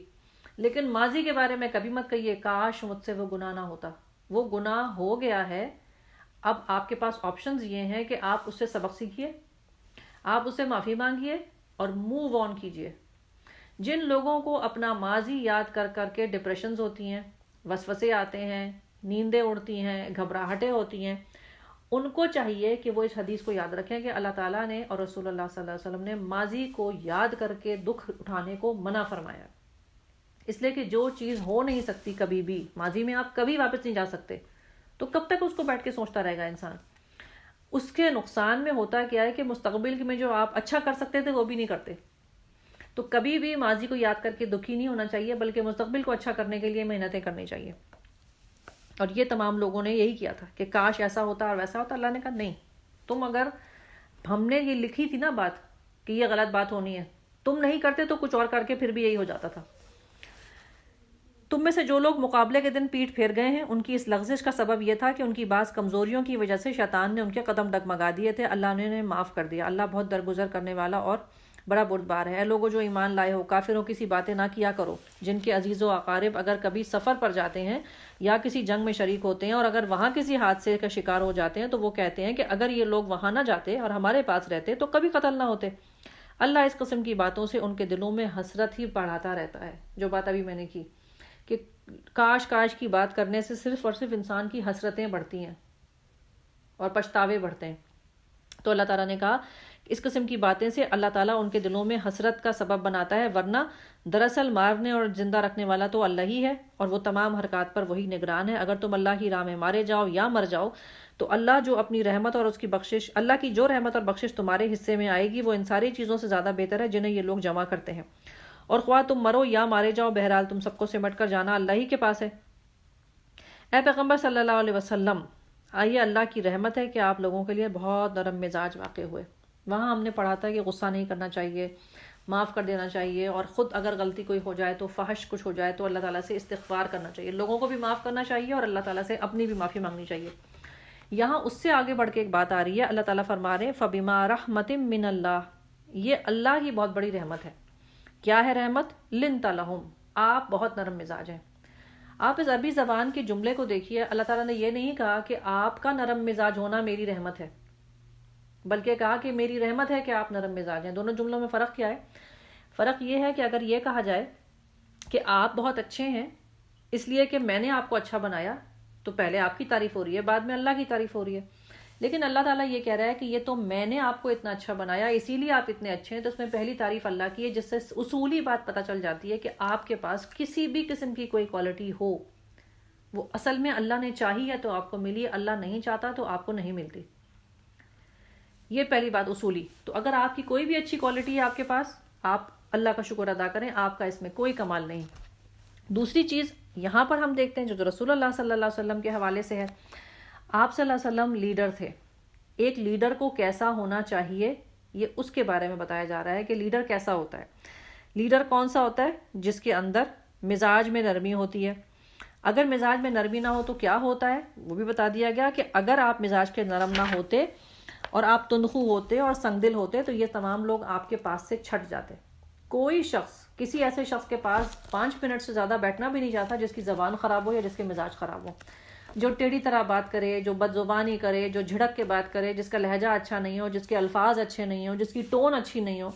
لیکن ماضی کے بارے میں کبھی مت کہیے کاش مجھ سے وہ گناہ نہ ہوتا۔ وہ گناہ ہو گیا ہے، اب آپ کے پاس آپشنز یہ ہیں کہ آپ اس سے سبق سیکھیے، آپ اس سے معافی مانگیے اور موو آن کیجیے۔ جن لوگوں کو اپنا ماضی یاد کر کر کے ڈپریشنز ہوتی ہیں، وسوسے آتے ہیں، نیندیں اڑتی ہیں، گھبراہٹیں ہوتی ہیں، ان کو چاہیے کہ وہ اس حدیث کو یاد رکھیں کہ اللہ تعالیٰ نے اور رسول اللہ صلی اللہ علیہ وسلم نے ماضی کو یاد کر کے دکھ اٹھانے کو منع فرمایا، اس لیے کہ جو چیز ہو نہیں سکتی کبھی بھی، ماضی میں آپ کبھی واپس نہیں جا سکتے، تو کب تک اس کو بیٹھ کے سوچتا رہے گا انسان؟ اس کے نقصان میں ہوتا کیا ہے کہ مستقبل میں جو آپ اچھا کر سکتے تھے وہ بھی نہیں کرتے۔ تو کبھی بھی ماضی کو یاد کر کے دکھی نہیں ہونا چاہیے، بلکہ مستقبل کو اچھا کرنے کے لیے محنتیں کرنی چاہیے۔ اور یہ تمام لوگوں نے یہی کیا تھا کہ کاش ایسا ہوتا اور ویسا ہوتا۔ اللہ نے کہا نہیں، تم اگر ہم نے یہ لکھی تھی نا بات کہ یہ غلط بات ہونی ہے، تم نہیں کرتے تو کچھ اور کر کے پھر بھی یہی ہو جاتا تھا۔ تم میں سے جو لوگ مقابلے کے دن پیٹ پھیر گئے ہیں ان کی اس لغزش کا سبب یہ تھا کہ ان کی بعض کمزوریوں کی وجہ سے شیطان نے ان کے قدم ڈگمگا دیے تھے۔ اللہ نے انہیں معاف کر دیا۔ اللہ بہت درگزر کرنے والا اور بڑا بردبار ہے۔ اے لوگوں جو ایمان لائے ہو، کافروں کی سی باتیں نہ کیا کرو جن کے عزیز و اقارب اگر کبھی سفر پر جاتے ہیں یا کسی جنگ میں شریک ہوتے ہیں اور اگر وہاں کسی حادثے کا شکار ہو جاتے ہیں تو وہ کہتے ہیں کہ اگر یہ لوگ وہاں نہ جاتے اور ہمارے پاس رہتے تو کبھی قتل نہ ہوتے۔ اللہ اس قسم کی باتوں سے ان کے دلوں میں حسرت ہی بڑھاتا رہتا ہے، جو بات ابھی میں نے کی کہ کاش کاش کی بات کرنے سے صرف اور صرف انسان کی حسرتیں بڑھتی ہیں اور پچھتاوے بڑھتے ہیں۔ تو اللہ تعالیٰ نے کہا اس قسم کی باتیں سے اللہ تعالیٰ ان کے دلوں میں حسرت کا سبب بناتا ہے، ورنہ دراصل مارنے اور زندہ رکھنے والا تو اللہ ہی ہے اور وہ تمام حرکات پر وہی نگران ہے۔ اگر تم اللہ کی راہ میں مارے جاؤ یا مر جاؤ تو اللہ جو اپنی رحمت اور اس کی بخشش، اللہ کی جو رحمت اور بخشش تمہارے حصے میں آئے گی وہ ان ساری چیزوں سے زیادہ بہتر ہے جنہیں یہ لوگ جمع کرتے ہیں۔ اور خواہ تم مرو یا مارے جاؤ، بہرحال تم سب کو سمٹ کر جانا اللہ ہی کے پاس ہے۔ اے پیغمبر صلی اللہ علیہ وسلم، آئیے اللہ کی رحمت ہے کہ آپ لوگوں کے لیے بہت نرم مزاج واقع ہوئے۔ وہاں ہم نے پڑھا تھا کہ غصہ نہیں کرنا چاہیے، معاف کر دینا چاہیے، اور خود اگر غلطی کوئی ہو جائے تو فحش کچھ ہو جائے تو اللہ تعالیٰ سے استغفار کرنا چاہیے، لوگوں کو بھی معاف کرنا چاہیے اور اللہ تعالیٰ سے اپنی بھی معافی مانگنی چاہیے۔ یہاں اس سے آگے بڑھ کے ایک بات آ رہی ہے، اللہ تعالیٰ فرما رہے ہیں فَبِمَا رَحْمَةٍ مِّنَ اللَّهِ، یہ اللہ کی بہت بڑی رحمت ہے۔ کیا ہے رحمت؟ لِنْتَ لَهُمْ، آپ بہت نرم مزاج ہیں۔ آپ اس عربی زبان کے جملے کو دیکھیے، اللہ تعالیٰ نے یہ نہیں کہا کہ آپ کا نرم مزاج ہونا میری رحمت ہے، بلکہ کہا کہ میری رحمت ہے کہ آپ نرم مزاج ہیں۔ دونوں جملوں میں فرق کیا ہے؟ فرق یہ ہے کہ اگر یہ کہا جائے کہ آپ بہت اچھے ہیں اس لیے کہ میں نے آپ کو اچھا بنایا، تو پہلے آپ کی تعریف ہو رہی ہے، بعد میں اللہ کی تعریف ہو رہی ہے۔ لیکن اللہ تعالیٰ یہ کہہ رہا ہے کہ یہ تو میں نے آپ کو اتنا اچھا بنایا، اسی لیے آپ اتنے اچھے ہیں، تو اس میں پہلی تعریف اللہ کی ہے، جس سے اصولی بات پتہ چل جاتی ہے کہ آپ کے پاس کسی بھی قسم کی کوئی کوالٹی ہو، وہ اصل میں اللہ نے چاہی ہے تو آپ کو ملی، اللہ نہیں چاہتا تو آپ کو نہیں ملتی۔ یہ پہلی بات اصولی۔ تو اگر آپ کی کوئی بھی اچھی کوالٹی ہے آپ کے پاس، آپ اللہ کا شکر ادا کریں، آپ کا اس میں کوئی کمال نہیں۔ دوسری چیز یہاں پر ہم دیکھتے ہیں جو رسول اللہ صلی اللہ علیہ وسلم کے حوالے سے ہے، آپ صلی اللہ علیہ وسلم لیڈر تھے، ایک لیڈر کو کیسا ہونا چاہیے یہ اس کے بارے میں بتایا جا رہا ہے کہ لیڈر کیسا ہوتا ہے۔ لیڈر کون سا ہوتا ہے؟ جس کے اندر مزاج میں نرمی ہوتی ہے۔ اگر مزاج میں نرمی نہ ہو تو کیا ہوتا ہے وہ بھی بتا دیا گیا کہ اگر آپ مزاج کے نرم نہ ہوتے اور آپ تندخو ہوتے اور سنگ دل ہوتے تو یہ تمام لوگ آپ کے پاس سے چھٹ جاتے۔ کوئی شخص کسی ایسے شخص کے پاس 5 منٹ سے زیادہ بیٹھنا بھی نہیں چاہتا جس کی زبان خراب ہو یا جس کے مزاج خراب ہو، جو ٹیڑھی طرح بات کرے، جو بد زبانی کرے، جو جھڑک کے بات کرے، جس کا لہجہ اچھا نہیں ہو، جس کے الفاظ اچھے نہیں ہو، جس کی ٹون اچھی نہیں ہو۔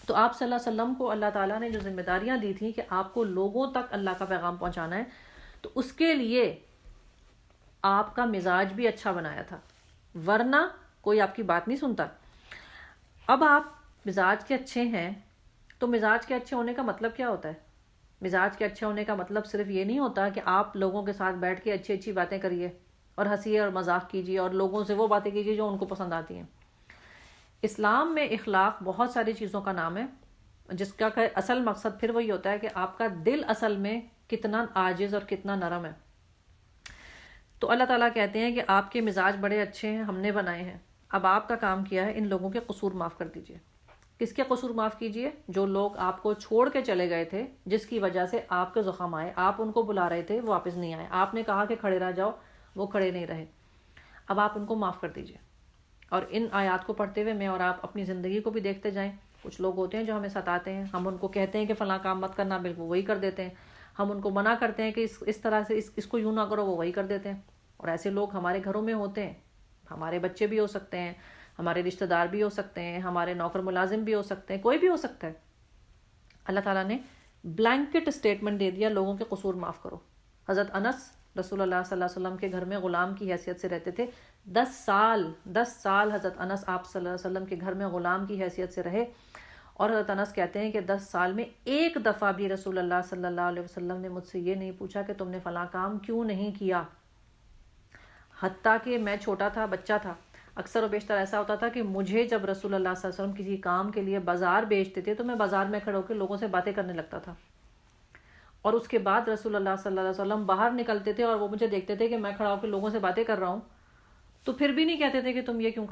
تو آپ صلی اللہ علیہ وسلم کو اللہ تعالیٰ نے جو ذمہ داریاں دی تھیں کہ آپ کو لوگوں تک اللہ کا پیغام پہنچانا ہے، تو اس کے لیے آپ کا مزاج بھی اچھا بنایا تھا، ورنہ کوئی آپ کی بات نہیں سنتا۔ اب آپ مزاج کے اچھے ہیں تو مزاج کے اچھے ہونے کا مطلب کیا ہوتا ہے؟ مزاج کے اچھے ہونے کا مطلب صرف یہ نہیں ہوتا کہ آپ لوگوں کے ساتھ بیٹھ کے اچھی اچھی باتیں کریے اور ہنسیے اور مذاق کیجیے اور لوگوں سے وہ باتیں کیجیے جو ان کو پسند آتی ہیں۔ اسلام میں اخلاق بہت ساری چیزوں کا نام ہے، جس کا اصل مقصد پھر وہی ہوتا ہے کہ آپ کا دل اصل میں کتنا عاجز اور کتنا نرم ہے۔ تو اللہ تعالیٰ کہتے ہیں کہ آپ کے مزاج بڑے اچھے ہیں، ہم نے بنائے ہیں، اب آپ کا کام کیا ہے؟ ان لوگوں کے قصور معاف کر دیجئے۔ کس کے قصور معاف کیجئے؟ جو لوگ آپ کو چھوڑ کے چلے گئے تھے، جس کی وجہ سے آپ کے زخم آئے، آپ ان کو بلا رہے تھے وہ واپس نہیں آئے، آپ نے کہا کہ کھڑے رہ جاؤ، وہ کھڑے نہیں رہے، اب آپ ان کو معاف کر دیجئے۔ اور ان آیات کو پڑھتے ہوئے میں اور آپ اپنی زندگی کو بھی دیکھتے جائیں۔ کچھ لوگ ہوتے ہیں جو ہمیں ستاتے ہیں، ہم ان کو کہتے ہیں کہ فلاں کام مت کرنا، بالکل وہی کر دیتے ہیں، ہم ان کو منع کرتے ہیں کہ اس طرح سے اس کو یوں نہ کرو، وہ وہی کر دیتے ہیں۔ اور ایسے لوگ ہمارے گھروں میں ہوتے ہیں، ہمارے بچے بھی ہو سکتے ہیں، ہمارے رشتہ دار بھی ہو سکتے ہیں، ہمارے نوکر ملازم بھی ہو سکتے ہیں، کوئی بھی ہو سکتا ہے۔ اللہ تعالیٰ نے بلینکٹ اسٹیٹمنٹ دے دیا، لوگوں کے قصور معاف کرو۔ حضرت انس رسول اللہ صلی اللہ علیہ وسلم کے گھر میں غلام کی حیثیت سے رہتے تھے، 10 سال حضرت انس آپ صلی اللہ علیہ وسلم کے گھر میں غلام کی حیثیت سے رہے، اور حضرت انس کہتے ہیں کہ 10 سال میں ایک دفعہ بھی رسول اللہ صلی اللہ علیہ وسلم نے مجھ سے یہ نہیں پوچھا کہ تم نے فلاں کام کیوں نہیں کیا۔ حتیٰ کہ میں چھوٹا تھا، بچہ تھا، اکثر و بیشتر ایسا ہوتا تھا کہ مجھے جب رسول اللہ صلی اللہ علیہ وسلم کسی کام کے لیے بازار بھیجتے تھے تو میں بازار میں کھڑے ہو کے لوگوں سے باتیں کرنے لگتا تھا، اور اس کے بعد رسول اللہ صلی اللہ علیہ وسلم باہر نکلتے تھے اور وہ مجھے دیکھتے تھے کہ میں کھڑا ہو کے لوگوں سے باتیں کر رہا ہوں، تو پھر بھی نہیں کہتے تھے کہ تم یہ کیوں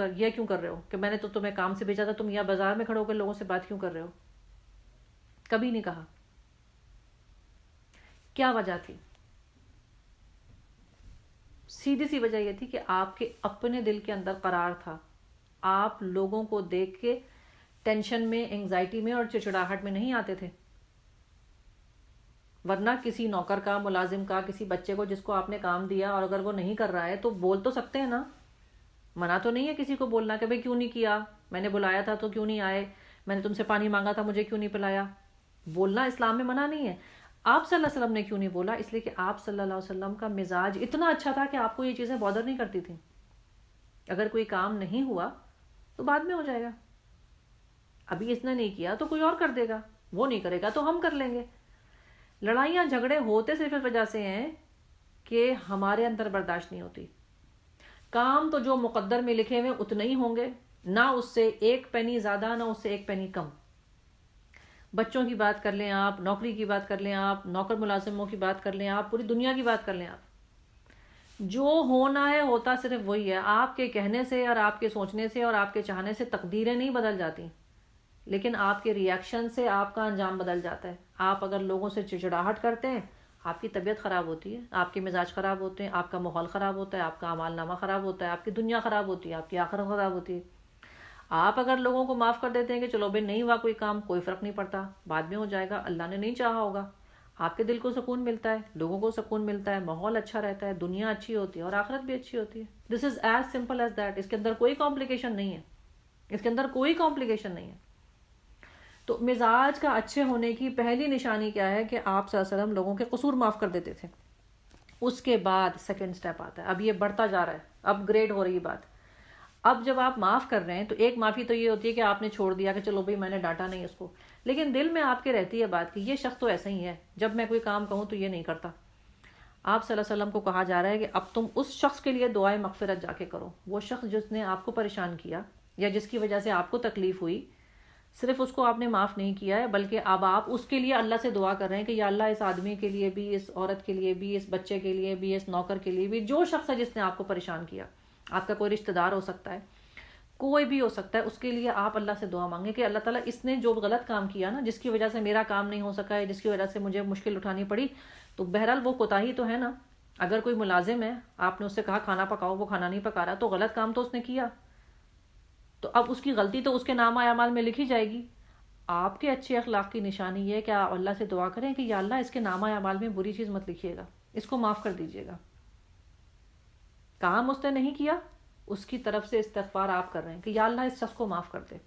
کر رہے ہو، کہ میں نے تو تمہیں کام سے بھیجا تھا، تم یہاں بازار میں کھڑے ہو کے لوگوں سے بات کیوں کر رہے ہو؟ کبھی نہیں کہا۔ کیا وجہ تھی؟ سیدھی سی وجہ یہ تھی کہ آپ کے اپنے دل کے اندر قرار تھا، آپ لوگوں کو دیکھ کے ٹینشن میں، انگزائٹی میں اور چڑچڑاہٹ میں نہیں آتے تھے۔ ورنہ کسی نوکر کا، ملازم کا، کسی بچے کو جس کو آپ نے کام دیا اور اگر وہ نہیں کر رہا ہے تو بول تو سکتے ہیں نا، منع تو نہیں ہے کسی کو بولنا کہ بھئی کیوں نہیں کیا، میں نے بلایا تھا تو کیوں نہیں آئے، میں نے تم سے پانی مانگا تھا مجھے کیوں نہیں پلایا۔ بولنا اسلام میں منع نہیں ہے۔ آپ صلی اللہ علیہ وسلم نے کیوں نہیں بولا؟ اس لیے کہ آپ صلی اللہ علیہ وسلم کا مزاج اتنا اچھا تھا کہ آپ کو یہ چیزیں بادر نہیں کرتی تھیں۔ اگر کوئی کام نہیں ہوا تو بعد میں ہو جائے گا، ابھی اس نے نہیں کیا تو کوئی اور کر دے گا، وہ نہیں کرے گا تو ہم کر لیں گے۔ لڑائیاں جھگڑے ہوتے صرف اس وجہ سے ہیں کہ ہمارے اندر برداشت نہیں ہوتی۔ کام تو جو مقدر میں لکھے ہوئے اتنے ہی ہوں گے، نہ اس سے 1 پینی زیادہ، نہ اس سے 1 پینی کم۔ بچوں کی بات کر لیں آپ، نوکری کی بات کر لیں آپ، نوکر ملازموں کی بات کر لیں آپ، پوری دنیا کی بات کر لیں آپ، جو ہونا ہے ہوتا صرف وہی ہے۔ آپ کے کہنے سے اور آپ کے سوچنے سے اور آپ کے چاہنے سے تقدیریں نہیں بدل جاتی، لیکن آپ کے ریئیکشن سے آپ کا انجام بدل جاتا ہے. آپ اگر لوگوں سے چڑچڑاہٹ کرتے ہیں، آپ کی طبیعت خراب ہوتی ہے، آپ کے مزاج خراب ہوتے ہیں، آپ کا ماحول خراب ہوتا ہے، آپ کا اعمال نامہ خراب ہوتا ہے، آپ کی دنیا خراب ہوتی ہے، آپ کی آخرت خراب ہوتی ہے. آپ اگر لوگوں کو معاف کر دیتے ہیں کہ چلو بھائی نہیں ہوا کوئی کام، کوئی فرق نہیں پڑتا، بعد میں ہو جائے گا، اللہ نے نہیں چاہا ہوگا، آپ کے دل کو سکون ملتا ہے، لوگوں کو سکون ملتا ہے، ماحول اچھا رہتا ہے، دنیا اچھی ہوتی ہے اور آخرت بھی اچھی ہوتی ہے. This is as simple as that. اس کے اندر کوئی کمپلیکیشن نہیں ہے، اس کے اندر کوئی کمپلیکیشن نہیں ہے. تو مزاج کا اچھے ہونے کی پہلی نشانی کیا ہے کہ آپ صلی اللہ علیہ وسلم لوگوں کے قصور معاف کر دیتے تھے. اس کے بعد سیکنڈ سٹیپ آتا ہے، اب یہ بڑھتا جا رہا ہے، اپ گریڈ ہو رہی بات. اب جب آپ معاف کر رہے ہیں تو ایک معافی تو یہ ہوتی ہے کہ آپ نے چھوڑ دیا کہ چلو بھائی میں نے ڈانٹا نہیں اس کو، لیکن دل میں آپ کے رہتی ہے بات کہ یہ شخص تو ایسا ہی ہے، جب میں کوئی کام کہوں تو یہ نہیں کرتا. آپ صلی اللہ علیہ وسلم کو کہا جا رہا ہے کہ اب تم اس شخص کے لیے دعائے مغفرت جا کے کرو. وہ شخص جس نے آپ کو پریشان کیا یا جس کی وجہ سے آپ کو تکلیف ہوئی، صرف اس کو آپ نے معاف نہیں کیا ہے بلکہ اب آپ اس کے لیے اللہ سے دعا کر رہے ہیں کہ یا اللہ اس آدمی کے لیے بھی، اس عورت کے لیے بھی، اس بچے کے لیے بھی، اس نوکر کے لیے بھی، جو شخص ہے جس نے آپ کو پریشان کیا، آپ کا کوئی رشتہ دار ہو سکتا ہے، کوئی بھی ہو سکتا ہے، اس کے لیے آپ اللہ سے دعا مانگیں کہ اللہ تعالیٰ اس نے جو غلط کام کیا نا، جس کی وجہ سے میرا کام نہیں ہو سکا ہے، جس کی وجہ سے مجھے مشکل اٹھانی پڑی، تو بہرحال وہ کوتاہی تو ہے نا. اگر کوئی ملازم ہے، آپ نے اس سے کہا کھانا پکاؤ، وہ کھانا نہیں پکا رہا، تو غلط کام تو اس نے کیا، تو اب اس کی غلطی تو اس کے نام اعمال میں لکھی جائے گی. آپ کے اچھے اخلاق کی نشانی یہ ہے کہ آپ اللہ سے دعا کریں کہ یا اللہ اس کے نام اعمال میں بری چیز مت لکھیے گا، اس کو معاف کر دیجیے گا. کام اس نے نہیں کیا، اس کی طرف سے استغفار آپ کر رہے ہیں کہ یا اللہ اس شخص کو معاف کر دے.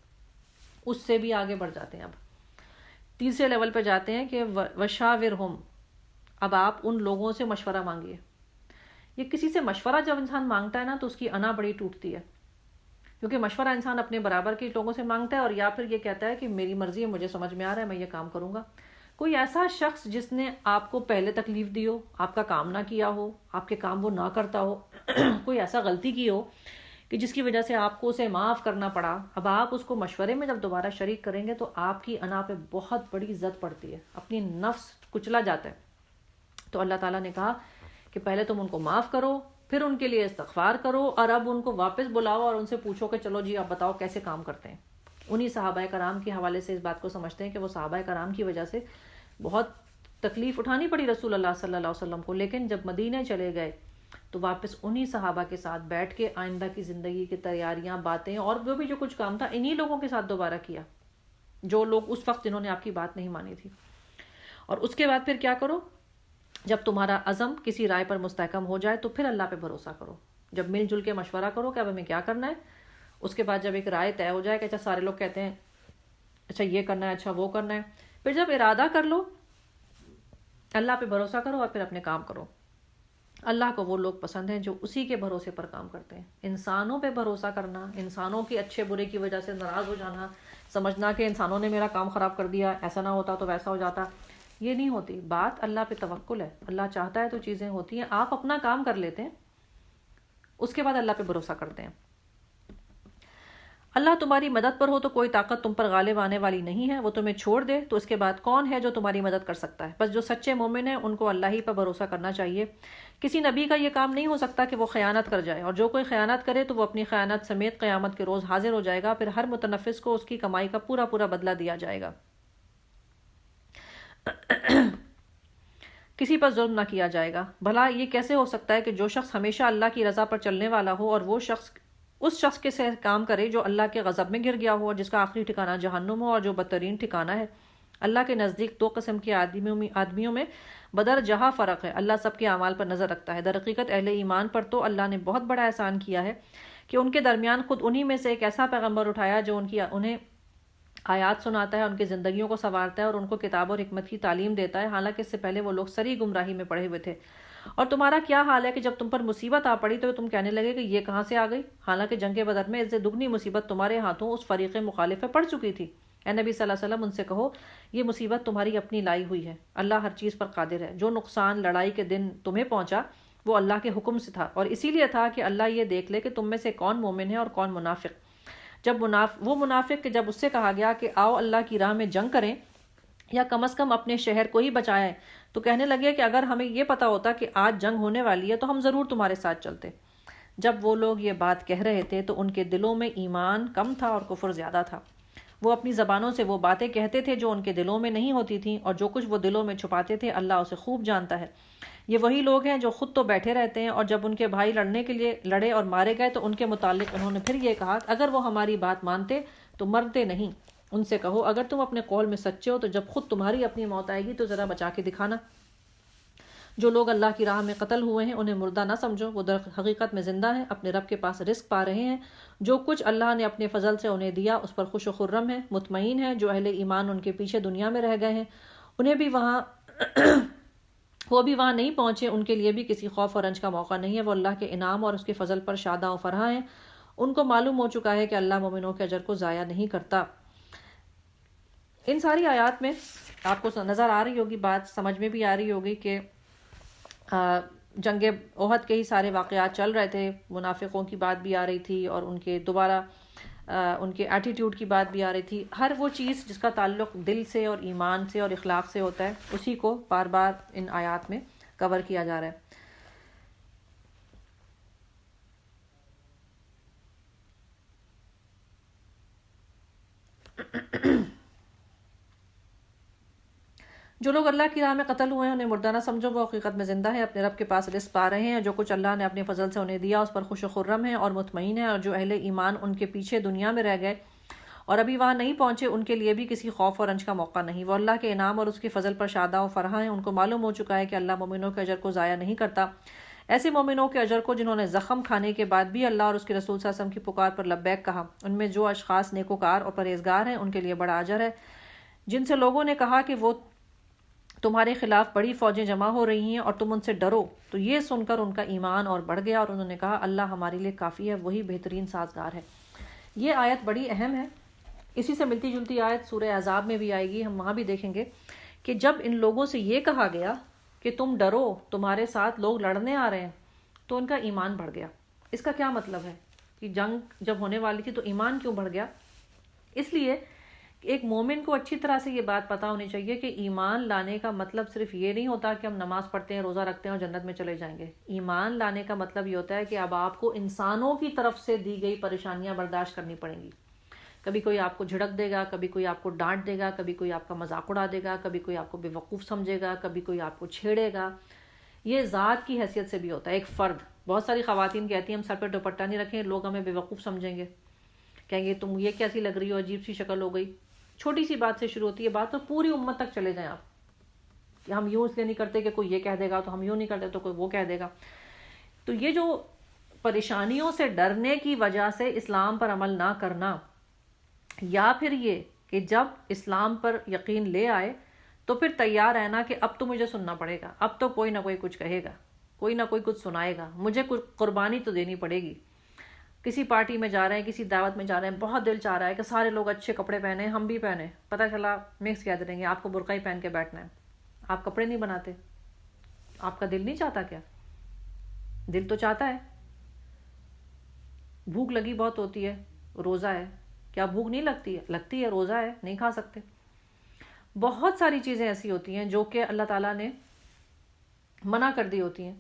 اس سے بھی آگے بڑھ جاتے ہیں. اب تیسرے لیول پہ جاتے ہیں کہ وشاورہم. اب آپ ان لوگوں سے مشورہ مانگیے. یہ کسی سے مشورہ جب انسان مانگتا ہے نا تو اس کی انا بڑی ٹوٹتی ہے، کیونکہ مشورہ انسان اپنے برابر کے لوگوں سے مانگتا ہے اور یا پھر یہ کہتا ہے کہ میری مرضی ہے، مجھے سمجھ میں آ رہا ہے، میں یہ کام کروں گا. کوئی ایسا شخص جس نے آپ کو پہلے تکلیف دی ہو، آپ کا کام نہ کیا ہو، آپ کے کام وہ نہ کرتا ہو، کوئی ایسا غلطی کی ہو کہ جس کی وجہ سے آپ کو اسے معاف کرنا پڑا، اب آپ اس کو مشورے میں جب دوبارہ شریک کریں گے تو آپ کی انا پہ بہت بڑی زد پڑتی ہے، اپنی نفس کچلا جاتا ہے. تو اللہ تعالیٰ نے کہا کہ پہلے تم ان کو معاف کرو، پھر ان کے لیے استغفار کرو، اور اب ان کو واپس بلاؤ اور ان سے پوچھو کہ چلو جی آپ بتاؤ کیسے کام کرتے ہیں. انہی صحابہ کرام کے حوالے سے اس بات کو سمجھتے ہیں کہ وہ صحابہ کرام کی وجہ سے بہت تکلیف اٹھانی پڑی رسول اللہ صلی اللہ علیہ وسلم کو، لیکن جب مدینہ چلے گئے تو واپس انہی صحابہ کے ساتھ بیٹھ کے آئندہ کی زندگی کی تیاریاں، باتیں اور وہ بھی جو کچھ کام تھا انہی لوگوں کے ساتھ دوبارہ کیا، جو لوگ اس وقت جنہوں نے آپ کی بات نہیں مانی تھی. اور اس کے بعد پھر کیا کرو، جب تمہارا عزم کسی رائے پر مستحکم ہو جائے تو پھر اللہ پہ بھروسہ کرو. جب مل جل کے مشورہ کرو کہ اب ہمیں کیا کرنا ہے، اس کے بعد جب ایک رائے طے ہو جائے کہ اچھا سارے لوگ کہتے ہیں اچھا یہ کرنا ہے، اچھا وہ کرنا ہے، پھر جب ارادہ کر لو، اللہ پہ بھروسہ کرو اور پھر اپنے کام کرو. اللہ کو وہ لوگ پسند ہیں جو اسی کے بھروسے پر کام کرتے ہیں. انسانوں پہ بھروسہ کرنا، انسانوں کے اچھے برے کی وجہ سے ناراض ہو جانا، سمجھنا کہ انسانوں نے میرا کام خراب کر دیا، ایسا نہ ہوتا تو ویسا ہو جاتا، یہ نہیں ہوتی بات. اللہ پہ توکل ہے، اللہ چاہتا ہے تو چیزیں ہوتی ہیں. آپ اپنا کام کر لیتے ہیں، اس کے بعد اللہ پہ بھروسہ کرتے ہیں. اللہ تمہاری مدد پر ہو تو کوئی طاقت تم پر غالب آنے والی نہیں ہے، وہ تمہیں چھوڑ دے تو اس کے بعد کون ہے جو تمہاری مدد کر سکتا ہے. بس جو سچے مومن ہیں ان کو اللہ ہی پر بھروسہ کرنا چاہیے. کسی نبی کا یہ کام نہیں ہو سکتا کہ وہ خیانت کر جائے، اور جو کوئی خیانت کرے تو وہ اپنی خیانت سمیت قیامت کے روز حاضر ہو جائے گا. پھر ہر متنفس کو اس کی کمائی کا پورا پورا بدلہ دیا جائے گا. کسی پر ظلم نہ کیا جائے گا. بھلا یہ کیسے ہو سکتا ہے کہ جو شخص ہمیشہ اللہ کی رضا پر چلنے والا ہو اور وہ شخص اس شخص کے سے کام کرے جو اللہ کے غضب میں گر گیا ہو اور جس کا آخری ٹھکانہ جہنم ہو اور جو بدترین ٹھکانہ ہے. اللہ کے نزدیک دو قسم کے آدمیوں میں بدر جہاں فرق ہے. اللہ سب کے اعمال پر نظر رکھتا ہے. در حقیقت اہل ایمان پر تو اللہ نے بہت بڑا احسان کیا ہے کہ ان کے درمیان خود انہی میں سے ایک ایسا پیغمبر اٹھایا جو انہیں آیات سناتا ہے، ان کی زندگیوں کو سنوارتا ہے اور ان کو کتاب اور حکمت کی تعلیم دیتا ہے، حالانکہ اس سے پہلے وہ لوگ سری گمراہی میں پڑے ہوئے تھے. اور تمہارا کیا حال ہے کہ جب تم پر مصیبت آ پڑی تو تم کہنے لگے کہ یہ کہاں سے آ گئی، حالانکہ جنگ بدر میں اس سے دگنی مصیبت تمہارے ہاتھوں اس فریق مخالف پڑ چکی تھی. اے نبی صلی اللہ علیہ وسلم ان سے کہو یہ مصیبت تمہاری اپنی لائی ہوئی ہے، اللہ ہر چیز پر قادر ہے. جو نقصان لڑائی کے دن تمہیں پہنچا وہ اللہ کے حکم سے تھا، اور اسی لیے تھا کہ اللہ یہ دیکھ لے کہ تم میں سے کون مومن ہے اور کون منافق. جب وہ منافق کہ جب اس سے کہا گیا کہ آؤ اللہ کی راہ میں جنگ کریں یا کم از کم اپنے شہر کو ہی بچائیں، تو کہنے لگے کہ اگر ہمیں یہ پتا ہوتا کہ آج جنگ ہونے والی ہے تو ہم ضرور تمہارے ساتھ چلتے. جب وہ لوگ یہ بات کہہ رہے تھے تو ان کے دلوں میں ایمان کم تھا اور کفر زیادہ تھا، وہ اپنی زبانوں سے وہ باتیں کہتے تھے جو ان کے دلوں میں نہیں ہوتی تھیں، اور جو کچھ وہ دلوں میں چھپاتے تھے اللہ اسے خوب جانتا ہے۔ یہ وہی لوگ ہیں جو خود تو بیٹھے رہتے ہیں، اور جب ان کے بھائی لڑنے کے لیے لڑے اور مارے گئے تو ان کے متعلق انہوں نے پھر یہ کہا کہ اگر وہ ہماری بات مانتے تو مرتے نہیں۔ ان سے کہو اگر تم اپنے قول میں سچے ہو تو جب خود تمہاری اپنی موت آئے گی تو ذرا بچا کے دکھانا۔ جو لوگ اللہ کی راہ میں قتل ہوئے ہیں انہیں مردہ نہ سمجھو، وہ در حقیقت میں زندہ ہیں، اپنے رب کے پاس رزق پا رہے ہیں۔ جو کچھ اللہ نے اپنے فضل سے انہیں دیا اس پر خوش و خرم ہیں، مطمئن ہیں۔ جو اہل ایمان ان کے پیچھے دنیا میں رہ گئے ہیں انہیں بھی وہاں وہ بھی وہاں نہیں پہنچے، ان کے لیے بھی کسی خوف اور رنج کا موقع نہیں ہے۔ وہ اللہ کے انعام اور اس کے فضل پر شاداں و فرحاں ہیں۔ ان کو معلوم ہو چکا ہے کہ اللہ مومنوں کے اجر کو ضائع نہیں کرتا۔ ان ساری آیات میں آپ کو نظر آ رہی ہوگی، بات سمجھ میں بھی آ رہی ہوگی کہ جنگ احد کے ہی سارے واقعات چل رہے تھے، منافقوں کی بات بھی آ رہی تھی اور ان کے دوبارہ ان کے ایٹیٹیوڈ کی بات بھی آ رہی تھی۔ ہر وہ چیز جس کا تعلق دل سے اور ایمان سے اور اخلاق سے ہوتا ہے اسی کو بار بار ان آیات میں کور کیا جا رہا ہے۔ جو لوگ اللہ کی راہ میں قتل ہوئے ہیں انہیں مردہ نہ سمجھو، وہ حقیقت میں زندہ ہیں، اپنے رب کے پاس رزق پا رہے ہیں۔ جو کچھ اللہ نے اپنے فضل سے انہیں دیا اس پر خوش و خرم ہیں اور مطمئن ہیں۔ اور جو اہل ایمان ان کے پیچھے دنیا میں رہ گئے اور ابھی وہاں نہیں پہنچے ان کے لیے بھی کسی خوف اور رنج کا موقع نہیں۔ وہ اللہ کے انعام اور اس کے فضل پر شاداں و فرحاں ہیں۔ ان کو معلوم ہو چکا ہے کہ اللہ مومنوں کے اجر کو ضائع نہیں کرتا۔ ایسے مومنوں کے اجر کو جنہوں نے زخم کھانے کے بعد بھی اللہ اور اس کے رسول صلی اللہ علیہ وسلم کی پکار پر لبیک کہا، ان میں جو اشخاص نیکوکار اور پرہیزگار ہیں ان کے لیے بڑا اجر ہے۔ جن سے لوگوں نے کہا کہ وہ تمہارے خلاف بڑی فوجیں جمع ہو رہی ہیں اور تم ان سے ڈرو، تو یہ سن کر ان کا ایمان اور بڑھ گیا اور انہوں نے کہا اللہ ہمارے لیے کافی ہے، وہی بہترین سازگار ہے۔ یہ آیت بڑی اہم ہے۔ اسی سے ملتی جلتی آیت سورہ احزاب میں بھی آئے گی، ہم وہاں بھی دیکھیں گے کہ جب ان لوگوں سے یہ کہا گیا کہ تم ڈرو، تمہارے ساتھ لوگ لڑنے آ رہے ہیں، تو ان کا ایمان بڑھ گیا۔ اس کا کیا مطلب ہے کہ جنگ جب ہونے والی تھی تو ایمان کیوں بڑھ گیا؟ اس لیے ایک مومن کو اچھی طرح سے یہ بات پتہ ہونی چاہیے کہ ایمان لانے کا مطلب صرف یہ نہیں ہوتا کہ ہم نماز پڑھتے ہیں، روزہ رکھتے ہیں اور جنت میں چلے جائیں گے۔ ایمان لانے کا مطلب یہ ہوتا ہے کہ اب آپ کو انسانوں کی طرف سے دی گئی پریشانیاں برداشت کرنی پڑیں گی۔ کبھی کوئی آپ کو جھڑک دے گا، کبھی کوئی آپ کو ڈانٹ دے گا، کبھی کوئی آپ کا مذاق اڑا دے گا، کبھی کوئی آپ کو بے وقوف سمجھے گا، کبھی کوئی آپ کو چھیڑے گا۔ یہ ذات کی حیثیت سے بھی ہوتا ہے، ایک فرد۔ بہت ساری خواتین کہتی ہیں ہم سر پہ دوپٹہ نہیں رکھیں، لوگ ہمیں بے وقوف سمجھیں گے، کہیں گے تم یہ کیسی لگ رہی ہو، عجیب سی شکل ہو گئی۔ چھوٹی سی بات سے شروع ہوتی ہے بات، تو پوری امت تک چلے جائیں آپ کہ ہم یوں اس لیے نہیں کرتے کہ کوئی یہ کہہ دے گا، تو ہم یوں نہیں کرتے تو کوئی وہ کہہ دے گا۔ تو یہ جو پریشانیوں سے ڈرنے کی وجہ سے اسلام پر عمل نہ کرنا، یا پھر یہ کہ جب اسلام پر یقین لے آئے تو پھر تیار رہنا کہ اب تو مجھے سننا پڑے گا، اب تو کوئی نہ کوئی کچھ کہے گا، کوئی نہ کوئی کچھ سنائے گا، مجھے کچھ قربانی تو دینی پڑے گی۔ کسی پارٹی میں جا رہے ہیں، کسی دعوت میں جا رہے ہیں، بہت دل چاہ رہا ہے کہ سارے لوگ اچھے کپڑے پہنے، ہم بھی پہنے، پتہ چلا مکس کہہ دیں گے آپ کو برقع ہی پہن کے بیٹھنا ہے، آپ کپڑے نہیں بناتے، آپ کا دل نہیں چاہتا کیا؟ دل تو چاہتا ہے۔ بھوک لگی بہت ہوتی ہے، روزہ ہے، کیا بھوک نہیں لگتی ہے؟ لگتی ہے، روزہ ہے، نہیں کھا سکتے۔ بہت ساری چیزیں ایسی ہوتی ہیں جو کہ اللہ تعالیٰ نے منع کر دی ہوتی ہیں،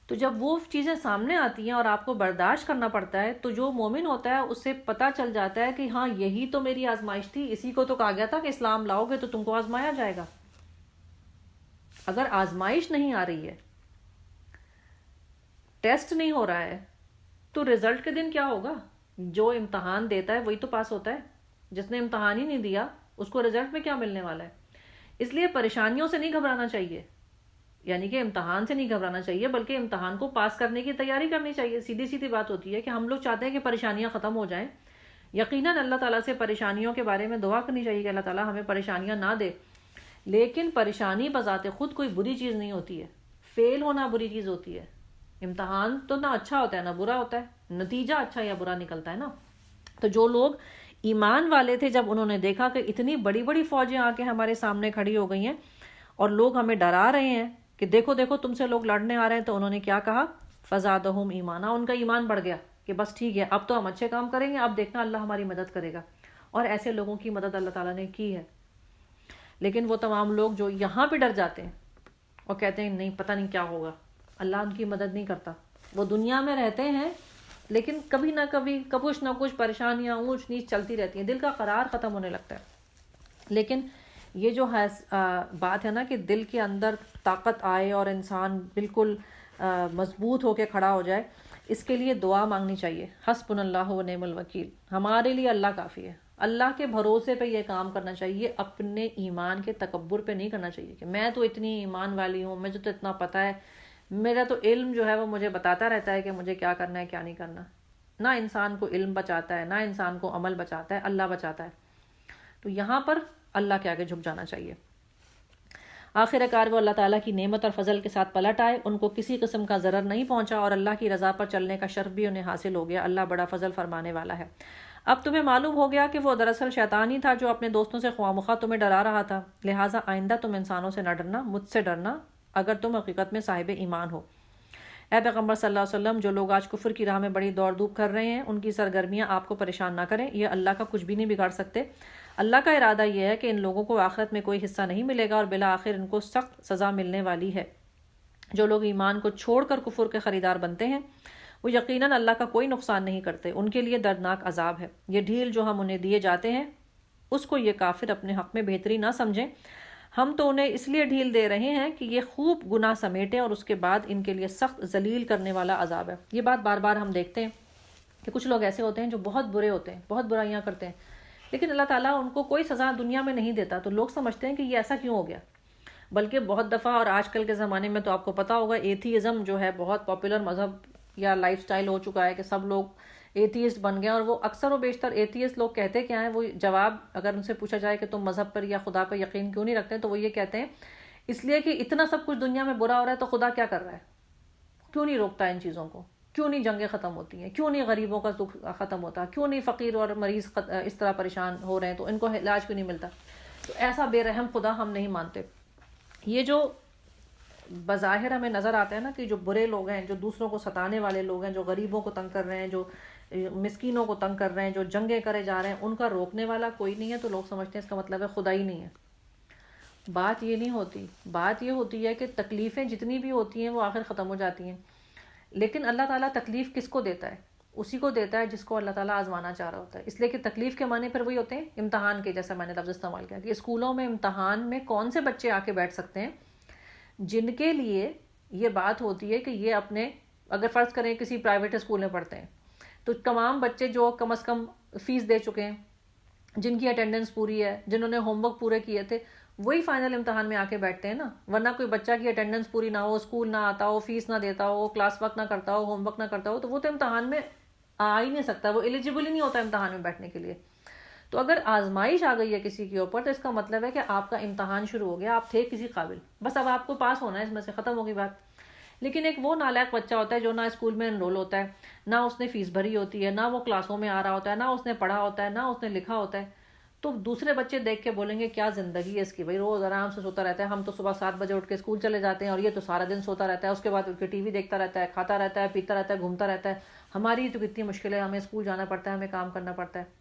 تو جب وہ چیزیں سامنے آتی ہیں اور آپ کو برداشت کرنا پڑتا ہے تو جو مومن ہوتا ہے اس سے پتہ چل جاتا ہے کہ ہاں یہی تو میری آزمائش تھی، اسی کو تو کہا گیا تھا کہ اسلام لاؤ گے تو تم کو آزمایا جائے گا۔ اگر آزمائش نہیں آ رہی ہے، ٹیسٹ نہیں ہو رہا ہے، تو رزلٹ کے دن کیا ہوگا؟ جو امتحان دیتا ہے وہی تو پاس ہوتا ہے، جس نے امتحان ہی نہیں دیا اس کو رزلٹ میں کیا ملنے والا ہے؟ اس لیے پریشانیوں سے نہیں گھبرانا چاہیے، یعنی کہ امتحان سے نہیں گھبرانا چاہیے، بلکہ امتحان کو پاس کرنے کی تیاری کرنی چاہیے۔ سیدھی سیدھی بات ہوتی ہے کہ ہم لوگ چاہتے ہیں کہ پریشانیاں ختم ہو جائیں، یقیناً اللہ تعالیٰ سے پریشانیوں کے بارے میں دعا کرنی چاہیے کہ اللہ تعالیٰ ہمیں پریشانیاں نہ دے، لیکن پریشانی بذات خود کوئی بری چیز نہیں ہوتی ہے، فیل ہونا بری چیز ہوتی ہے۔ امتحان تو نہ اچھا ہوتا ہے نہ برا ہوتا ہے، نتیجہ اچھا یا برا نکلتا ہے نا۔ تو جو لوگ ایمان والے تھے جب انہوں نے دیکھا کہ اتنی بڑی بڑی فوجیں آ کے ہمارے سامنے کھڑی ہو گئی ہیں اور لوگ ہمیں ڈرا رہے ہیں کہ دیکھو دیکھو تم سے لوگ لڑنے آ رہے ہیں، تو انہوں نے کیا کہا؟ فزادہم ایمانا، ان کا ایمان بڑھ گیا کہ بس ٹھیک ہے اب تو ہم اچھے کام کریں گے، اب دیکھنا اللہ ہماری مدد کرے گا۔ اور ایسے لوگوں کی مدد اللہ تعالیٰ نے کی ہے۔ لیکن وہ تمام لوگ جو یہاں پہ ڈر جاتے ہیں اور کہتے ہیں نہیں پتہ نہیں کیا ہوگا، اللہ ان کی مدد نہیں کرتا۔ وہ دنیا میں رہتے ہیں لیکن کبھی نہ کبھی کچھ نہ کچھ پریشانیاں اونچ نیچ چلتی رہتی ہیں، دل کا قرار ختم ہونے لگتا ہے. لیکن یہ جو ہے بات ہے نا کہ دل کے اندر طاقت آئے اور انسان بالکل مضبوط ہو کے کھڑا ہو جائے، اس کے لیے دعا مانگنی چاہیے. حسبنا اللہ و نعم الوکیل، ہمارے لیے اللہ کافی ہے. اللہ کے بھروسے پہ یہ کام کرنا چاہیے، اپنے ایمان کے تکبر پہ نہیں کرنا چاہیے کہ میں تو اتنی ایمان والی ہوں، مجھے تو اتنا پتہ ہے، میرا تو علم جو ہے وہ مجھے بتاتا رہتا ہے کہ مجھے کیا کرنا ہے کیا نہیں کرنا. نہ انسان کو علم بچاتا ہے، نہ انسان کو عمل بچاتا ہے، اللہ بچاتا ہے. تو یہاں پر اللہ کے آگے جھک جانا چاہیے. آخر کار وہ اللہ تعالیٰ کی نعمت اور فضل کے ساتھ پلٹ آئے، ان کو کسی قسم کا ضرر نہیں پہنچا اور اللہ کی رضا پر چلنے کا شرف بھی انہیں حاصل ہو گیا. اللہ بڑا فضل فرمانے والا ہے. اب تمہیں معلوم ہو گیا کہ وہ دراصل شیطان ہی تھا جو اپنے دوستوں سے خواہ مخواہ تمہیں ڈرا رہا تھا. لہٰذا آئندہ تم انسانوں سے نہ ڈرنا، مجھ سے ڈرنا اگر تم حقیقت میں صاحب ایمان ہو. اے پیغمبر صلی اللہ علیہ وسلم، جو لوگ آج کفر کی راہ میں بڑی دوڑ دھوپ کر رہے ہیں، ان کی سرگرمیاں آپ کو پریشان نہ کریں. یہ اللہ کا کچھ بھی نہیں بگاڑ سکتے. اللہ کا ارادہ یہ ہے کہ ان لوگوں کو آخرت میں کوئی حصہ نہیں ملے گا اور بالآخر ان کو سخت سزا ملنے والی ہے. جو لوگ ایمان کو چھوڑ کر کفر کے خریدار بنتے ہیں وہ یقیناً اللہ کا کوئی نقصان نہیں کرتے، ان کے لیے دردناک عذاب ہے. یہ ڈھیل جو ہم انہیں دیے جاتے ہیں اس کو یہ کافر اپنے حق میں بہتری نہ سمجھیں. ہم تو انہیں اس لیے ڈھیل دے رہے ہیں کہ یہ خوب گناہ سمیٹیں اور اس کے بعد ان کے لیے سخت ذلیل کرنے والا عذاب ہے. یہ بات بار بار ہم دیکھتے ہیں کہ کچھ لوگ ایسے ہوتے ہیں جو بہت برے ہوتے ہیں، بہت برائیاں کرتے ہیں، لیکن اللہ تعالیٰ ان کو کوئی سزا دنیا میں نہیں دیتا. تو لوگ سمجھتے ہیں کہ یہ ایسا کیوں ہو گیا. بلکہ بہت دفعہ، اور آج کل کے زمانے میں تو آپ کو پتہ ہوگا، ایتھیزم جو ہے بہت پاپولر مذہب یا لائف سٹائل ہو چکا ہے کہ سب لوگ ایتھیسٹ بن گئے. اور وہ اکثر و بیشتر ایتھیسٹ لوگ کہتے کیا ہیں، وہ جواب اگر ان سے پوچھا جائے کہ تم مذہب پر یا خدا پر یقین کیوں نہیں رکھتے ہیں، تو وہ یہ کہتے ہیں اس لیے کہ اتنا سب کچھ دنیا میں برا ہو رہا ہے تو خدا کیا کر رہا ہے، کیوں نہیں روکتا ان چیزوں کو، کیوں نہیں جنگیں ختم ہوتی ہیں، کیوں نہیں غریبوں کا دکھ ختم ہوتا، کیوں نہیں فقیر اور مریض اس طرح پریشان ہو رہے ہیں تو ان کو علاج کیوں نہیں ملتا. تو ایسا بے رحم خدا ہم نہیں مانتے. یہ جو بظاہر ہمیں نظر آتا ہے نا کہ جو برے لوگ ہیں، جو دوسروں کو ستانے والے لوگ ہیں، جو غریبوں کو تنگ کر رہے ہیں، جو مسکینوں کو تنگ کر رہے ہیں، جو جنگیں کرے جا رہے ہیں، ان کا روکنے والا کوئی نہیں ہے، تو لوگ سمجھتے ہیں اس کا مطلب ہے خدا ہی نہیں ہے. بات یہ نہیں ہوتی. بات یہ ہوتی ہے کہ تکلیفیں جتنی بھی ہوتی ہیں وہ آخر ختم ہو جاتی ہیں. لیکن اللہ تعالیٰ تکلیف کس کو دیتا ہے؟ اسی کو دیتا ہے جس کو اللہ تعالیٰ آزمانا چاہ رہا ہوتا ہے. اس لیے کہ تکلیف کے معنی پھر وہی ہوتے ہیں امتحان کے، جیسا میں نے لفظ استعمال کیا کہ اسکولوں میں امتحان میں کون سے بچے آ کے بیٹھ سکتے ہیں جن کے لیے یہ بات ہوتی ہے کہ یہ اپنے، اگر فرض کریں کسی پرائیویٹ اسکول میں پڑھتے ہیں تو تمام بچے جو کم از کم فیس دے چکے ہیں، جن کی اٹینڈنس پوری ہے، جنہوں نے ہوم ورک پورے کیے تھے، وہی فائنل امتحان میں آ کے بیٹھتے ہیں نا. ورنہ کوئی بچہ کی اٹینڈنس پوری نہ ہو، اسکول نہ آتا ہو، فیس نہ دیتا ہو، کلاس ورک نہ کرتا ہو، ہوم ورک نہ کرتا ہو، تو وہ تو امتحان میں آ ہی نہیں سکتا، وہ ایلیجیبل ہی نہیں ہوتا امتحان میں بیٹھنے کے لیے. تو اگر آزمائش آ گئی ہے کسی کے اوپر تو اس کا مطلب ہے کہ آپ کا امتحان شروع ہو گیا، آپ تھے کسی قابل، بس اب آپ کو پاس ہونا ہے، اس میں سے ختم ہوگی بات. لیکن ایک وہ نالائق بچہ ہوتا ہے جو نہ اسکول میں انرول ہوتا ہے، نہ اس نے فیس بھری ہوتی ہے، نہ وہ کلاسوں میں آ رہا ہوتا ہے، نہ اس نے پڑھا ہوتا ہے، نہ اس نے لکھا ہوتا ہے. تو دوسرے بچے دیکھ کے بولیں گے کیا زندگی ہے اس کی، بھائی روز آرام سے سوتا رہتا ہے، ہم تو صبح 7 بجے اٹھ کے اسکول چلے جاتے ہیں اور یہ تو سارا دن سوتا رہتا ہے، اس کے بعد اٹھ کے ٹی وی دیکھتا رہتا ہے، کھاتا رہتا ہے، پیتا رہتا ہے، گھومتا رہتا ہے، ہماری تو کتنی مشکل ہے، ہمیں اسکول جانا پڑتا ہے، ہمیں کام کرنا پڑتا ہے.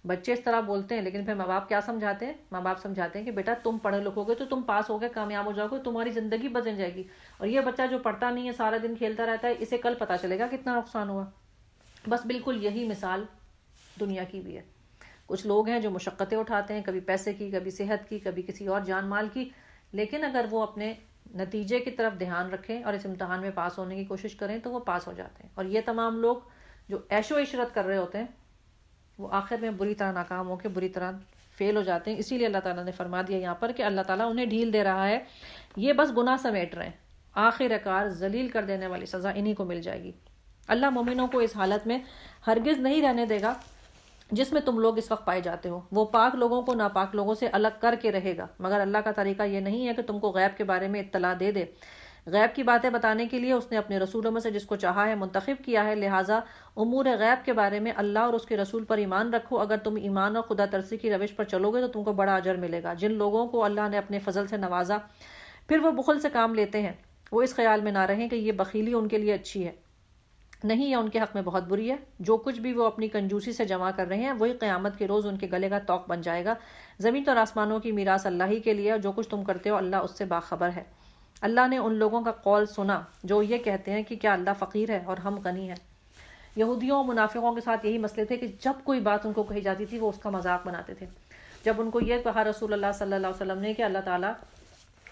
بچے اس طرح بولتے ہیں، لیکن پھر ماں باپ کیا سمجھاتے ہیں؟ ماں باپ سمجھاتے ہیں کہ بیٹا تم پڑھے لکھو گے تو تم پاس ہو گے، کامیاب ہو جاؤ گے، تمہاری زندگی بدل جائے گی. اور یہ بچہ جو پڑھتا نہیں ہے، سارا دن کھیلتا رہتا ہے، اسے کل پتہ چلے گا کتنا نقصان ہوا. بس بالکل یہی مثال دنیا کی بھی ہے. کچھ لوگ ہیں جو مشقتیں اٹھاتے ہیں، کبھی پیسے کی، کبھی صحت کی، کبھی کسی اور جان مال کی، لیکن اگر وہ اپنے نتیجے کی طرف دھیان رکھیں اور اس امتحان میں پاس ہونے کی کوشش کریں تو وہ پاس ہو جاتے ہیں. اور یہ تمام لوگ جو عیش و عشرت کر رہے ہوتے ہیں وہ آخر میں بری طرح ناکام ہو کے بری طرح فیل ہو جاتے ہیں. اسی لیے اللہ تعالیٰ نے فرما دیا یہاں پر کہ اللہ تعالیٰ انہیں ڈھیل دے رہا ہے، یہ بس گناہ سمیٹ رہے ہیں، آخر کار ذلیل کر دینے والی سزا انہی کو مل جائے گی. اللہ مومنوں کو اس حالت میں ہرگز نہیں رہنے دے گا جس میں تم لوگ اس وقت پائے جاتے ہو. وہ پاک لوگوں کو ناپاک لوگوں سے الگ کر کے رہے گا، مگر اللہ کا طریقہ یہ نہیں ہے کہ تم کو غیب کے بارے میں اطلاع دے دے. غیب کی باتیں بتانے کے لیے اس نے اپنے رسولوں میں سے جس کو چاہا ہے منتخب کیا ہے. لہٰذا امور غیب کے بارے میں اللہ اور اس کے رسول پر ایمان رکھو. اگر تم ایمان اور خدا ترسی کی روش پر چلو گے تو تم کو بڑا اجر ملے گا. جن لوگوں کو اللہ نے اپنے فضل سے نوازا پھر وہ بخل سے کام لیتے ہیں، وہ اس خیال میں نہ رہیں کہ یہ بخیلی ان کے لیے اچھی ہے، نہیں، یہ ان کے حق میں بہت بری ہے. جو کچھ بھی وہ اپنی کنجوسی سے جمع کر رہے ہیں وہی قیامت کے روز ان کے گلے کا توق بن جائے گا. زمین اور آسمانوں کی میراث اللہ ہی کے لیے، اور جو کچھ تم کرتے ہو اللہ اس سے باخبر ہے. اللہ نے ان لوگوں کا قول سنا جو یہ کہتے ہیں کہ کیا اللہ فقیر ہے اور ہم غنی ہیں. یہودیوں اور منافقوں کے ساتھ یہی مسئلے تھے کہ جب کوئی بات ان کو کہی جاتی تھی وہ اس کا مذاق بناتے تھے. جب ان کو یہ کہا رسول اللہ صلی اللہ علیہ وسلم نے کہ اللہ تعالیٰ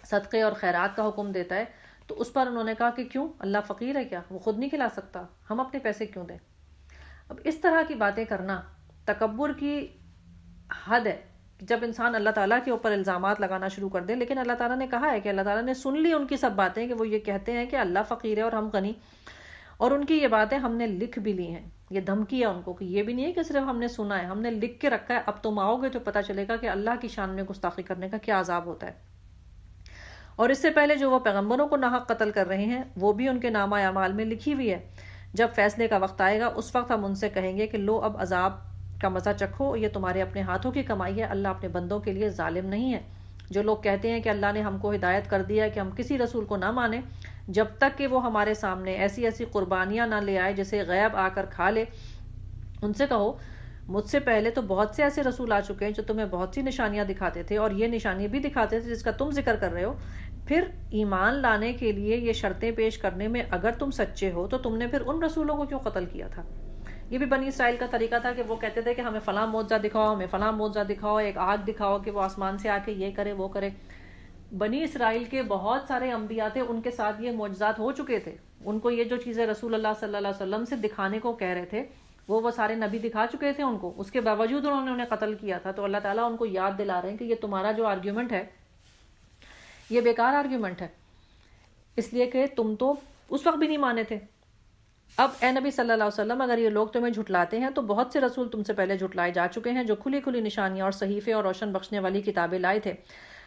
صدقے اور خیرات کا حکم دیتا ہے، تو اس پر انہوں نے کہا کہ کیوں، اللہ فقیر ہے کیا، وہ خود نہیں کھلا سکتا، ہم اپنے پیسے کیوں دیں. اب اس طرح کی باتیں کرنا تکبر کی حد ہے، جب انسان اللہ تعالیٰ کے اوپر الزامات لگانا شروع کر دے. لیکن اللہ تعالیٰ نے کہا ہے کہ اللہ تعالیٰ نے سن لی ان کی سب باتیں، کہ وہ یہ کہتے ہیں کہ اللہ فقیر ہے اور ہم غنی، اور ان کی یہ باتیں ہم نے لکھ بھی لی ہیں. یہ دھمکی ہے ان کو، کہ یہ بھی نہیں ہے کہ صرف ہم نے سنا ہے، ہم نے لکھ کے رکھا ہے، اب تم آؤ گے تو پتہ چلے گا کہ اللہ کی شان میں گستاخی کرنے کا کیا عذاب ہوتا ہے. اور اس سے پہلے جو وہ پیغمبروں کو ناحق قتل کر رہے ہیں وہ بھی ان کے نامہ اعمال میں لکھی ہوئی ہے. جب فیصلے کا وقت آئے گا اس وقت ہم ان سے کہیں گے کہ لو اب عذاب کا مزہ چکھو، یہ تمہارے اپنے ہاتھوں کی کمائی ہے، اللہ اپنے بندوں کے لیے ظالم نہیں ہے. جو لوگ کہتے ہیں کہ اللہ نے ہم کو ہدایت کر دیا ہے کہ ہم کسی رسول کو نہ مانیں جب تک کہ وہ ہمارے سامنے ایسی ایسی قربانیاں نہ لے آئے جسے غیب آ کر کھا لے، ان سے کہو مجھ سے پہلے تو بہت سے ایسے رسول آ چکے ہیں جو تمہیں بہت سی نشانیاں دکھاتے تھے، اور یہ نشانی بھی دکھاتے تھے جس کا تم ذکر کر رہے ہو. پھر ایمان لانے کے لیے یہ شرطیں پیش کرنے میں اگر تم سچے ہو تو تم نے پھر ان رسولوں کو کیوں قتل کیا تھا؟ یہ بھی بنی اسرائیل کا طریقہ تھا کہ وہ کہتے تھے کہ ہمیں فلاں معجزہ دکھاؤ، ہمیں فلاں معجزہ دکھاؤ، ایک آگ دکھاؤ کہ وہ آسمان سے آ کے یہ کرے وہ کرے. بنی اسرائیل کے بہت سارے انبیاء تھے، ان کے ساتھ یہ معجزات ہو چکے تھے. ان کو یہ جو چیزیں رسول اللہ صلی اللہ علیہ وسلم سے دکھانے کو کہہ رہے تھے وہ سارے نبی دکھا چکے تھے ان کو، اس کے باوجود انہوں نے انہیں قتل کیا تھا. تو اللہ تعالیٰ ان کو یاد دلا رہے ہیں کہ یہ تمہارا جو آرگیومنٹ ہے یہ بیکار آرگیومنٹ ہے، اس لیے کہ تم تو اس وقت بھی نہیں مانے تھے. اب اے نبی صلی اللہ علیہ وسلم اگر یہ لوگ تمہیں جھٹلاتے ہیں تو بہت سے رسول تم سے پہلے جھٹلائے جا چکے ہیں جو کھلی کھلی نشانیاں اور صحیفے اور روشن بخشنے والی کتابیں لائے تھے.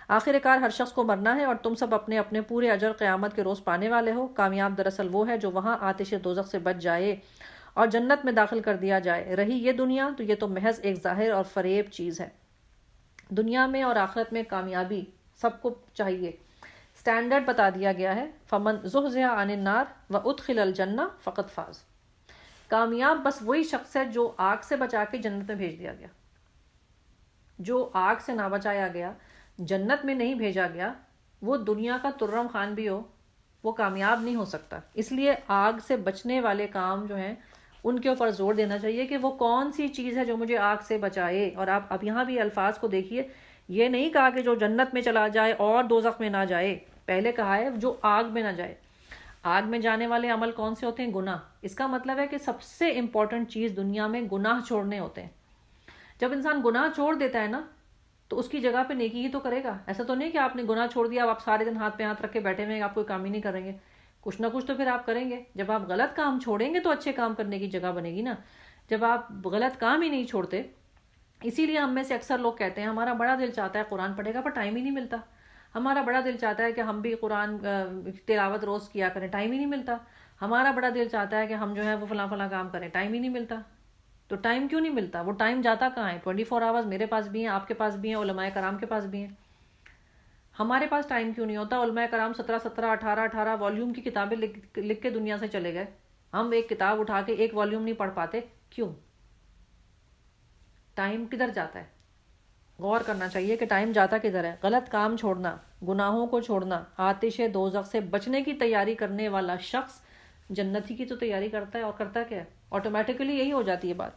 آخر کار ہر شخص کو مرنا ہے اور تم سب اپنے اپنے پورے اجر قیامت کے روز پانے والے ہو. کامیاب دراصل وہ ہے جو وہاں آتش دوزخ سے بچ جائے اور جنت میں داخل کر دیا جائے. رہی یہ دنیا تو یہ تو محض ایک ظاہر اور فریب چیز ہے. دنیا میں اور آخرت میں کامیابی سب کو چاہیے. سٹینڈرڈ بتا دیا گیا ہے، فمن زحزح عن النار وادخل الجنہ فقد فاز. کامیاب بس وہی شخص ہے جو آگ سے بچا کے جنت میں بھیج دیا گیا. جو آگ سے نہ بچایا گیا، جنت میں نہیں بھیجا گیا، وہ دنیا کا ترم خان بھی ہو وہ کامیاب نہیں ہو سکتا. اس لیے آگ سے بچنے والے کام جو ہیں ان کے اوپر زور دینا چاہیے کہ وہ کون سی چیز ہے جو مجھے آگ سے بچائے. اور آپ اب یہاں بھی الفاظ کو دیکھیے، یہ نہیں کہا کہ جو جنت میں چلا جائے اور دوزخ میں نہ جائے، پہلے کہا ہے جو آگ میں نہ جائے. آگ میں جانے والے عمل کون سے ہوتے ہیں؟ گناہ. اس کا مطلب ہے کہ سب سے امپورٹنٹ چیز دنیا میں گناہ چھوڑنے ہوتے ہیں. جب انسان گناہ چھوڑ دیتا ہے نا تو اس کی جگہ پہ نیکی ہی تو کرے گا. ایسا تو نہیں کہ آپ نے گناہ چھوڑ دیا اب آپ سارے دن ہاتھ پہ ہاتھ رکھ کے بیٹھے ہوئے آپ کوئی کام ہی نہیں کریں گے. کچھ نہ کچھ تو پھر آپ کریں گے. جب آپ غلط کام چھوڑیں گے تو اچھے کام کرنے کی جگہ بنے گی نا. جب آپ غلط کام ہی نہیں چھوڑتے، اسی لیے ہم میں سے اکثر لوگ کہتے ہیں ہمارا بڑا دل چاہتا ہے قرآن پڑھے گا پر ٹائم ہی نہیں ملتا. ہمارا بڑا دل چاہتا ہے کہ ہم بھی قرآن تلاوت روز کیا کریں، ٹائم ہی نہیں ملتا. ہمارا بڑا دل چاہتا ہے کہ ہم جو ہے وہ فلاں فلاں کام کریں، ٹائم ہی نہیں ملتا. تو ٹائم کیوں نہیں ملتا؟ وہ ٹائم جاتا کہاں ہے؟ 24 آورز میرے پاس بھی ہیں، آپ کے پاس بھی ہیں، علماء کرام کے پاس بھی ہیں. ہمارے پاس ٹائم کیوں نہیں ہوتا؟ علماء کرام 17 18 والیوم کی کتابیں لکھ کے دنیا سے چلے گئے. ہم ایک کتاب اٹھا کے ایک والیوم نہیں پڑھ پاتے. کیوں؟ ٹائم کدھر جاتا ہے؟ غور کرنا چاہیے کہ ٹائم جاتا کدھر ہے. غلط کام چھوڑنا، گناہوں کو چھوڑنا، آتش دوزخ سے بچنے کی تیاری کرنے والا شخص جنت ہی کی تو تیاری کرتا ہے. اور کرتا کیا ہے؟ آٹومیٹیکلی یہی ہو جاتی ہے بات.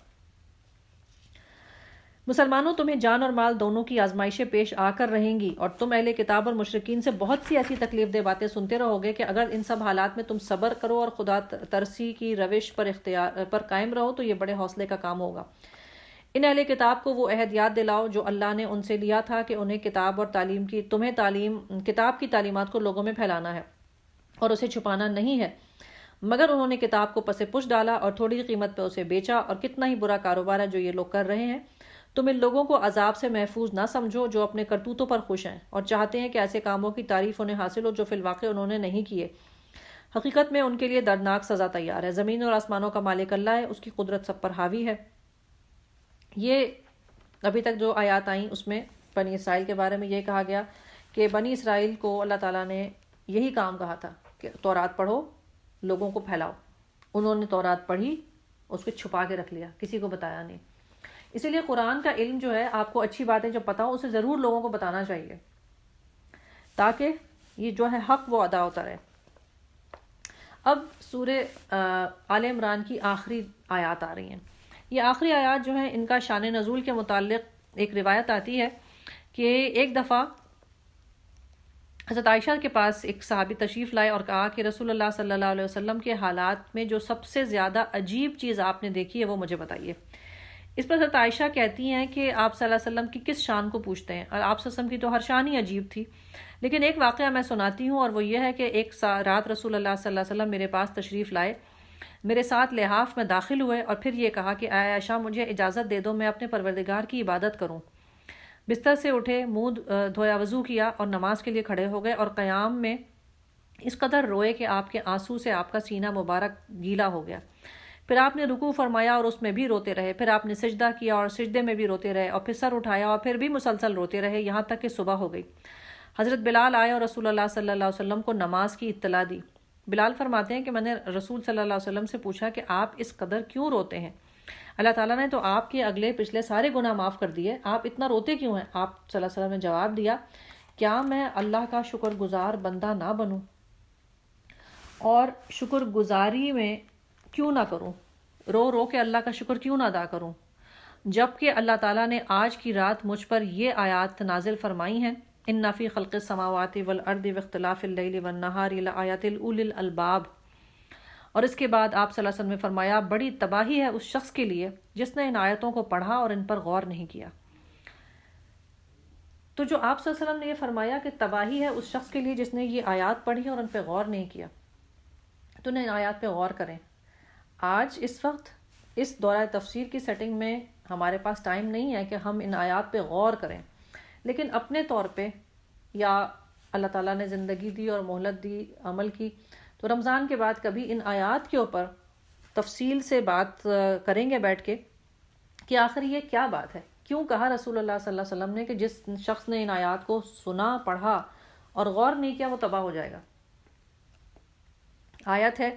مسلمانوں، تمہیں جان اور مال دونوں کی آزمائشیں پیش آ کر رہیں گی اور تم اہل کتاب اور مشرکین سے بہت سی ایسی تکلیف دہ باتیں سنتے رہو گے کہ اگر ان سب حالات میں تم صبر کرو اور خدا ترسی کی روش پر قائم رہو تو یہ بڑے حوصلے کا کام ہوگا. ان اہل کتاب کو وہ عہد یاد دلاؤ جو اللہ نے ان سے لیا تھا کہ انہیں کتاب اور تعلیم کی کتاب کی تعلیمات کو لوگوں میں پھیلانا ہے اور اسے چھپانا نہیں ہے. مگر انہوں نے کتاب کو پس پش ڈالا اور تھوڑی قیمت پہ اسے بیچا، اور کتنا ہی برا کاروبار ہے جو یہ لوگ کر رہے ہیں. تم ان لوگوں کو عذاب سے محفوظ نہ سمجھو جو اپنے کرتوتوں پر خوش ہیں اور چاہتے ہیں کہ ایسے کاموں کی تعریف انہیں حاصل ہو جو فی الواقع انہوں نے نہیں کیے. حقیقت میں ان کے لیے دردناک سزا تیار ہے. زمین اور آسمانوں کا مالک اللہ ہے، اس کی قدرت سب پر حاوی ہے. یہ ابھی تک جو آیات آئیں اس میں بنی اسرائیل کے بارے میں یہ کہا گیا کہ بنی اسرائیل کو اللہ تعالیٰ نے یہی کام کہا تھا کہ تورات پڑھو، لوگوں کو پھیلاؤ. انہوں نے تورات پڑھی، اس کو چھپا کے رکھ لیا، کسی کو بتایا نہیں. اسی لیے قرآن کا علم جو ہے آپ کو اچھی باتیں جب پتہ ہو اسے ضرور لوگوں کو بتانا چاہیے تاکہ یہ جو ہے حق وہ ادا ہوتا رہے. اب سورہ آل عمران کی آخری آیات آ رہی ہیں. یہ آخری آیات جو ہیں ان کا شان نزول کے متعلق ایک روایت آتی ہے کہ ایک دفعہ حضرت عائشہ کے پاس ایک صحابی تشریف لائے اور کہا کہ رسول اللہ صلی اللہ علیہ وسلم کے حالات میں جو سب سے زیادہ عجیب چیز آپ نے دیکھی ہے وہ مجھے بتائیے. اس پر حضرت عائشہ کہتی ہیں کہ آپ صلی اللہ علیہ وسلم کی کس شان کو پوچھتے ہیں، اور آپ صلی اللہ علیہ وسلم کی تو ہر شان ہی عجیب تھی، لیکن ایک واقعہ میں سناتی ہوں، اور وہ یہ ہے کہ ایک رات رسول اللہ صلی اللہ علیہ وسلم میرے پاس تشریف لائے، میرے ساتھ لحاف میں داخل ہوئے اور پھر یہ کہا کہ اے عائشہ مجھے اجازت دے دو میں اپنے پروردگار کی عبادت کروں. بستر سے اٹھے، منہ دھویا، وضو کیا اور نماز کے لیے کھڑے ہو گئے، اور قیام میں اس قدر روئے کہ آپ کے آنسو سے آپ کا سینہ مبارک گیلا ہو گیا. پھر آپ نے رکوع فرمایا اور اس میں بھی روتے رہے، پھر آپ نے سجدہ کیا اور سجدے میں بھی روتے رہے، اور پھر سر اٹھایا اور پھر بھی مسلسل روتے رہے یہاں تک کہ صبح ہو گئی. حضرت بلال آئے اور رسول اللہ صلی اللہ علیہ وسلم کو نماز کی اطلاع دی. بلال فرماتے ہیں کہ میں نے رسول صلی اللہ علیہ وسلم سے پوچھا کہ آپ اس قدر کیوں روتے ہیں؟ اللہ تعالیٰ نے تو آپ کے اگلے پچھلے سارے گناہ معاف کر دیے، آپ اتنا روتے کیوں ہیں؟ آپ صلی اللہ علیہ وسلم نے جواب دیا، کیا میں اللہ کا شکر گزار بندہ نہ بنوں اور شکر گزاری میں کیوں نہ کروں، رو رو کے اللہ کا شکر کیوں نہ ادا کروں، جبکہ اللہ تعالیٰ نے آج کی رات مجھ پر یہ آیات نازل فرمائی ہیں، ان فی خلق السماوات والارض واختلاف اللیل والنہار لآیات لأولی الالباب. اور اس کے بعد آپ صلی اللہ علیہ وسلم نے فرمایا بڑی تباہی ہے اس شخص کے لیے جس نے ان آیتوں کو پڑھا اور ان پر غور نہیں کیا. تو جو آپ صلی اللہ علیہ وسلم نے یہ فرمایا کہ تباہی ہے اس شخص کے لیے جس نے یہ آیات پڑھی اور ان پہ غور نہیں کیا، تو ان آیات پہ غور کریں. آج اس وقت اس دورہ تفسیر کی سیٹنگ میں ہمارے پاس ٹائم نہیں ہے کہ ہم ان آیات پہ غور کریں، لیکن اپنے طور پہ یا اللہ تعالیٰ نے زندگی دی اور مہلت دی عمل کی تو رمضان کے بعد کبھی ان آیات کے اوپر تفصیل سے بات کریں گے بیٹھ کے کہ آخر یہ کیا بات ہے، کیوں کہا رسول اللہ صلی اللہ علیہ وسلم نے کہ جس شخص نے ان آیات کو سنا، پڑھا اور غور نہیں کیا وہ تباہ ہو جائے گا. آیت ہے،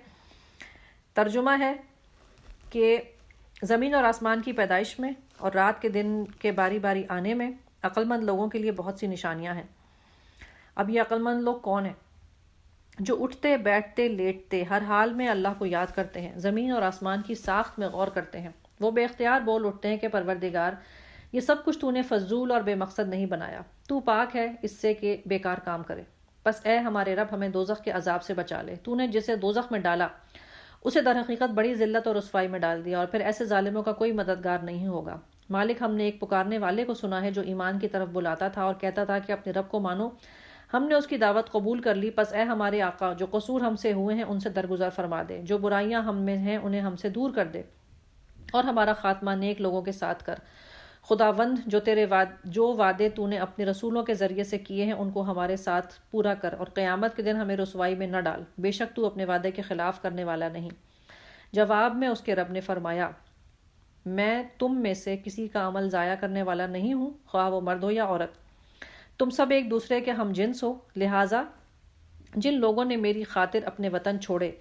ترجمہ ہے کہ زمین اور آسمان کی پیدائش میں اور رات کے دن کے باری باری آنے میں عقل مند لوگوں کے لیے بہت سی نشانیاں ہیں. اب یہ عقل مند لوگ کون ہیں؟ جو اٹھتے، بیٹھتے، لیٹتے ہر حال میں اللہ کو یاد کرتے ہیں، زمین اور آسمان کی ساخت میں غور کرتے ہیں. وہ بے اختیار بول اٹھتے ہیں کہ پروردگار یہ سب کچھ تو نے فضول اور بے مقصد نہیں بنایا، تو پاک ہے اس سے کہ بیکار کام کرے. بس اے ہمارے رب ہمیں دوزخ کے عذاب سے بچا لے، تو نے جسے دوزخ میں ڈالا اسے در حقیقت بڑی ذلت اور رسوائی میں ڈال دیا، اور پھر ایسے ظالموں کا کوئی مددگار نہیں ہوگا. مالک ہم نے ایک پکارنے والے کو سنا ہے جو ایمان کی طرف بلاتا تھا اور کہتا تھا کہ اپنے رب کو مانو، ہم نے اس کی دعوت قبول کر لی. پس اے ہمارے آقا جو قصور ہم سے ہوئے ہیں ان سے درگزر فرما دے، جو برائیاں ہم میں ہیں انہیں ہم سے دور کر دے، اور ہمارا خاتمہ نیک لوگوں کے ساتھ کر. خداوند جو وعدے تو نے اپنے رسولوں کے ذریعے سے کیے ہیں ان کو ہمارے ساتھ پورا کر، اور قیامت کے دن ہمیں رسوائی میں نہ ڈال، بے شک تو اپنے وعدے کے خلاف کرنے والا نہیں. جواب میں اس کے رب نے فرمایا، میں تم میں سے کسی کا عمل ضائع کرنے والا نہیں ہوں، خواہ وہ مرد ہو یا عورت. تم سب ایک دوسرے کے ہم جنس ہو، لہٰذا جن لوگوں نے میری خاطر اپنے وطن چھوڑے،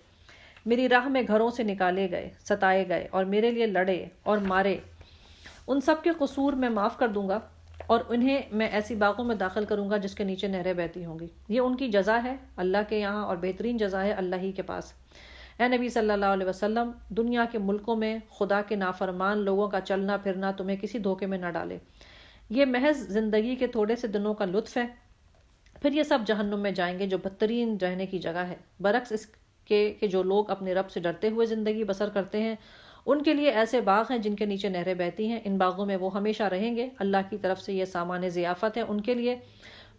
میری راہ میں گھروں سے نکالے گئے، ستائے گئے اور میرے لیے لڑے اور مارے، ان سب کے قصور میں معاف کر دوں گا اور انہیں میں ایسی باغوں میں داخل کروں گا جس کے نیچے نہریں بہتی ہوں گی. یہ ان کی جزا ہے اللہ کے یہاں اور بہترین جزا ہے اللہ ہی کے پاس. اے نبی صلی اللہ علیہ وسلم، دنیا کے ملکوں میں خدا کے نافرمان لوگوں کا چلنا پھرنا تمہیں کسی دھوکے میں نہ ڈالے. یہ محض زندگی کے تھوڑے سے دنوں کا لطف ہے، پھر یہ سب جہنم میں جائیں گے جو بدترین رہنے کی جگہ ہے. برعکس اس کے کہ جو لوگ اپنے رب سے ڈرتے ہوئے زندگی بسر کرتے ہیں ان کے لیے ایسے باغ ہیں جن کے نیچے نہریں بہتی ہیں، ان باغوں میں وہ ہمیشہ رہیں گے. اللہ کی طرف سے یہ سامان ضیافت ہے ان کے لیے.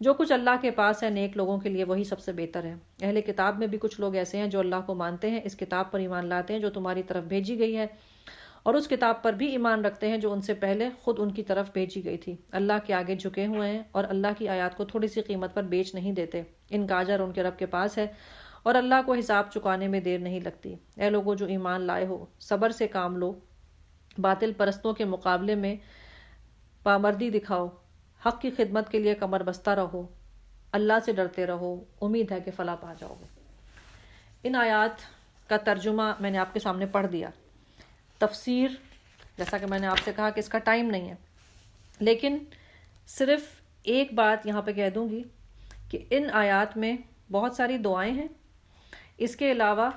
جو کچھ اللہ کے پاس ہے نیک لوگوں کے لیے وہی سب سے بہتر ہے. اہل کتاب میں بھی کچھ لوگ ایسے ہیں جو اللہ کو مانتے ہیں، اس کتاب پر ایمان لاتے ہیں جو تمہاری طرف بھیجی گئی ہے، اور اس کتاب پر بھی ایمان رکھتے ہیں جو ان سے پہلے خود ان کی طرف بھیجی گئی تھی. اللہ کے آگے جھکے ہوئے ہیں اور اللہ کی آیات کو تھوڑی سی قیمت پر بیچ نہیں دیتے. ان کا اجر ان کے رب کے پاس ہے اور اللہ کو حساب چکانے میں دیر نہیں لگتی. اے لوگو جو ایمان لائے ہو، صبر سے کام لو، باطل پرستوں کے مقابلے میں پامردی دکھاؤ، حق کی خدمت کے لیے کمر بستہ رہو، اللہ سے ڈرتے رہو، امید ہے کہ فلاح پا جاؤ گے. ان آیات کا ترجمہ میں نے آپ کے سامنے پڑھ دیا. تفسیر جیسا کہ میں نے آپ سے کہا کہ اس کا ٹائم نہیں ہے، لیکن صرف ایک بات یہاں پہ کہہ دوں گی کہ ان آیات میں بہت ساری دعائیں ہیں. اس کے علاوہ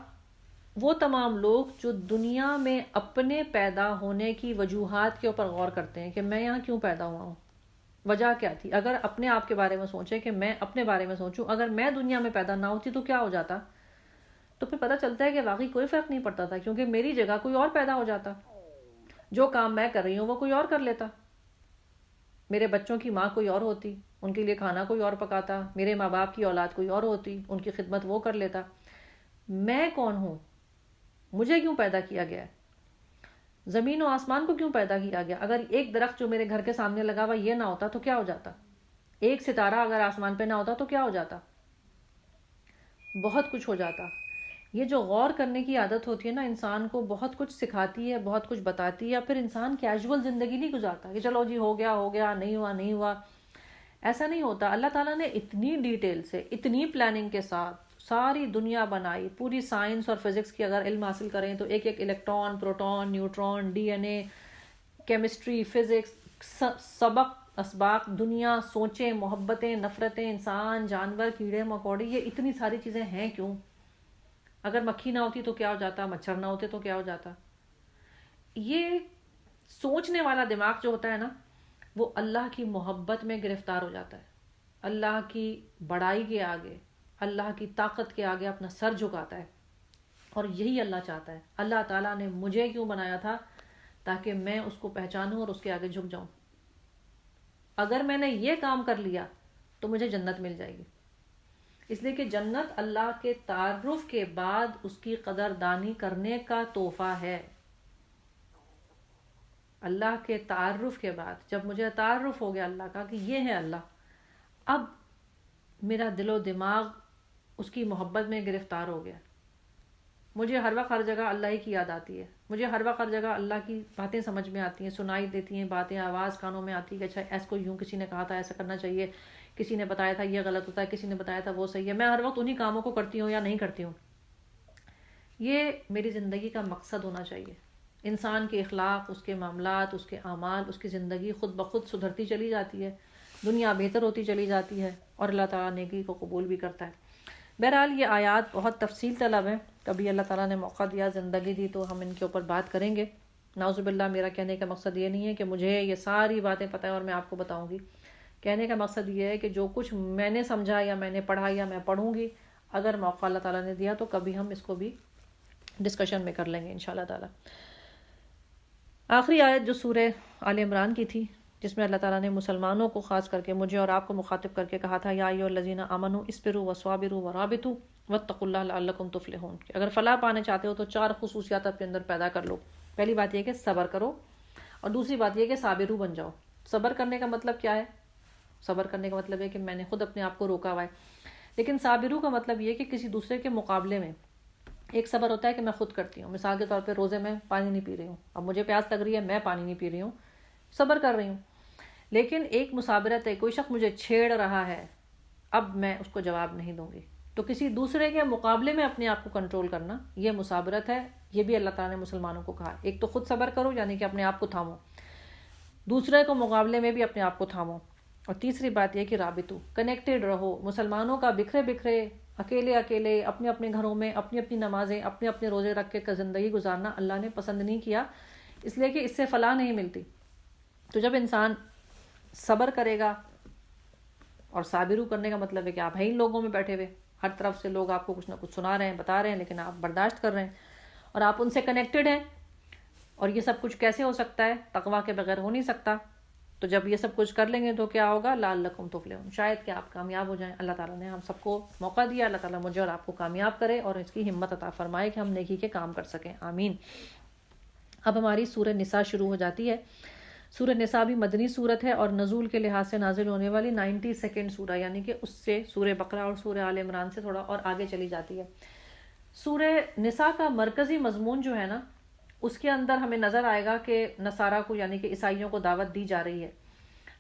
وہ تمام لوگ جو دنیا میں اپنے پیدا ہونے کی وجوہات کے اوپر غور کرتے ہیں کہ میں یہاں کیوں پیدا ہوا ہوں، وجہ کیا تھی. اگر اپنے آپ کے بارے میں سوچیں کہ میں اپنے بارے میں سوچوں، اگر میں دنیا میں پیدا نہ ہوتی تو کیا ہو جاتا، تو پھر پتہ چلتا ہے کہ واقعی کوئی فرق نہیں پڑتا تھا، کیونکہ میری جگہ کوئی اور پیدا ہو جاتا. جو کام میں کر رہی ہوں وہ کوئی اور کر لیتا. میرے بچوں کی ماں کوئی اور ہوتی، ان کے لیے کھانا کوئی اور پکاتا. میرے ماں باپ کی اولاد کوئی اور ہوتی، ان کی خدمت وہ کر لیتا. میں کون ہوں؟ مجھے کیوں پیدا کیا گیا ہے؟ زمین و آسمان کو کیوں پیدا کیا گیا؟ اگر ایک درخت جو میرے گھر کے سامنے لگا ہوا یہ نہ ہوتا تو کیا ہو جاتا؟ ایک ستارہ اگر آسمان پہ نہ ہوتا تو کیا ہو جاتا؟ بہت کچھ ہو جاتا. یہ جو غور کرنے کی عادت ہوتی ہے نا، انسان کو بہت کچھ سکھاتی ہے، بہت کچھ بتاتی ہے. پھر انسان کیجول زندگی نہیں گزارتا کہ چلو جی ہو گیا، نہیں ہوا نہیں ہوا. ایسا نہیں ہوتا. اللہ تعالیٰ نے اتنی ڈیٹیل سے، اتنی پلاننگ کے ساتھ ساری دنیا بنائی. پوری سائنس اور فزکس کی اگر علم حاصل کریں تو ایک ایک electron, proton, neutron, D N A, chemistry, physics, سبق اسباق، دنیا، سوچیں، محبتیں، نفرتیں، انسان، جانور، کیڑے مکوڑے، یہ اتنی ساری چیزیں ہیں کیوں؟ اگر مکھی نہ ہوتی تو کیا ہو جاتا؟ مچھر نہ ہوتے تو کیا ہو جاتا؟ یہ سوچنے والا دماغ جو ہوتا ہے نا، وہ اللہ کی محبت میں گرفتار ہو جاتا ہے. اللہ کی بڑائی کے آگے، اللہ کی طاقت کے آگے اپنا سر جھکاتا ہے. اور یہی اللہ چاہتا ہے. اللہ تعالیٰ نے مجھے کیوں بنایا تھا؟ تاکہ میں اس کو پہچانوں اور اس کے آگے جھک جاؤں. اگر میں نے یہ کام کر لیا تو مجھے جنت مل جائے گی. اس لیے کہ جنت اللہ کے تعارف کے بعد اس کی قدردانی کرنے کا تحفہ ہے. اللہ کے تعارف کے بعد جب مجھے تعارف ہو گیا اللہ کا کہ یہ ہے اللہ، اب میرا دل و دماغ اس کی محبت میں گرفتار ہو گیا. مجھے ہر وقت ہر جگہ اللہ ہی کی یاد آتی ہے. مجھے ہر وقت ہر جگہ اللہ کی باتیں سمجھ میں آتی ہیں، سنائی دیتی ہیں باتیں، آواز کانوں میں آتی ہے کہ اچھا ایس کو یوں کسی نے کہا تھا، ایسا کرنا چاہیے، کسی نے بتایا تھا یہ غلط ہوتا ہے، کسی نے بتایا تھا وہ صحیح ہے. میں ہر وقت انہی کاموں کو کرتی ہوں یا نہیں کرتی ہوں. یہ میری زندگی کا مقصد ہونا چاہیے. انسان کے اخلاق، اس کے معاملات، اس کے اعمال، اس کی زندگی خود بخود سدھرتی چلی جاتی ہے، دنیا بہتر ہوتی چلی جاتی ہے، اور اللہ تعالیٰ نیکی کو قبول بھی کرتا ہے. بہرحال یہ آیات بہت تفصیل طلب ہیں. کبھی اللہ تعالیٰ نے موقع دیا، زندگی دی، تو ہم ان کے اوپر بات کریں گے. نعوذ باللہ، میرا کہنے کا مقصد یہ نہیں ہے کہ مجھے یہ ساری باتیں پتہ ہے اور میں آپ کو بتاؤں گی. کہنے کا مقصد یہ ہے کہ جو کچھ میں نے سمجھا یا میں نے پڑھا یا میں پڑھوں گی، اگر موقع اللہ تعالیٰ نے دیا تو کبھی ہم اس کو بھی ڈسکشن میں کر لیں گے انشاءاللہ تعالیٰ. آخری آیت جو سورہ آل عمران کی تھی، جس میں اللہ تعالیٰ نے مسلمانوں کو خاص کر کے مجھے اور آپ کو مخاطب کر کے کہا تھا، یا ایھا الذین آمنوا اصبروا وصابروا ورابطوا واتقوا اللہ لعلکم تفلحون، کہ اگر فلاح پانے چاہتے ہو تو 4 خصوصیات اپنے اندر پیدا کر لو. پہلی بات یہ کہ صبر کرو، اور دوسری بات یہ کہ صابرو بن جاؤ. صبر کرنے کا مطلب کیا ہے؟ صبر کرنے کا مطلب ہے کہ میں نے خود اپنے آپ کو روکا ہوا ہے. لیکن صابرو کا مطلب یہ کہ کسی دوسرے کے مقابلے میں. ایک صبر ہوتا ہے کہ میں خود کرتی ہوں، مثال کے طور پہ روزے میں پانی نہیں پی رہی ہوں، اب مجھے پیاس لگ رہی ہے، میں پانی نہیں پی رہی ہوں، صبر کر رہی ہوں. لیکن ایک مسابرت ہے، کوئی شخص مجھے چھیڑ رہا ہے، اب میں اس کو جواب نہیں دوں گی. تو کسی دوسرے کے مقابلے میں اپنے آپ کو کنٹرول کرنا، یہ مسابرت ہے. یہ بھی اللہ تعالیٰ نے مسلمانوں کو کہا. ایک تو خود صبر کرو، یعنی کہ اپنے آپ کو تھامو، دوسرے کو مقابلے میں بھی اپنے آپ کو تھامو. اور تیسری بات یہ کہ رابطو، کنیکٹڈ رہو. مسلمانوں کا بکھرے بکھرے، اکیلے اکیلے، اپنے اپنے گھروں میں اپنی اپنی نمازیں، اپنے اپنے روزے رکھ کے زندگی گزارنا اللہ نے پسند نہیں کیا، اس لیے کہ اس سے فلاح نہیں ملتی. تو جب انسان صبر کرے گا، اور صابرو کرنے کا مطلب ہے کہ آپ ہیں لوگوں میں بیٹھے ہوئے، ہر طرف سے لوگ آپ کو کچھ نہ کچھ سنا رہے ہیں، بتا رہے ہیں، لیکن آپ برداشت کر رہے ہیں اور آپ ان سے کنیکٹڈ ہیں. اور یہ سب کچھ کیسے ہو سکتا ہے؟ تقویٰ کے بغیر ہو نہیں سکتا. تو جب یہ سب کچھ کر لیں گے تو کیا ہوگا؟ لعلکم تفلحون، شاید کہ آپ کامیاب ہو جائیں. اللہ تعالیٰ نے ہم سب کو موقع دیا، اللہ تعالیٰ مجھے اور آپ کو کامیاب کرے اور اس کی ہمت عطا فرمائے کہ ہم نیکی کے کام کر سکیں. آمین. اب ہماری سورہ نساء شروع ہو جاتی ہے. سورہ نساء بھی مدنی سورت ہے اور نزول کے لحاظ سے نازل ہونے والی 92 سورہ، یعنی کہ اس سے سورہ بقرہ اور سورہ آل عمران سے تھوڑا اور آگے چلی جاتی ہے. سورہ نساء کا مرکزی مضمون جو ہے نا، اس کے اندر ہمیں نظر آئے گا کہ نصارہ کو، یعنی کہ عیسائیوں کو دعوت دی جا رہی ہے.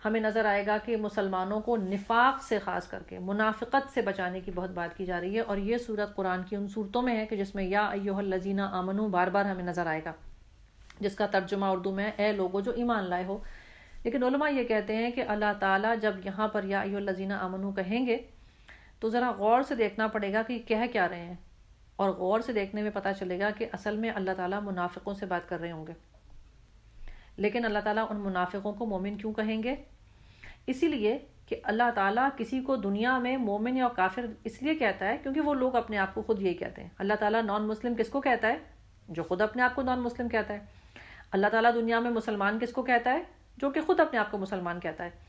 ہمیں نظر آئے گا کہ مسلمانوں کو نفاق سے، خاص کر کے منافقت سے بچانے کی بہت بات کی جا رہی ہے. اور یہ سورت قرآن کی ان صورتوں میں ہے کہ جس میں یا ایھا الذین آمنوا بار بار ہمیں نظر آئے گا، جس کا ترجمہ اردو میں اے لوگو جو ایمان لائے ہو. لیکن علماء یہ کہتے ہیں کہ اللہ تعالیٰ جب یہاں پر یا ایھا الذین آمنوا کہیں گے تو ذرا غور سے دیکھنا پڑے گا کہ کہہ کیا رہے ہیں. اور غور سے دیکھنے میں پتہ چلے گا کہ اصل میں اللہ تعالیٰ منافقوں سے بات کر رہے ہوں گے، لیکن اللہ تعالیٰ ان منافقوں کو مومن کیوں کہیں گے؟ اسی لیے کہ اللہ تعالیٰ کسی کو دنیا میں مومن یا کافر اس لیے کہتا ہے کیونکہ وہ لوگ اپنے آپ کو خود یہی کہتے ہیں۔ اللہ تعالیٰ نان مسلم کس کو کہتا ہے؟ جو خود اپنے آپ کو نان مسلم کہتا ہے۔ اللہ تعالیٰ دنیا میں مسلمان کس کو کہتا ہے؟ جو کہ خود اپنے آپ کو مسلمان کہتا ہے۔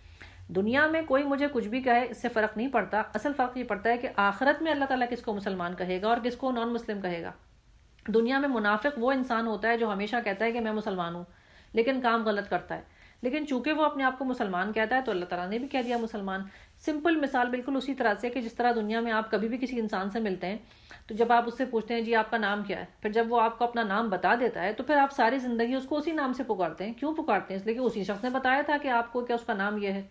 دنیا میں کوئی مجھے کچھ بھی کہے اس سے فرق نہیں پڑتا، اصل فرق یہ پڑتا ہے کہ آخرت میں اللہ تعالیٰ کس کو مسلمان کہے گا اور کس کو نان مسلم کہے گا۔ دنیا میں منافق وہ انسان ہوتا ہے جو ہمیشہ کہتا ہے کہ میں مسلمان ہوں لیکن کام غلط کرتا ہے، لیکن چونکہ وہ اپنے آپ کو مسلمان کہتا ہے تو اللہ تعالیٰ نے بھی کہہ دیا مسلمان۔ سمپل مثال بالکل اسی طرح سے کہ جس طرح دنیا میں آپ کبھی بھی کسی انسان سے ملتے ہیں تو جب آپ اس سے پوچھتے ہیں جی آپ کا نام کیا ہے، پھر جب وہ آپ کو اپنا نام بتا دیتا ہے تو پھر آپ ساری زندگی اس کو اسی نام سے پکارتے ہیں۔ کیوں پکارتے ہیں؟ اس لیے کہ اسی شخص نے بتایا تھا کہ آپ کو کیا اس کا نام یہ ہے۔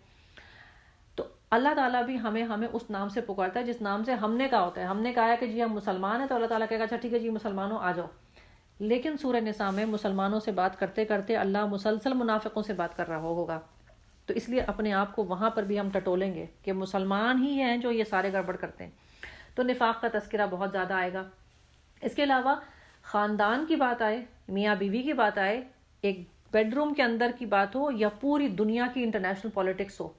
تو اللہ تعالیٰ بھی ہمیں اس نام سے پکارتا ہے جس نام سے ہم نے کہا ہوتا ہے۔ ہم نے کہا ہے کہ جی ہم مسلمان ہیں تو اللہ تعالیٰ کہے گا اچھا ٹھیک ہے جی مسلمانوں آ جاؤ۔ لیکن سورہ نساء میں مسلمانوں سے بات کرتے کرتے اللہ مسلسل منافقوں سے بات کر رہا ہوگا، تو اس لیے اپنے آپ کو وہاں پر بھی ہم ٹٹولیں گے کہ مسلمان ہی ہیں جو یہ سارے گڑبڑ کرتے ہیں۔ تو نفاق کا تذکرہ بہت زیادہ آئے گا۔ اس کے علاوہ خاندان کی بات آئے، میاں بیوی کی بات آئے، ایک بیڈ روم کے اندر کی بات ہو یا پوری دنیا کی انٹرنیشنل پولیٹکس ہو،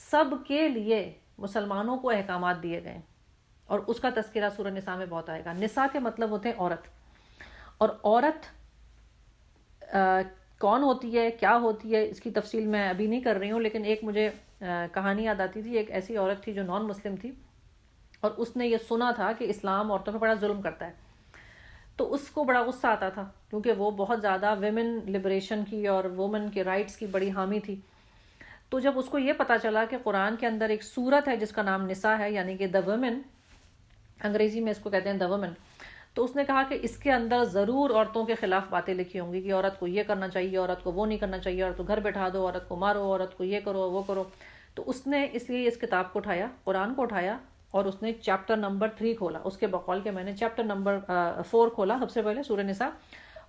سب کے لیے مسلمانوں کو احکامات دیے گئے اور اس کا تذکرہ سورہ نساء میں بہت آئے گا۔ نساء کے مطلب ہوتے ہیں عورت، اور عورت کون ہوتی ہے، کیا ہوتی ہے، اس کی تفصیل میں ابھی نہیں کر رہی ہوں، لیکن ایک مجھے کہانی یاد آتی تھی۔ ایک ایسی عورت تھی جو نان مسلم تھی اور اس نے یہ سنا تھا کہ اسلام عورتوں پہ بڑا ظلم کرتا ہے، تو اس کو بڑا غصہ آتا تھا کیونکہ وہ بہت زیادہ ویمن لبریشن کی اور وومن کے رائٹس کی بڑی حامی تھی۔ تو جب اس کو یہ پتا چلا کہ قرآن کے اندر ایک سورت ہے جس کا نام نساء ہے، یعنی کہ دا ویمن، انگریزی میں اس کو کہتے ہیں دا ویمن، تو اس نے کہا کہ اس کے اندر ضرور عورتوں کے خلاف باتیں لکھی ہوں گی کہ عورت کو یہ کرنا چاہیے، عورت کو وہ نہیں کرنا چاہیے، عورت کو گھر بیٹھا دو، عورت کو مارو، عورت کو یہ کرو وہ کرو۔ تو اس نے اس لیے اس کتاب کو اٹھایا، قرآن کو اٹھایا، اور اس نے چیپٹر نمبر 3 کھولا۔ اس کے بقول کے میں نے چیپٹر نمبر 4 کھولا سب سے پہلے سورہ نساء،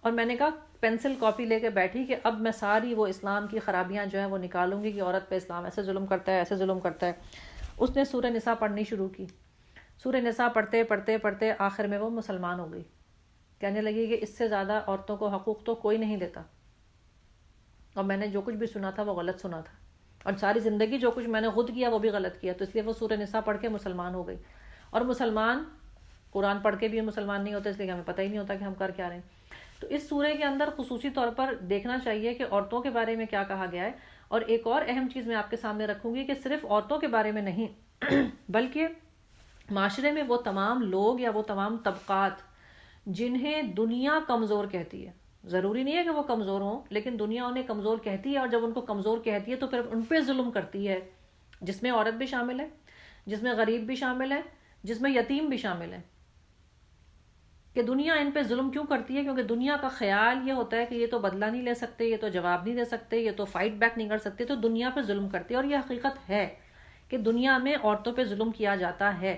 اور میں نے کہا پینسل کاپی لے کے بیٹھی کہ اب میں ساری وہ اسلام کی خرابیاں جو ہیں وہ نکالوں گی کہ عورت پہ اسلام ایسے ظلم کرتا ہے، ایسے ظلم کرتا ہے۔ اس نے سورہ نساء پڑھنی شروع کی۔ سورہ نساء پڑھتے پڑھتے پڑھتے آخر میں وہ مسلمان ہو گئی، کہنے لگی کہ اس سے زیادہ عورتوں کو حقوق تو کوئی نہیں دیتا، اور میں نے جو کچھ بھی سنا تھا وہ غلط سنا تھا، اور ساری زندگی جو کچھ میں نے خود کیا وہ بھی غلط کیا۔ تو اس لیے وہ سورہ نساء پڑھ کے مسلمان ہو گئی۔ اور مسلمان قرآن پڑھ کے بھی مسلمان نہیں ہوتے، اس لیے کہ ہمیں پتہ ہی نہیں ہوتا کہ ہم کر کیا رہے ہیں۔ تو اس سورہ کے اندر خصوصی طور پر دیکھنا چاہیے کہ عورتوں کے بارے میں کیا کہا گیا ہے۔ اور ایک اور اہم چیز میں آپ کے سامنے رکھوں گی کہ صرف عورتوں کے بارے میں نہیں بلکہ معاشرے میں وہ تمام لوگ یا وہ تمام طبقات جنہیں دنیا کمزور کہتی ہے، ضروری نہیں ہے کہ وہ کمزور ہوں، لیکن دنیا انہیں کمزور کہتی ہے، اور جب ان کو کمزور کہتی ہے تو پھر ان پہ ظلم کرتی ہے، جس میں عورت بھی شامل ہے، جس میں غریب بھی شامل ہے، جس میں یتیم بھی شامل ہے۔ کہ دنیا ان پہ ظلم کیوں کرتی ہے؟ کیونکہ دنیا کا خیال یہ ہوتا ہے کہ یہ تو بدلہ نہیں لے سکتے، یہ تو جواب نہیں دے سکتے، یہ تو فائٹ بیک نہیں کر سکتے، تو دنیا پہ ظلم کرتی ہے۔ اور یہ حقیقت ہے کہ دنیا میں عورتوں پہ ظلم کیا جاتا ہے،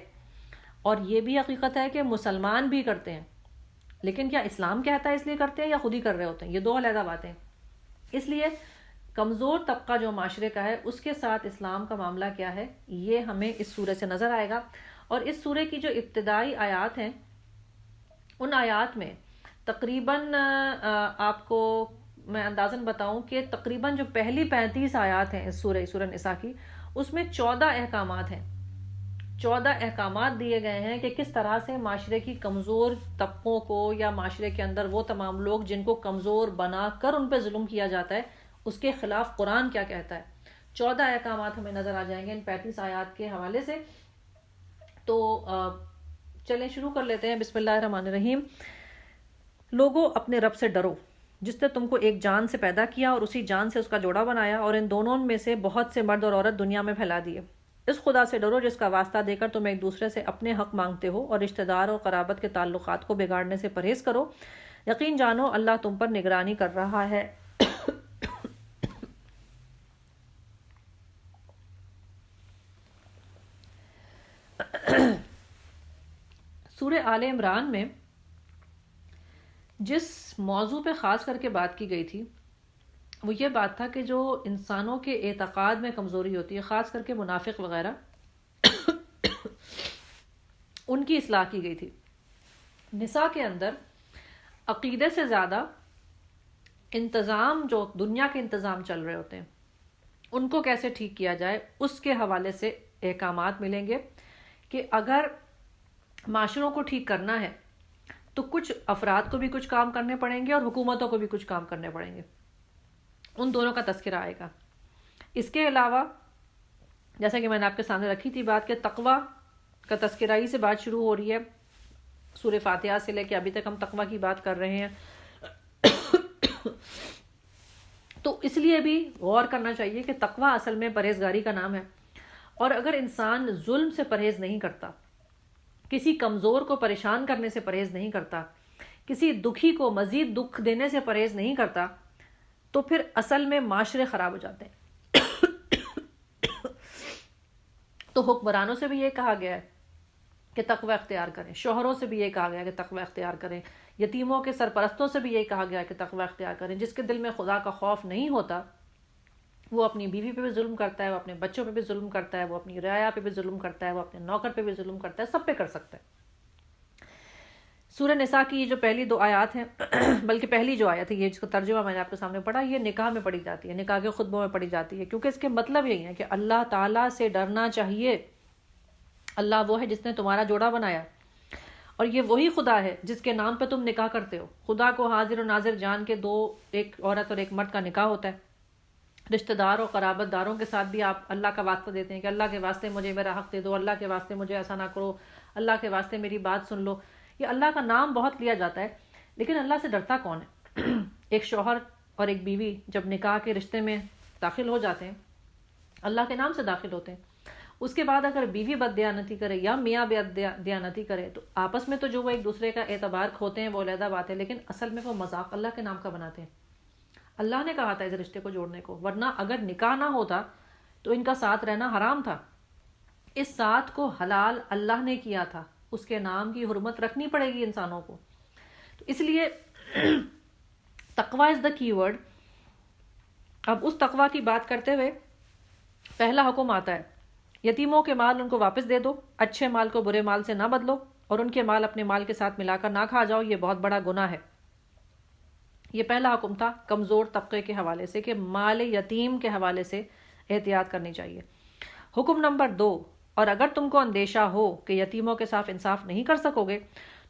اور یہ بھی حقیقت ہے کہ مسلمان بھی کرتے ہیں، لیکن کیا اسلام کہتا ہے اس لیے کرتے ہیں یا خود ہی کر رہے ہوتے ہیں؟ یہ دو علیحدہ باتیں۔ اس لیے کمزور طبقہ جو معاشرے کا ہے اس کے ساتھ اسلام کا معاملہ کیا ہے، یہ ہمیں اس سورہ سے نظر آئے گا۔ اور اس سورہ کی جو ابتدائی آیات ہیں ان آیات میں تقریباً آپ کو میں اندازاً بتاؤں کہ تقریباً جو پہلی 35 آیات ہیں اس سورہ نساء کی، اس میں 14 احکامات ہیں۔ 14 احکامات دیے گئے ہیں کہ کس طرح سے معاشرے کی کمزور طبقوں کو یا معاشرے کے اندر وہ تمام لوگ جن کو کمزور بنا کر ان پہ ظلم کیا جاتا ہے اس کے خلاف قرآن کیا کہتا ہے۔ 14 احکامات ہمیں نظر آ جائیں گے ان 35 آیات کے حوالے سے۔ تو چلیں شروع کر لیتے ہیں۔ بسم اللہ الرحمن الرحیم۔ لوگو اپنے رب سے ڈرو جس نے تم کو ایک جان سے پیدا کیا اور اسی جان سے اس کا جوڑا بنایا، اور ان دونوں میں سے بہت سے مرد اور عورت دنیا میں پھیلا دیے۔ اس خدا سے ڈرو جس کا واسطہ دے کر تم ایک دوسرے سے اپنے حق مانگتے ہو، اور رشتہ دار اور قرابت کے تعلقات کو بگاڑنے سے پرہیز کرو۔ یقین جانو اللہ تم پر نگرانی کر رہا ہے۔ سورہ آل عمران میں جس موضوع پہ خاص کر کے بات کی گئی تھی وہ یہ بات تھا کہ جو انسانوں کے اعتقاد میں کمزوری ہوتی ہے، خاص کر کے منافق وغیرہ، ان کی اصلاح کی گئی تھی۔ نساء کے اندر عقیدے سے زیادہ انتظام، جو دنیا کے انتظام چل رہے ہوتے ہیں ان کو کیسے ٹھیک کیا جائے، اس کے حوالے سے احکامات ملیں گے کہ اگر معاشروں کو ٹھیک کرنا ہے تو کچھ افراد کو بھی کچھ کام کرنے پڑیں گے اور حکومتوں کو بھی کچھ کام کرنے پڑیں گے، ان دونوں کا تذکرہ آئے گا۔ اس کے علاوہ جیسا کہ میں نے آپ کے سامنے رکھی تھی بات کہ تقوی کا تذکرہ ہی سے بات شروع ہو رہی ہے، سورہ فاتحہ سے لے کے ابھی تک ہم تقوی کی بات کر رہے ہیں، تو اس لیے بھی غور کرنا چاہیے کہ تقوی اصل میں پرہیزگاری کا نام ہے، اور اگر انسان ظلم سے پرہیز نہیں کرتا، کسی کمزور کو پریشان کرنے سے پرہیز نہیں کرتا، کسی دکھی کو مزید دکھ دینے سے پرہیز نہیں کرتا، تو پھر اصل میں معاشرے خراب ہو جاتے ہیں۔ تو حکمرانوں سے بھی یہ کہا گیا ہے کہ تقوی اختیار کریں، شوہروں سے بھی یہ کہا گیا ہے کہ تقوی اختیار کریں، یتیموں کے سرپرستوں سے بھی یہ کہا گیا ہے کہ تقوی اختیار کریں۔ جس کے دل میں خدا کا خوف نہیں ہوتا وہ اپنی بیوی پہ بھی ظلم کرتا ہے، وہ اپنے بچوں پہ بھی ظلم کرتا ہے، وہ اپنی رعایا پہ بھی ظلم کرتا ہے، وہ اپنے نوکر پہ بھی ظلم کرتا ہے، سب پہ کر سکتا ہے۔ سورہ نساء کی یہ جو پہلی 2 آیات ہیں، بلکہ پہلی جو آیت ہے یہ جس کا ترجمہ میں نے آپ کے سامنے پڑھا، یہ نکاح میں پڑھی جاتی ہے، نکاح کے خطبوں میں پڑھی جاتی ہے، کیونکہ اس کے مطلب یہی ہے کہ اللہ تعالیٰ سے ڈرنا چاہیے۔ اللہ وہ ہے جس نے تمہارا جوڑا بنایا، اور یہ وہی خدا ہے جس کے نام پہ تم نکاح کرتے ہو۔ خدا کو حاضر و ناظر جان کے ایک عورت اور ایک مرد کا نکاح ہوتا ہے۔ رشتہ دار اور قرابت داروں کے ساتھ بھی آپ اللہ کا واسطہ دیتے ہیں کہ اللہ کے واسطے مجھے میرا حق دے دو، اللہ کے واسطے مجھے ایسا نہ کرو، اللہ کے واسطے میری بات سن لو۔ یہ اللہ کا نام بہت لیا جاتا ہے، لیکن اللہ سے ڈرتا کون ہے؟ ایک شوہر اور ایک بیوی جب نکاح کے رشتے میں داخل ہو جاتے ہیں، اللہ کے نام سے داخل ہوتے ہیں۔ اس کے بعد اگر بیوی بددیانتی کرے یا میاں بددیانتی کرے تو آپس میں تو جو وہ ایک دوسرے کا اعتبار کھوتے ہیں وہ علیحدہ بات ہے، لیکن اصل میں وہ مذاق اللہ کے نام کا بناتے ہیں۔ اللہ نے کہا تھا اس رشتے کو جوڑنے کو، ورنہ اگر نکاح نہ ہوتا تو ان کا ساتھ رہنا حرام تھا۔ اس ساتھ کو حلال اللہ نے کیا تھا، اس کے نام کی حرمت رکھنی پڑے گی انسانوں کو۔ تو اس لیے تقوی از دا کی ورڈ۔ اب اس تقوی کی بات کرتے ہوئے پہلا حکم آتا ہے، یتیموں کے مال ان کو واپس دے دو، اچھے مال کو برے مال سے نہ بدلو، اور ان کے مال اپنے مال کے ساتھ ملا کر نہ کھا جاؤ، یہ بہت بڑا گناہ ہے۔ یہ پہلا حکم تھا کمزور طبقے کے حوالے سے کہ مال یتیم کے حوالے سے احتیاط کرنی چاہیے۔ حکم نمبر 2، اور اگر تم کو اندیشہ ہو کہ یتیموں کے ساتھ انصاف نہیں کر سکو گے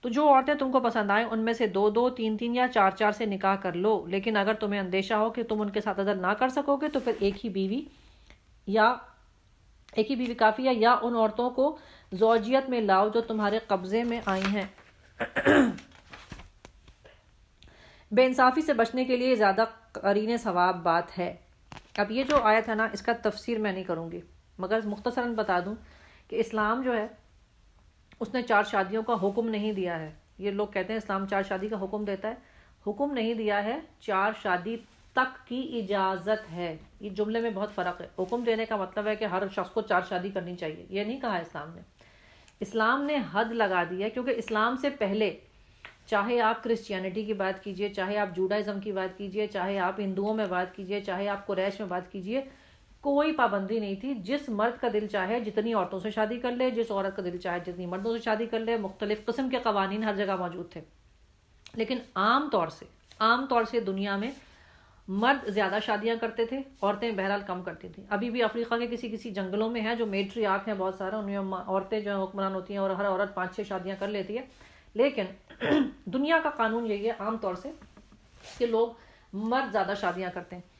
تو جو عورتیں تم کو پسند آئیں ان میں سے 2 3 یا 4 سے نکاح کر لو، لیکن اگر تمہیں اندیشہ ہو کہ تم ان کے ساتھ عدل نہ کر سکو گے تو پھر ایک ہی بیوی کافی ہے، یا ان عورتوں کو زوجیت میں لاؤ جو تمہارے قبضے میں آئی ہیں۔ بے انصافی سے بچنے کے لیے زیادہ قرین ثواب بات ہے۔ اب یہ جو آیت ہے نا، اس کا تفسیر میں نہیں کروں گی، مگر مختصراً بتا دوں کہ اسلام جو ہے اس نے 4 شادیوں کا حکم نہیں دیا ہے۔ یہ لوگ کہتے ہیں اسلام 4 شادی کا حکم دیتا ہے، حکم نہیں دیا ہے، 4 شادی تک کی اجازت ہے۔ یہ جملے میں بہت فرق ہے۔ حکم دینے کا مطلب ہے کہ ہر شخص کو 4 شادی کرنی چاہیے، یہ نہیں کہا اسلام نے۔ اسلام نے حد لگا دی ہے، کیونکہ اسلام سے پہلے چاہے آپ کرسچینٹی کی بات کیجئے، چاہے آپ جوڈائزم کی بات کیجئے، چاہے آپ ہندوؤں میں بات کیجئے، چاہے آپ قریش میں بات کیجئے، کوئی پابندی نہیں تھی۔ جس مرد کا دل چاہے جتنی عورتوں سے شادی کر لے، جس عورت کا دل چاہے جتنی مردوں سے شادی کر لے، مختلف قسم کے قوانین ہر جگہ موجود تھے۔ لیکن عام طور سے دنیا میں مرد زیادہ شادیاں کرتے تھے، عورتیں بہرحال کم کرتی تھیں۔ ابھی بھی افریقہ کے کسی جنگلوں میں ہے جو میٹری آرک ہیں بہت سارا، ان میں عورتیں جو حکمران ہوتی ہیں اور ہر عورت 5-6 شادیاں کر لیتی ہے۔ لیکن دنیا کا قانون یہی ہے عام طور سے کہ لوگ مرد زیادہ شادیاں کرتے ہیں۔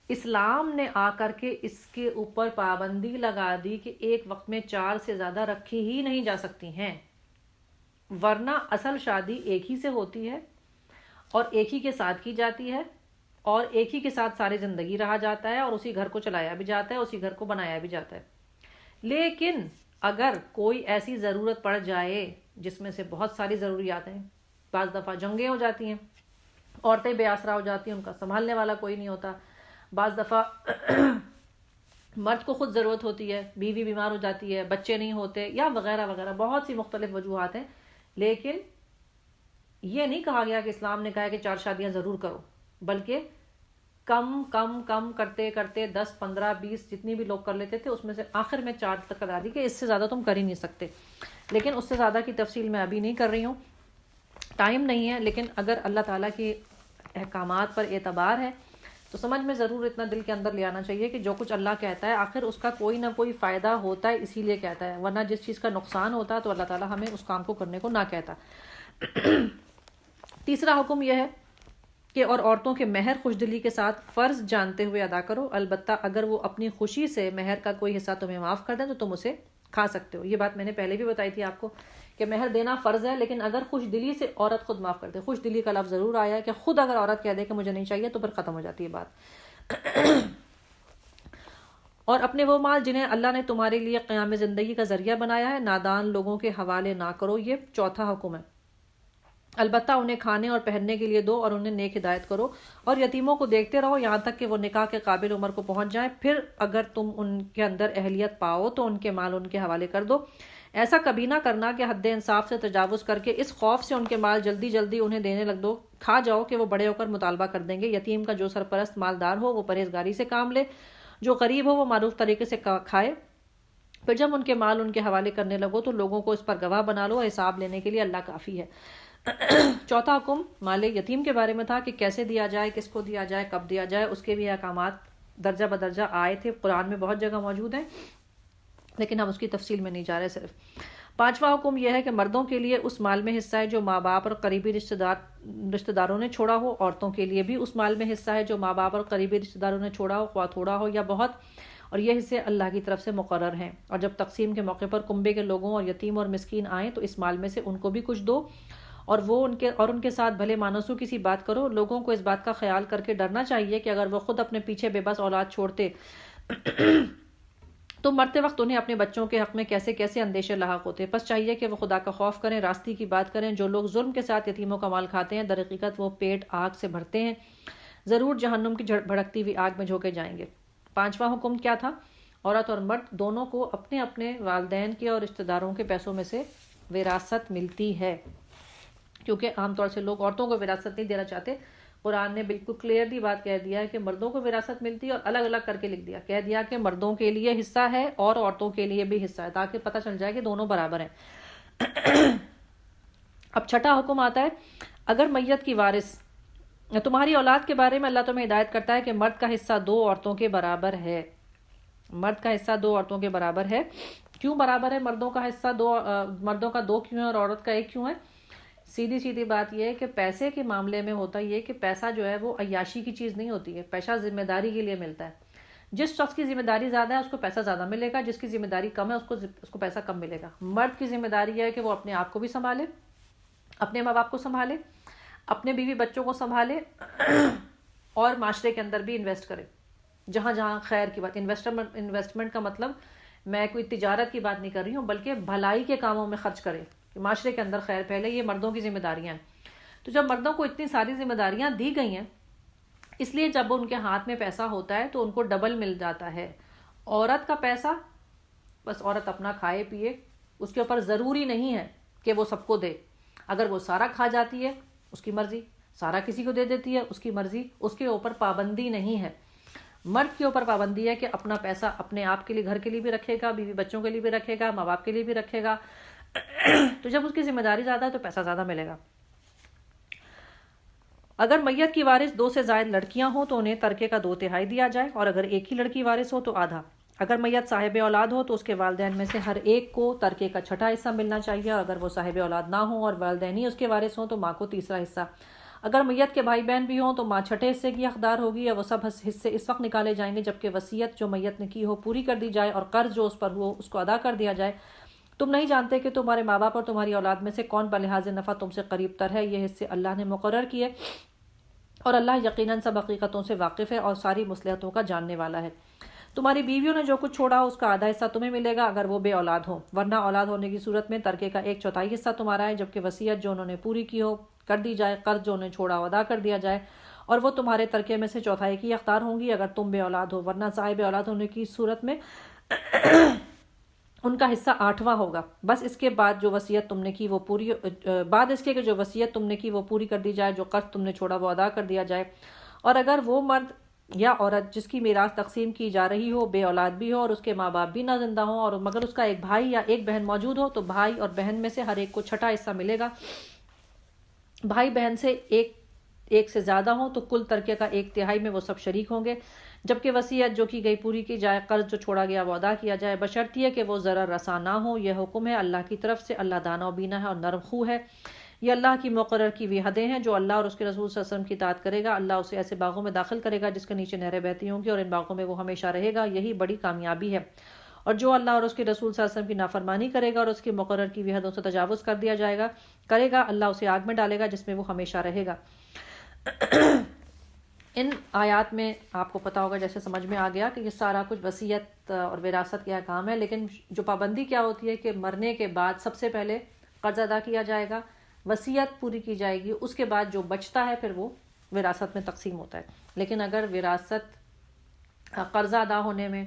اسلام نے آ کر کے اس کے اوپر پابندی لگا دی کہ ایک وقت میں 4 سے زیادہ رکھی ہی نہیں جا سکتی ہیں، ورنہ اصل شادی ایک ہی سے ہوتی ہے اور ایک ہی کے ساتھ کی جاتی ہے، اور ایک ہی کے ساتھ ساری زندگی رہا جاتا ہے، اور اسی گھر کو چلایا بھی جاتا ہے، اسی گھر کو بنایا بھی جاتا ہے۔ لیکن اگر کوئی ایسی ضرورت پڑ جائے جس میں سے بہت ساری ضروریات ہیں، بعض دفعہ جنگیں ہو جاتی ہیں، عورتیں بے آسرا ہو جاتی ہیں، ان کا سنبھالنے والا کوئی نہیں ہوتا، بعض دفعہ مرد کو خود ضرورت ہوتی ہے، بیوی بیمار ہو جاتی ہے، بچے نہیں ہوتے، یا وغیرہ وغیرہ، بہت سی مختلف وجوہات ہیں۔ لیکن یہ نہیں کہا گیا کہ اسلام نے کہا ہے کہ 4 شادیاں ضرور کرو، بلکہ کم کرتے کرتے 10 15 20 جتنی بھی لوگ کر لیتے تھے، اس میں سے آخر میں 4 تک کرا دی کہ اس سے زیادہ تم کر ہی نہیں سکتے۔ لیکن اس سے زیادہ کی تفصیل میں ابھی نہیں کر رہی ہوں۔ ٹائم نہیں ہے، لیکن اگر اللہ تعالیٰ کے احکامات پر اعتبار ہے تو سمجھ میں ضرور اتنا دل کے اندر لے آنا چاہیے کہ جو کچھ اللہ کہتا ہے آخر اس کا کوئی نہ کوئی فائدہ ہوتا ہے، اسی لیے کہتا ہے، ورنہ جس چیز کا نقصان ہوتا تو اللہ تعالیٰ ہمیں اس کام کو کرنے کو نہ کہتا۔ تیسرا حکم یہ ہے کہ اور عورتوں کے مہر خوش دلی کے ساتھ فرض جانتے ہوئے ادا کرو، البتہ اگر وہ اپنی خوشی سے مہر کا کوئی حصہ تمہیں معاف کر دیں تو تم اسے کھا سکتے ہو۔ یہ بات میں نے پہلے بھی بتائی تھی آپ کو کہ مہر دینا فرض ہے، لیکن اگر خوش دلی سے عورت خود معاف کر دے، خوش دلی کا لفظ ضرور آیا ہے کہ خود اگر عورت کہہ دے کہ مجھے نہیں چاہیے تو پھر ختم ہو جاتی ہے بات۔ اور اپنے وہ مال جنہیں اللہ نے تمہارے لیے قیام زندگی کا ذریعہ بنایا ہے نادان لوگوں کے حوالے نہ کرو، یہ چوتھا حکم ہے۔ البتہ انہیں کھانے اور پہننے کے لیے دو اور انہیں نیک ہدایت کرو، اور یتیموں کو دیکھتے رہو یہاں تک کہ وہ نکاح کے قابل عمر کو پہنچ جائیں، پھر اگر تم ان کے اندر اہلیت پاؤ تو ان کے مال ان کے حوالے کر دو۔ ایسا کبھی نہ کرنا کہ حد انصاف سے تجاوز کر کے اس خوف سے ان کے مال جلدی جلدی انہیں دینے لگ دو، کھا جاؤ کہ وہ بڑے ہو کر مطالبہ کر دیں گے۔ یتیم کا جو سرپرست مالدار ہو وہ پرہیزگاری سے کام لے، جو غریب ہو وہ معروف طریقے سے کھائے۔ پھر جب ان کے مال ان کے حوالے کرنے لگو تو لوگوں کو اس پر گواہ بنا لو، حساب لینے کے لیے اللہ کافی ہے۔ چوتھا حکم مال یتیم کے بارے میں تھا کہ کیسے دیا جائے، کس کو دیا جائے، کب دیا جائے، اس کے بھی احکامات درجہ بدرجہ آئے تھے، قرآن میں بہت جگہ موجود ہیں، لیکن ہم اس کی تفصیل میں نہیں جا رہے۔ صرف پانچواں حکم یہ ہے کہ مردوں کے لیے اس مال میں حصہ ہے جو ماں باپ اور قریبی رشتہ داروں نے چھوڑا ہو، عورتوں کے لیے بھی اس مال میں حصہ ہے جو ماں باپ اور قریبی رشتہ داروں نے چھوڑا ہو، خواہ تھوڑا ہو یا بہت، اور یہ حصے اللہ کی طرف سے مقرر ہیں۔ اور جب تقسیم کے موقع پر کنبے کے لوگوں اور یتیم اور مسکین آئیں تو اس مال میں سے ان کو بھی کچھ دو، اور ان کے ساتھ بھلے مانسو کسی بات کرو۔ لوگوں کو اس بات کا خیال کر کے ڈرنا چاہیے کہ اگر وہ خود اپنے پیچھے بے بس اولاد چھوڑتے تو مرتے وقت انہیں اپنے بچوں کے حق میں کیسے کیسے اندیشے لاحق ہوتے۔ پس چاہیے کہ وہ خدا کا خوف کریں، راستی کی بات کریں۔ جو لوگ ظلم کے ساتھ یتیموں کا مال کھاتے ہیں در حقیقت وہ پیٹ آگ سے بھرتے ہیں، ضرور جہنم کی بھڑکتی ہوئی آگ میں جھونکے جائیں گے۔ پانچواں حکم کیا تھا؟ عورت اور مرد دونوں کو اپنے اپنے والدین کے اور رشتہ داروں کے پیسوں میں سے وراثت ملتی ہے، کیونکہ عام طور سے لوگ عورتوں کو وراثت نہیں دینا چاہتے۔ قرآن نے بالکل کلیئرلی بات کہہ دیا ہے کہ مردوں کو وراثت ملتی ہے، اور الگ الگ کر کے لکھ دیا، کہہ دیا کہ مردوں کے لیے حصہ ہے اور عورتوں کے لیے بھی حصہ ہے، تاکہ پتہ چل جائے کہ دونوں برابر ہیں۔ اب چھٹا حکم آتا ہے، اگر میت کی وارث تمہاری اولاد کے بارے میں اللہ تمہیں ہدایت کرتا ہے کہ مرد کا حصہ 2 عورتوں کے برابر ہے۔ مرد کا حصہ 2 عورتوں کے برابر ہے۔ کیوں برابر ہے؟ مردوں کا حصہ مردوں کا 2 کیوں ہے اور عورت کا 1 کیوں ہے؟ سیدھی بات یہ ہے کہ پیسے کے معاملے میں ہوتا یہ کہ پیسہ جو ہے وہ عیاشی کی چیز نہیں ہوتی ہے، پیسہ ذمہ داری کے لیے ملتا ہے۔ جس شخص کی ذمہ داری زیادہ ہے اس کو پیسہ زیادہ ملے گا، جس کی ذمہ داری کم ہے اس کو پیسہ کم ملے گا۔ مرد کی ذمہ داری یہ ہے کہ وہ اپنے آپ کو بھی سنبھالے، اپنے ماں باپ کو سنبھالے، اپنے بیوی بچوں کو سنبھالے، اور معاشرے کے اندر بھی انویسٹ کرے، جہاں جہاں خیر کی بات۔ انویسٹمنٹ کا مطلب میں کوئی تجارت کی بات نہیں کر رہی ہوں، بلکہ بھلائی کے کاموں میں خرچ کرے، کہ معاشرے کے اندر خیر پھیلے۔ یہ مردوں کی ذمہ داریاں ہیں۔ تو جب مردوں کو اتنی ساری ذمہ داریاں دی گئی ہیں، اس لیے جب ان کے ہاتھ میں پیسہ ہوتا ہے تو ان کو ڈبل مل جاتا ہے۔ عورت کا پیسہ بس عورت اپنا کھائے پیے، اس کے اوپر ضروری نہیں ہے کہ وہ سب کو دے۔ اگر وہ سارا کھا جاتی ہے اس کی مرضی، سارا کسی کو دے دیتی ہے اس کی مرضی، اس کے اوپر پابندی نہیں ہے۔ مرد کے اوپر پابندی ہے کہ اپنا پیسہ اپنے آپ کے لیے، گھر کے لیے بھی رکھے گا، بیوی بچوں کے لیے بھی رکھے گا، ماں باپ کے لیے بھی رکھے گا۔ تو جب اس کی ذمہ داری زیادہ ہے تو پیسہ زیادہ ملے گا۔ اگر میت کی وارث 2 سے زائد لڑکیاں ہوں تو انہیں ترکے کا 2/3 دیا جائے، اور اگر ایک ہی لڑکی وارث ہو تو آدھا۔ اگر میت صاحب اولاد ہو تو اس کے والدین میں سے ہر ایک کو ترکے کا 6واں حصہ ملنا چاہیے، اور اگر وہ صاحب اولاد نہ ہوں اور والدین ہی اس کے وارث ہوں تو ماں کو 3واں حصہ۔ اگر میت کے بھائی بہن بھی ہوں تو ماں 6 حصے کی حقدار ہوگی، اور وہ سب حصے اس وقت نکالے جائیں گے جبکہ وصیت جو میت نے کی ہو پوری کر دی جائے اور قرض جو اس پر ہو اس کو ادا کر دیا جائے۔ تم نہیں جانتے کہ تمہارے ماں باپ اور تمہاری اولاد میں سے کون بلحاظ نفع تم سے قریب تر ہے، یہ حصے اللہ نے مقرر کیے، اور اللہ یقیناً سب حقیقتوں سے واقف ہے اور ساری مصلحتوں کا جاننے والا ہے۔ تمہاری بیویوں نے جو کچھ چھوڑا ہو اس کا آدھا حصہ تمہیں ملے گا اگر وہ بے اولاد ہو، ورنہ اولاد ہونے کی صورت میں ترکے کا 1/4 حصہ تمہارا ہے، جبکہ وصیت جو انہوں نے پوری کی ہو کر دی جائے، قرض جو انہیں چھوڑا ہو ادا کر دیا جائے، اور وہ تمہارے ترکے میں سے 1/4 کی اختیار ہوں گی اگر تم بے اولاد ہو، ورنہ صاحب اولاد ہونے کی صورت میں ان کا حصہ 8واں ہوگا۔ بس اس کے بعد جو وصیت تم نے کی وہ پوری کر دی جائے، جو قرض تم نے چھوڑا وہ ادا کر دیا جائے۔ اور اگر وہ مرد یا عورت جس کی میراث تقسیم کی جا رہی ہو بے اولاد بھی ہو اور اس کے ماں باپ بھی نہ زندہ ہوں، اور مگر اس کا ایک بھائی یا ایک بہن موجود ہو، تو بھائی اور بہن میں سے ہر ایک کو 6واں حصہ ملے گا۔ بھائی بہن سے ایک سے زیادہ ہوں تو کل ترکے کا 1/3 میں وہ سب شریک ہوں گے، جبکہ وصیت جو کی گئی پوری کی جائے، قرض جو چھوڑا گیا وہ ادا کیا جائے، بشرط یہ کہ وہ ضرر رساں نہ ہو۔ یہ حکم ہے اللہ کی طرف سے، اللہ دانا و بینا ہے اور نرم خو ہے۔ یہ اللہ کی مقرر کی ہوئی حدیں ہیں۔ جو اللہ اور اس کے رسول صلی اللہ علیہ وسلم کی اطاعت کرے گا، اللہ اسے ایسے باغوں میں داخل کرے گا جس کے نیچے نہریں بہتی ہوں گی، اور ان باغوں میں وہ ہمیشہ رہے گا، یہی بڑی کامیابی ہے۔ اور جو اللہ اور اس کے رسول صلی اللہ علیہ وسلم کی نافرمانی کرے گا اور اس کی مقرر کی ہوئی حدوں سے تجاوز کرے گا، اللہ اسے آگ میں ڈالے گا جس میں وہ ہمیشہ رہے گا۔ ان آیات میں آپ کو پتا ہوگا، جیسے سمجھ میں آ گیا کہ یہ سارا کچھ وصیت اور وراثت کے احکام ہے، لیکن جو پابندی کیا ہوتی ہے کہ مرنے کے بعد سب سے پہلے قرض ادا کیا جائے گا، وصیت پوری کی جائے گی، اس کے بعد جو بچتا ہے پھر وہ وراثت میں تقسیم ہوتا ہے۔ لیکن اگر وراثت قرض ادا ہونے میں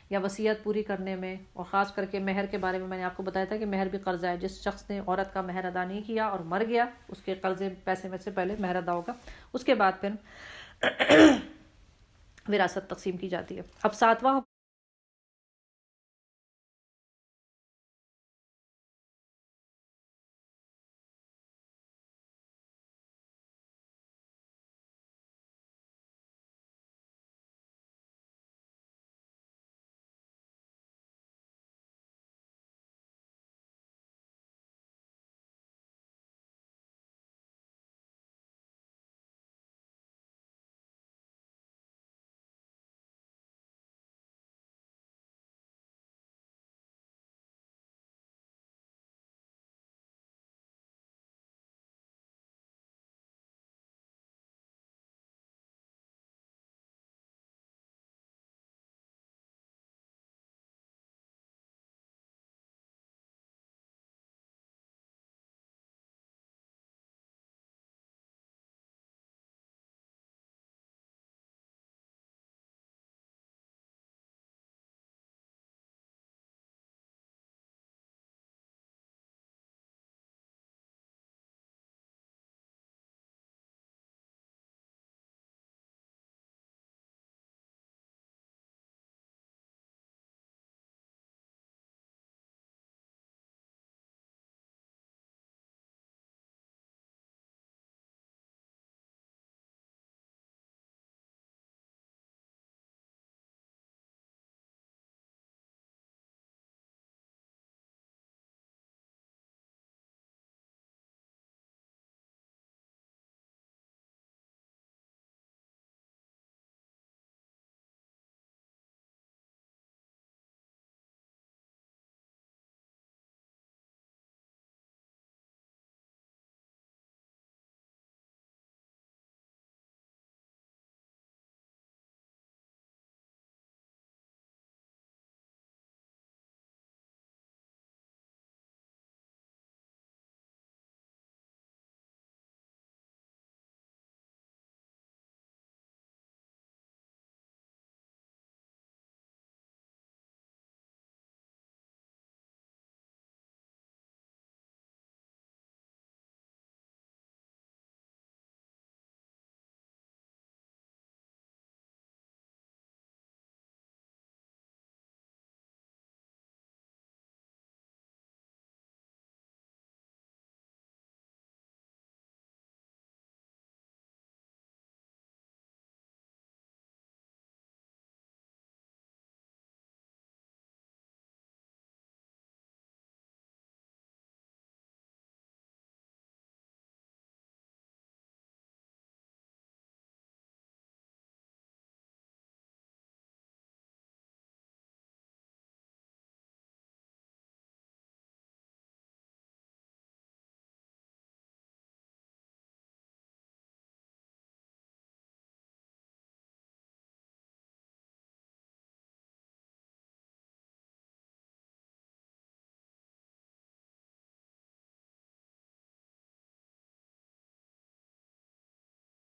یا وصیت پوری کرنے میں، اور خاص کر کے مہر کے بارے میں نے آپ کو بتایا تھا کہ مہر بھی قرضہ ہے، جس شخص نے عورت کا مہر ادا نہیں کیا اور مر گیا، اس کے قرضے پیسے میں سے پہلے مہر ادا ہوگا، اس کے بعد پھر وراثت تقسیم کی جاتی ہے۔ اب 7واں